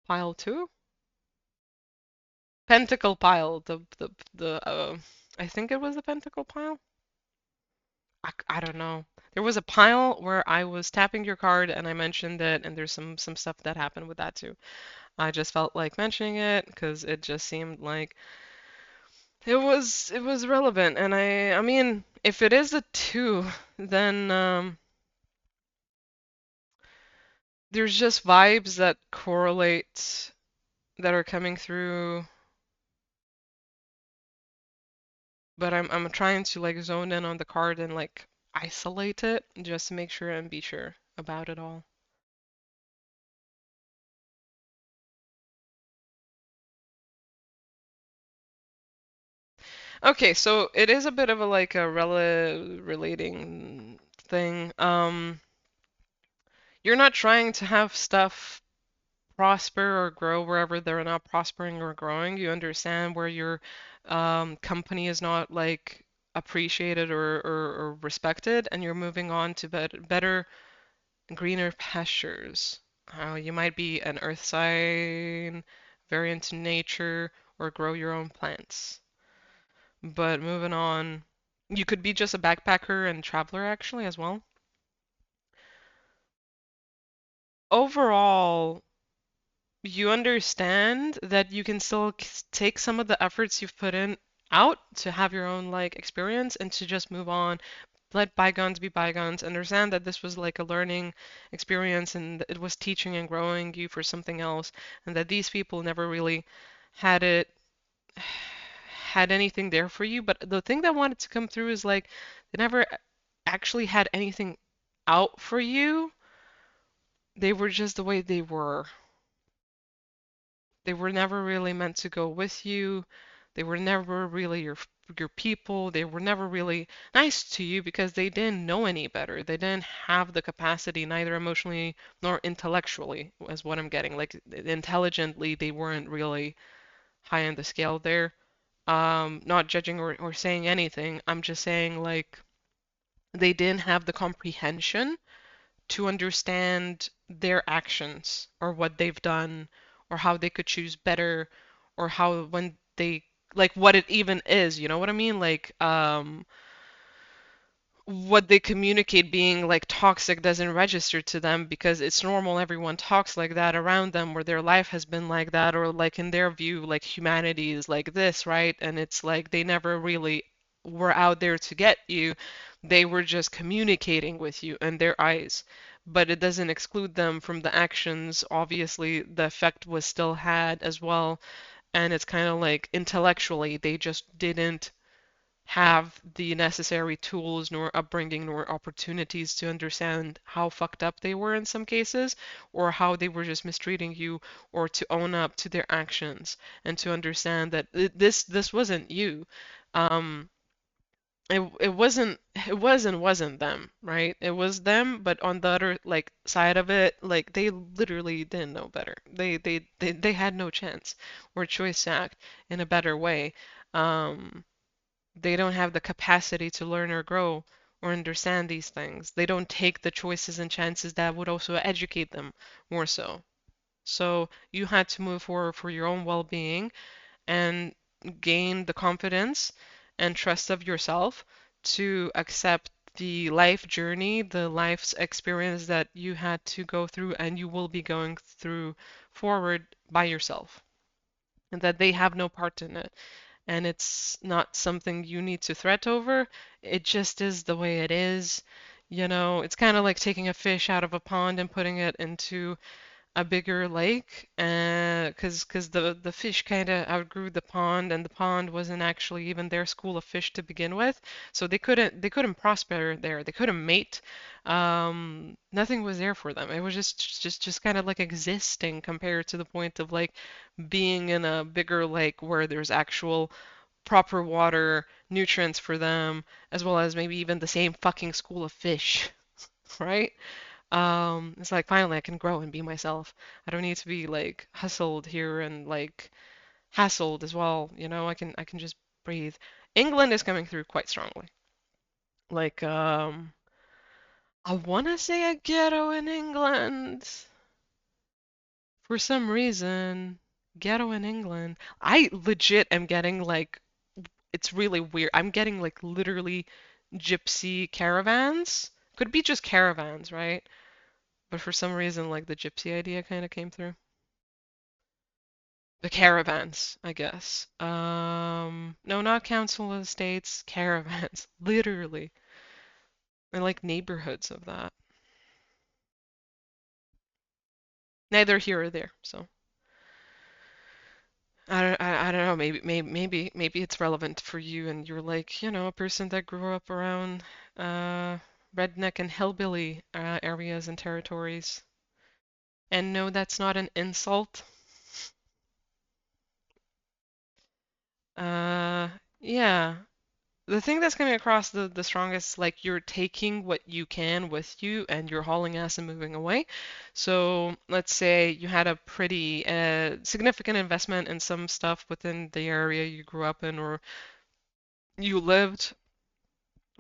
Speaker 1: pile two, Pentacle pile. I think it was the Pentacle pile. I don't know. There was a pile where I was tapping your card and I mentioned it, and there's some stuff that happened with that too. I just felt like mentioning it because it just seemed like it was relevant, and I mean, if it is a two, then there's just vibes that correlate that are coming through, but I'm trying to like zone in on the card and like isolate it just to make sure and be sure about it all. Okay, so it is a bit of a like a relating thing. You're not trying to have stuff prosper or grow wherever they're not prospering or growing. You understand where your company is not like appreciated or respected, and you're moving on to better greener pastures. You might be an earth sign, very into nature, or grow your own plants. But moving on, you could be just a backpacker and traveler actually as well. Overall, you understand that you can still take some of the efforts you've put in out to have your own like experience and to just move on. Let bygones be bygones. Understand that this was like a learning experience and it was teaching and growing you for something else, and that these people never really had it had anything there for you. But the thing that wanted to come through is like they never actually had anything out for you. They were just the way they were. They were never really meant to go with you. They were never really your people. They were never really nice to you because they didn't know any better. They didn't have the capacity, neither emotionally nor intellectually, is what I'm getting. Like intelligently, they weren't really high on the scale there. Not judging or saying anything. I'm just saying like they didn't have the comprehension to understand their actions or what they've done or how they could choose better or how when they like what it even is, you know what I mean? Like what they communicate being like toxic doesn't register to them because it's normal everyone talks like that around them or their life has been like that or like in their view like humanity is like this, right? And it's like they never really were out there to get you. They were just communicating with you in their eyes. But it doesn't exclude them from the actions. Obviously, the effect was still had as well. And it's kind of like intellectually, they just didn't have the necessary tools, nor upbringing, nor opportunities to understand how fucked up they were in some cases, or how they were just mistreating you, or to own up to their actions and to understand that this wasn't you. Um, it wasn't them, right? It was them, but on the other like side of it, like they literally didn't know better. They had no chance or choice to act in a better way. Um, they don't have the capacity to learn or grow or understand these things. They don't take the choices and chances that would also educate them more so. So you had to move forward for your own well-being and gain the confidence and trust of yourself to accept the life journey, the life's experience that you had to go through and you will be going through forward by yourself, and that they have no part in it. And it's not something you need to fret over. It just is the way it is. You know, it's kind of like taking a fish out of a pond and putting it into a bigger lake, because the fish kind of outgrew the pond, and the pond wasn't actually even their school of fish to begin with, so they couldn't prosper there. They couldn't mate. Nothing was there for them. It was just kind of like existing compared to the point of like being in a bigger lake where there's actual proper water, nutrients for them, as well as maybe even the same fucking school of fish, right? It's like finally I can grow and be myself. I don't need to be like hustled here and like hassled as well, you know, I can just breathe. England is coming through quite strongly. Like, I wanna say a ghetto in England. For some reason, ghetto in England. I legit am getting like it's really weird. I'm getting like literally gypsy caravans. Could be just caravans, right? But for some reason, like the gypsy idea kind of came through. The caravans, I guess. No, not council estates, caravans, literally. And like neighborhoods of that. Neither here or there. So I don't know. Maybe it's relevant for you, and you're like, a person that grew up around uh, redneck and hillbilly areas and territories. And no, that's not an insult. Uh, yeah. The thing that's coming across the strongest, like you're taking what you can with you and you're hauling ass and moving away. So let's say you had a pretty significant investment in some stuff within the area you grew up in or you lived,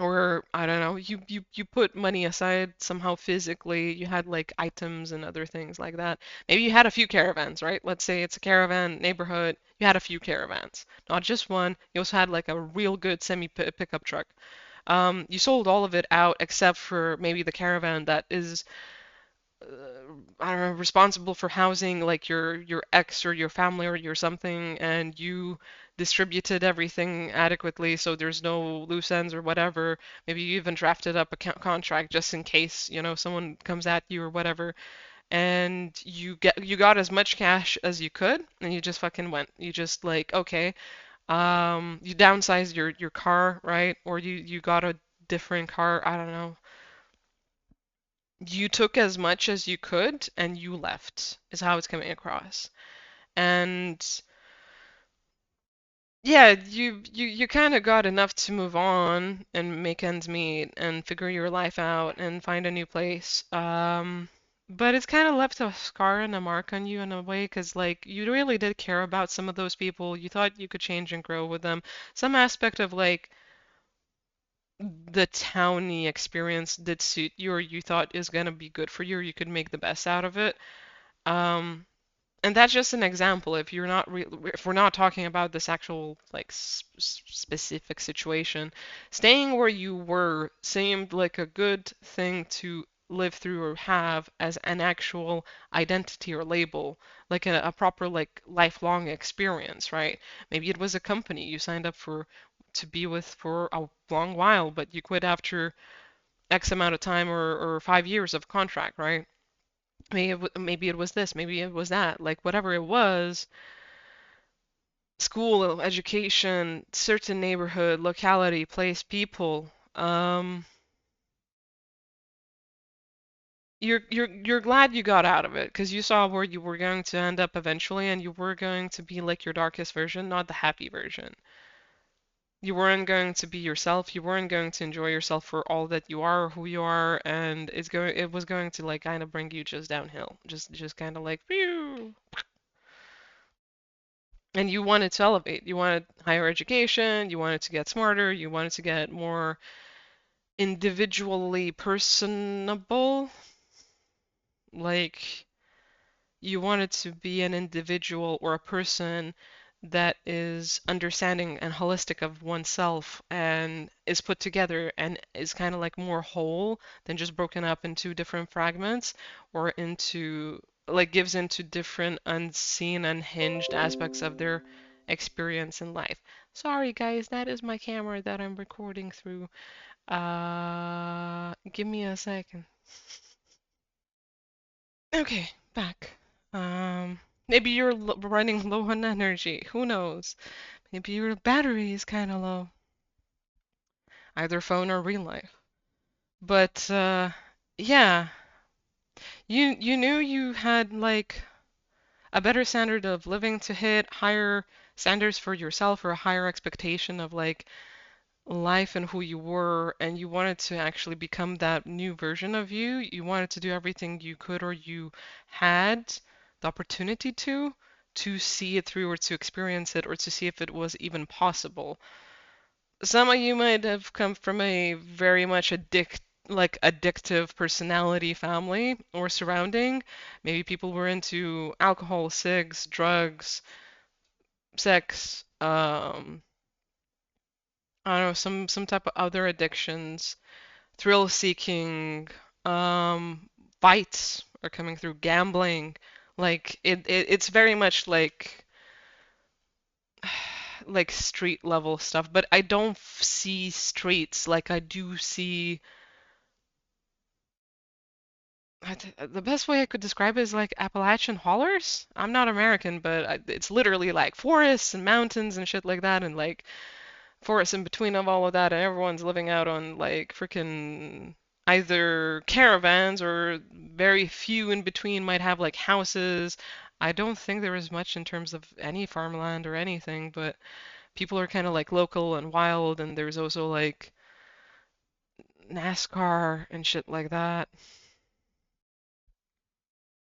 Speaker 1: or I don't know, you put money aside somehow physically, you had like items and other things like that. Maybe you had a few caravans, right? Let's say it's a caravan neighborhood. You had a few caravans, not just one. You also had like a real good semi pickup truck. You sold all of it out except for maybe the caravan that is, I don't know, responsible for housing like your ex or your family or your something, and you distributed everything adequately so there's no loose ends or whatever. Maybe you even drafted up a contract just in case, someone comes at you or whatever, and you got as much cash as you could, and you just fucking went. You just like, okay, you downsized your car, right? Or you got a different car, I don't know. You took as much as you could and you left, is how it's coming across. And yeah, you kind of got enough to move on and make ends meet and figure your life out and find a new place. But it's kind of left a scar and a mark on you in a way, because like you really did care about some of those people. You thought you could change and grow with them. Some aspect of like the towny experience did suit you, or you thought is gonna be good for you, or you could make the best out of it. Um, and that's just an example. If we're not talking about this actual like specific situation, staying where you were seemed like a good thing to live through or have as an actual identity or label, like a proper like lifelong experience, right? Maybe it was a company you signed up for to be with for a long while, but you quit after X amount of time, or 5 years of contract, right? Maybe it was this, maybe it was that, like whatever it was, school, education, certain neighborhood, locality, place, people. You're glad you got out of it because you saw where you were going to end up eventually, and you were going to be like your darkest version, not the happy version. You weren't going to be yourself. You weren't going to enjoy yourself for all that you are, who you are, and it was going to like kind of bring you just downhill, just kind of like phew. And you wanted to elevate. You wanted higher education. You wanted to get smarter. You wanted to get more individually personable. Like you want it to be an individual or a person that is understanding and holistic of oneself and is put together and is kind of like more whole than just broken up into different fragments or into like gives into different unseen, unhinged aspects of their experience in life. Sorry guys, that is my camera that I'm recording through. Give me a second. Okay, back. Maybe you're running low on energy. Who knows? Maybe your battery is kind of low, either phone or real life. But yeah, you knew you had like a better standard of living to hit, higher standards for yourself or a higher expectation of like life and who you were, and you wanted to actually become that new version of you. You wanted to do everything you could or you had the opportunity to see it through or to experience it or to see if it was even possible. Some of you might have come from a very much addictive personality family or surrounding. Maybe people were into alcohol, cigs, drugs, sex, I don't know, some type of other addictions, thrill seeking, um, fights are coming through, gambling. Like it's very much like street level stuff, but I don't see streets like I do see. The best way I could describe it is like Appalachian hollers. I'm not American, but it's literally like forests and mountains and shit like that, and like forests in between of all of that, and everyone's living out on like freaking either caravans or very few in between might have like houses. I don't think there is much in terms of any farmland or anything, but people are kind of like local and wild, and there's also like NASCAR and shit like that,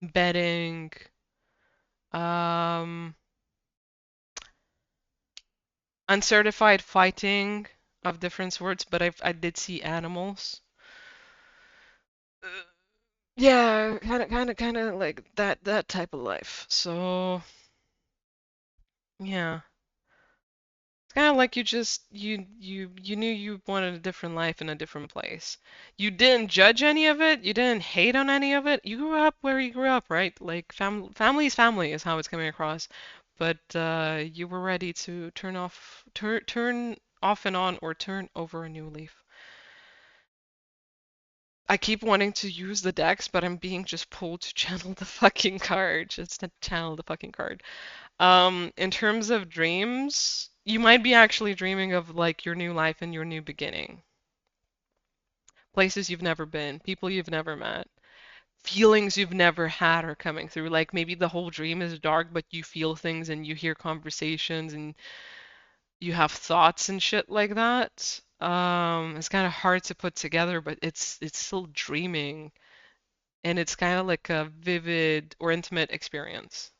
Speaker 1: betting, um, uncertified fighting of different sorts, but I did see animals. Yeah, kind of like that type of life. So, yeah. It's kind of like you just you knew you wanted a different life in a different place. You didn't judge any of it. You didn't hate on any of it. You grew up where you grew up, right? Like family is family is how it's coming across. But you were ready to turn off and on or turn over a new leaf. I keep wanting to use the decks, but I'm being just pulled to channel the fucking card. Just to channel the fucking card. In terms of dreams, you might be actually dreaming of like your new life and your new beginning. Places you've never been, people you've never met, feelings you've never had are coming through. Like maybe the whole dream is dark, but you feel things and you hear conversations and you have thoughts and shit like that. It's kind of hard to put together, but it's still dreaming, and it's kind of like a vivid or intimate experience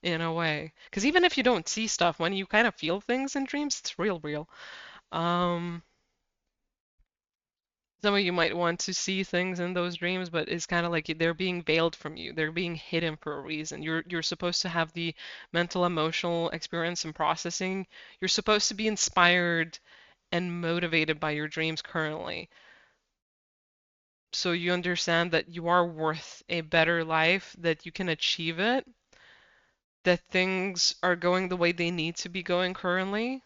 Speaker 1: in a way. Because even if you don't see stuff, when you kind of feel things in dreams, it's real. Um, some of you might want to see things in those dreams, but it's kind of like they're being veiled from you. They're being hidden for a reason. You're supposed to have the mental, emotional experience and processing. You're supposed to be inspired and motivated by your dreams currently. So you understand that you are worth a better life, that you can achieve it, that things are going the way they need to be going currently,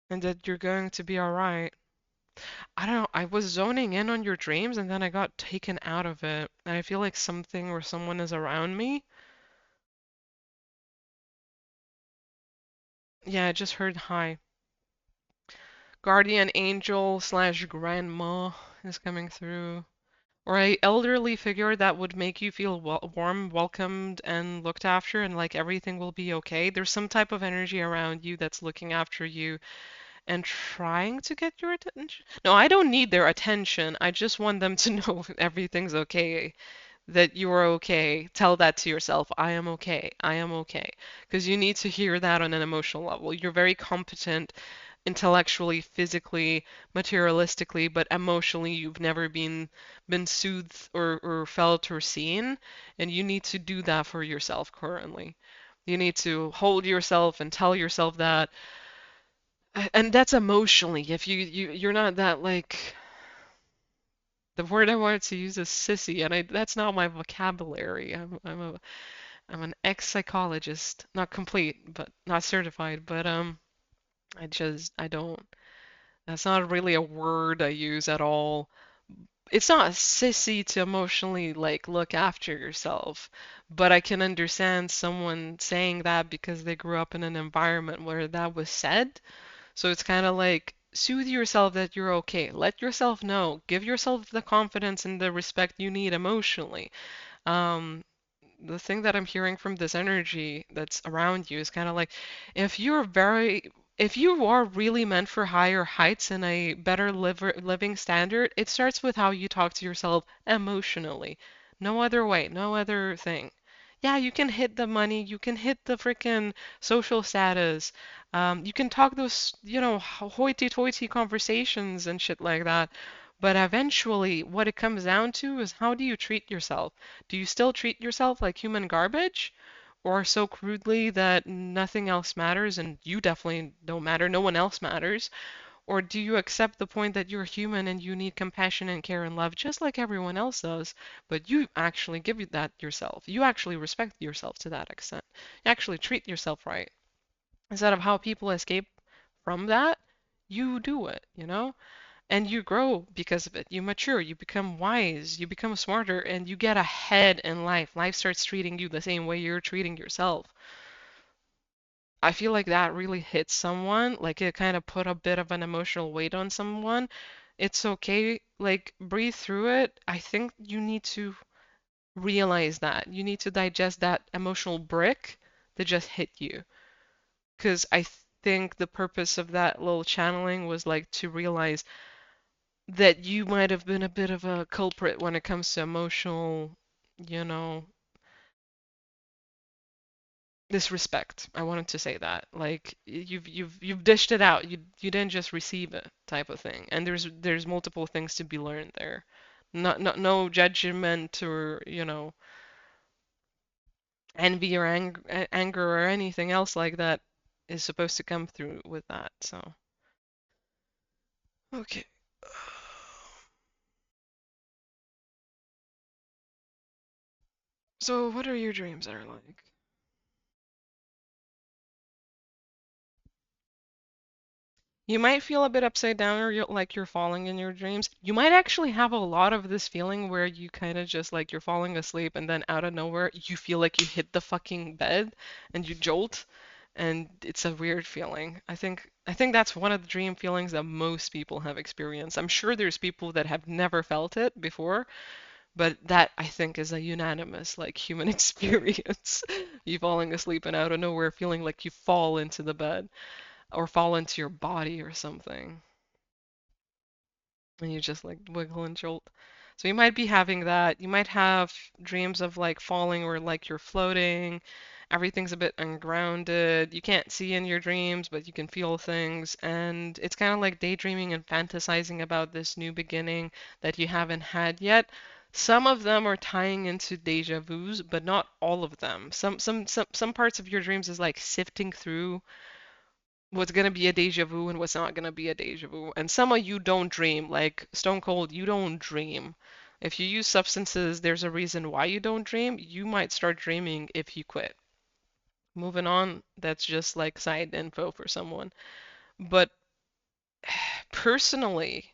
Speaker 1: and that you're going to be all right. I don't know, I was zoning in on your dreams and then I got taken out of it. And I feel like something or someone is around me. Yeah, I just heard hi. Guardian angel slash grandma is coming through. Or a elderly figure that would make you feel warm, welcomed, and looked after, and like everything will be okay. There's some type of energy around you that's looking after you and trying to get your attention. No, I don't need their attention. I just want them to know everything's okay, that you are okay. Tell that to yourself. I am okay. I am okay. Because you need to hear that on an emotional level. You're very competent intellectually, physically, materialistically, but emotionally you've never been soothed or felt or seen, and you need to do that for yourself currently. You need to hold yourself and tell yourself that, and that's emotionally. If you're not that like the word I wanted to use is sissy, and that's not my vocabulary. I'm an ex-psychologist, not complete, but not certified, but I don't. That's not really a word I use at all. It's not sissy to emotionally like look after yourself, but I can understand someone saying that because they grew up in an environment where that was said. So it's kind of like soothe yourself that you're okay. Let yourself know. Give yourself the confidence and the respect you need emotionally. Um, the thing that I'm hearing from this energy that's around you is kind of like if you are really meant for higher heights and a better living standard, it starts with how you talk to yourself emotionally. No other way, no other thing. Yeah, you can hit the money, you can hit the freaking social status. You can talk those, hoity-toity conversations and shit like that. But eventually, what it comes down to is how do you treat yourself? Do you still treat yourself like human garbage? Or so crudely that nothing else matters and you definitely don't matter, no one else matters? Or do you accept the point that you're human and you need compassion and care and love just like everyone else does, but you actually give you that yourself? You actually respect yourself to that extent. You actually treat yourself right. Instead of how people escape from that, you do it, you know? And you grow because of it. You mature, you become wise, you become smarter, and you get ahead in life. Life starts treating you the same way you're treating yourself. I feel like that really hits someone, like it kind of put a bit of an emotional weight on someone. It's okay, like breathe through it. I think you need to realize that. You need to digest that emotional brick that just hit you. Because I think the purpose of that little channeling was like to realize that you might have been a bit of a culprit when it comes to emotional, you know, disrespect. I wanted to say that. Like you've dished it out. You didn't just receive it type of thing. And there's multiple things to be learned there. Not no judgment or, envy or anger or anything else like that is supposed to come through with that. So, okay. So, what are your dreams are like? You might feel a bit upside down or like you're falling in your dreams. You might actually have a lot of this feeling where you kind of just like you're falling asleep and then out of nowhere you feel like you hit the fucking bed and you jolt and it's a weird feeling. I think that's one of the dream feelings that most people have experienced. I'm sure there's people that have never felt it before, but that I think is a unanimous like human experience. You falling asleep and out of nowhere feeling like you fall into the bed or fall into your body or something, and you just like wiggle and jolt. So you might be having that. You might have dreams of like falling or like you're floating. Everything's a bit ungrounded. You can't see in your dreams, but you can feel things. And it's kind of like daydreaming and fantasizing about this new beginning that you haven't had yet. Some of them are tying into deja vus, but not all of them. Some parts of your dreams is like sifting through what's gonna be a deja vu and what's not gonna be a deja vu. And some of you don't dream, like Stone Cold, you don't dream. If you use substances, there's a reason why you don't dream. You might start dreaming if you quit. Moving on, that's just like side info for someone. But personally,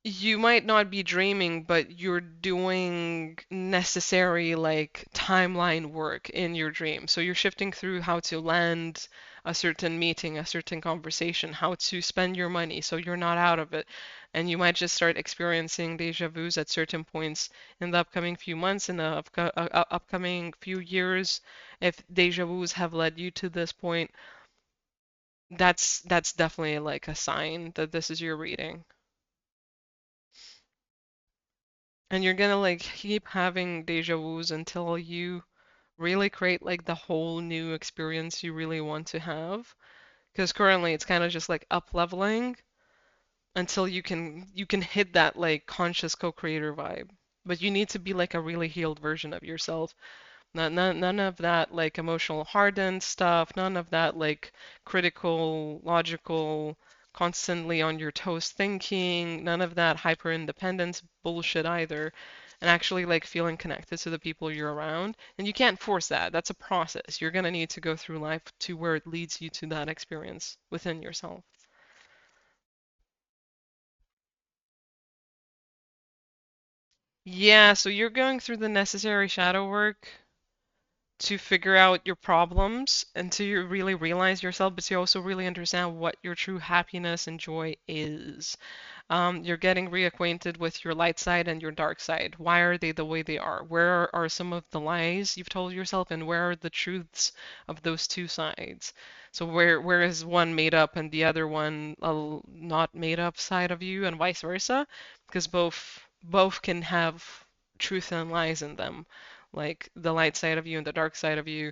Speaker 1: you might not be dreaming, but you're doing necessary like timeline work in your dream. So you're shifting through how to land a certain meeting, a certain conversation, how to spend your money so you're not out of it. And you might just start experiencing deja vus at certain points in the upcoming few months, in the upcoming few years. If deja vus have led you to this point, that's definitely like a sign that this is your reading. And you're gonna like keep having deja vus until you really create like the whole new experience you really want to have. Because currently it's kind of just like up leveling until you can hit that like conscious co-creator vibe. But you need to be like a really healed version of yourself. None of that like emotional hardened stuff, none of that like critical, logical, constantly on your toes thinking, none of that hyper independence bullshit either. And actually like feeling connected to the people you're around. And you can't force that. That's a process. You're gonna need to go through life to where it leads you to that experience within yourself. Yeah, so you're going through the necessary shadow work to figure out your problems until you really realize yourself, but you also really understand what your true happiness and joy is. You're getting reacquainted with your light side and your dark side. Why are they the way they are? Where are some of the lies you've told yourself, and where are the truths of those two sides? So where is one made up and the other one a not made up side of you, and vice versa? Because both can have truth and lies in them, like the light side of you and the dark side of you,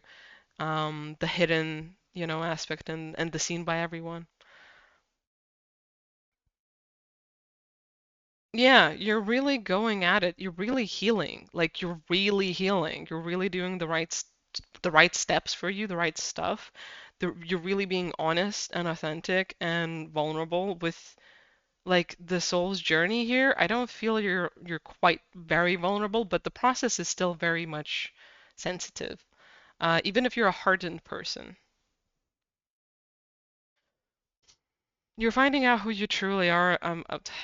Speaker 1: the hidden, aspect and the seen by everyone. Yeah, you're really going at it. You're really healing. Like you're really healing. You're really doing the right steps for you, the right stuff. You're really being honest and authentic and vulnerable with like the soul's journey here. I don't feel you're quite very vulnerable, but the process is still very much sensitive. Even if you're a hardened person. You're finding out who you truly are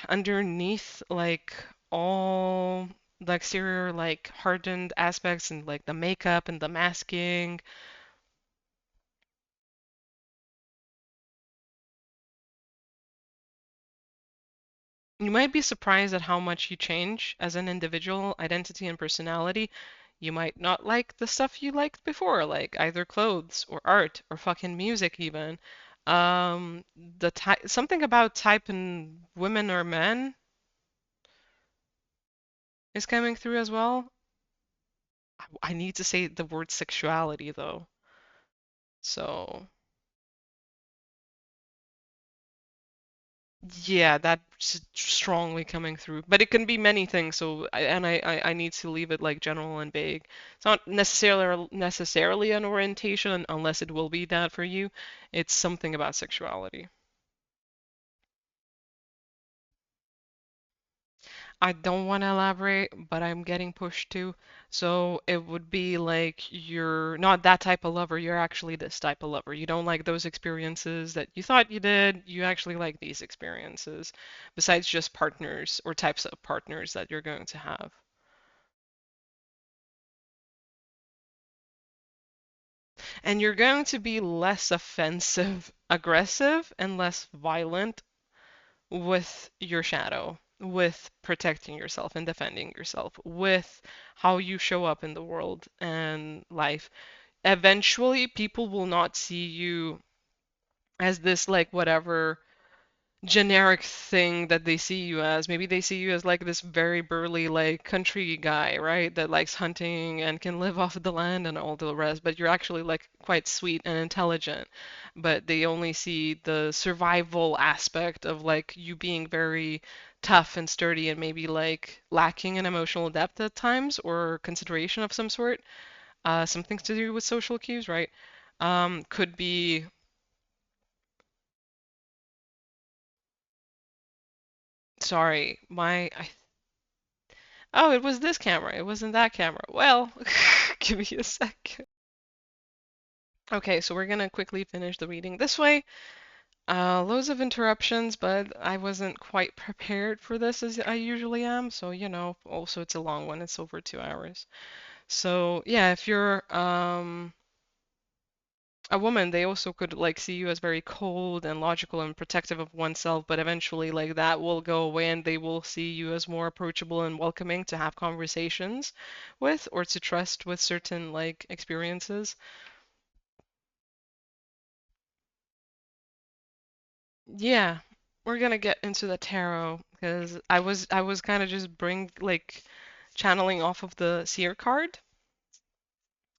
Speaker 1: underneath like all the exterior like hardened aspects and like the makeup and the masking. You might be surprised at how much you change as an individual, identity and personality. You might not like the stuff you liked before, like either clothes or art or fucking music even. The type something about type in women or men is coming through as well. I need to say the word sexuality though. So, yeah, that's strongly coming through. But it can be many things, so I need to leave it like general and vague. It's not necessarily an orientation unless it will be that for you. It's something about sexuality. I don't want to elaborate, but I'm getting pushed to. So it would be like you're not that type of lover, you're actually this type of lover. You don't like those experiences that you thought you did, you actually like these experiences, besides just partners or types of partners that you're going to have. And you're going to be less offensive, aggressive, and less violent with your shadow, with protecting yourself and defending yourself, with how you show up in the world and life. Eventually, people will not see you as this, like, whatever generic thing that they see you as. Maybe they see you as like this very burly like country guy, right? That likes hunting and can live off of the land and all the rest, but you're actually like quite sweet and intelligent. But they only see the survival aspect of like you being very tough and sturdy and maybe like lacking in emotional depth at times or consideration of some sort. Something to do with social cues, right? Could be sorry, oh, it was this camera. It wasn't that camera. Well, give me a sec. Okay, so we're gonna quickly finish the reading this way. Loads of interruptions, but I wasn't quite prepared for this as I usually am. So, also it's a long one. It's over 2 hours. So, yeah, if you're a woman, they also could like see you as very cold and logical and protective of oneself, but eventually like that will go away and they will see you as more approachable and welcoming to have conversations with or to trust with certain like experiences. Yeah, we're gonna get into the tarot because I was kind of just bring like channeling off of the seer card,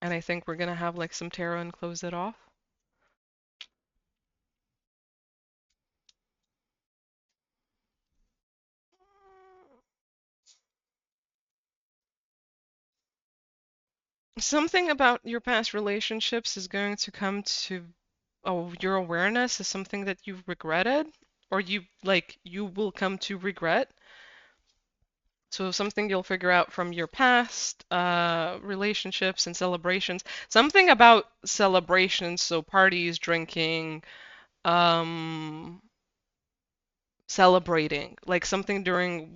Speaker 1: and I think we're gonna have like some tarot and close it off. Something about your past relationships is going to come to your awareness is something that you've regretted or you will come to regret. So something you'll figure out from your past relationships and celebrations. Something about celebrations, so parties, drinking, um, celebrating, like something during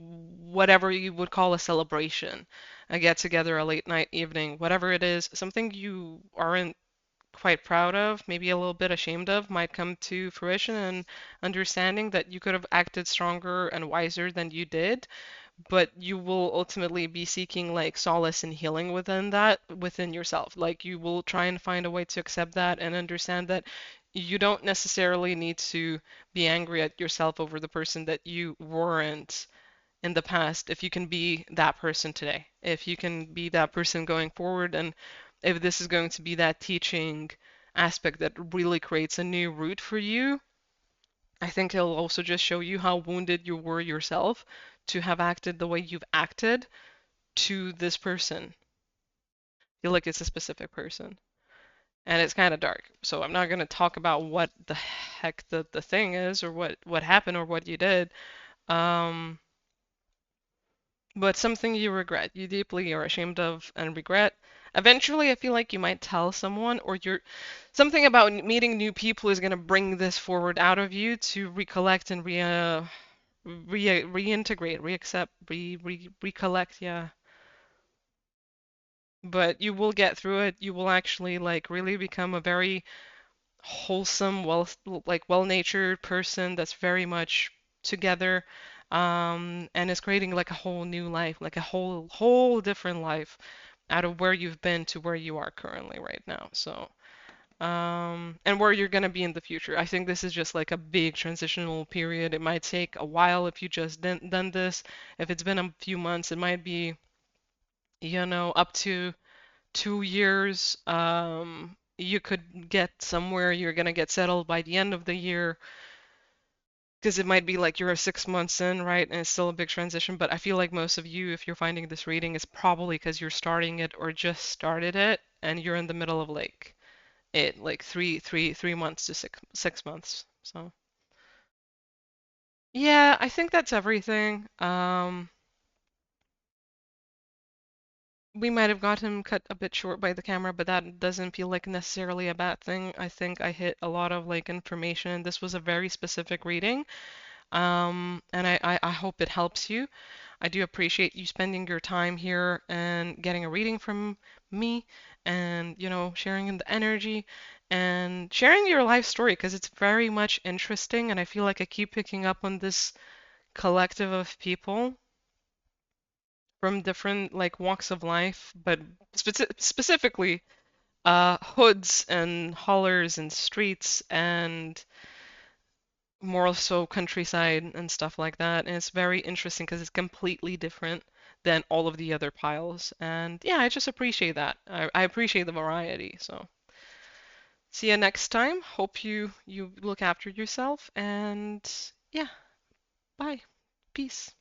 Speaker 1: whatever you would call a celebration, a get together, a late night evening, whatever it is, something you aren't quite proud of, maybe a little bit ashamed of, might come to fruition and understanding that you could have acted stronger and wiser than you did, but you will ultimately be seeking like solace and healing within that, within yourself. Like you will try and find a way to accept that and understand that you don't necessarily need to be angry at yourself over the person that you weren't in the past if you can be that person today. If you can be that person going forward, and if this is going to be that teaching aspect that really creates a new route for you, I think it'll also just show you how wounded you were yourself to have acted the way you've acted to this person. I feel like it's a specific person. And it's kind of dark. So I'm not going to talk about what the heck the thing is or what happened or what you did. Um, but something you regret, you deeply are ashamed of and regret. Eventually, I feel like you might tell someone, or you're something about meeting new people is going to bring this forward out of you to recollect and reintegrate, reaccept, recollect, yeah. But you will get through it. You will actually like really become a very wholesome, well-natured person that's very much together, and is creating like a whole new life, like a whole different life out of where you've been to where you are currently right now. So, and where you're gonna be in the future. I think this is just like a big transitional period. It might take a while if you just done this. If it's been a few months, it might be, up to 2 years. You could get somewhere, you're gonna get settled by the end of the year, because it might be like you're 6 months in, right? And it's still a big transition. But I feel like most of you, if you're finding this reading, is probably because you're starting it or just started it, and you're in the middle of like 3 months to 6 months. So yeah, I think that's everything. We might have got him cut a bit short by the camera, but that doesn't feel like necessarily a bad thing. I think I hit a lot of like information. This was a very specific reading, and I hope it helps you. I do appreciate you spending your time here and getting a reading from me and, sharing in the energy and sharing your life story because it's very much interesting. And I feel like I keep picking up on this collective of people from different like walks of life, but specifically hoods and hollers and streets and more so countryside and stuff like that. And it's very interesting because it's completely different than all of the other piles. And yeah, I just appreciate that. I appreciate the variety. So see you next time. Hope you look after yourself and yeah, bye. Peace.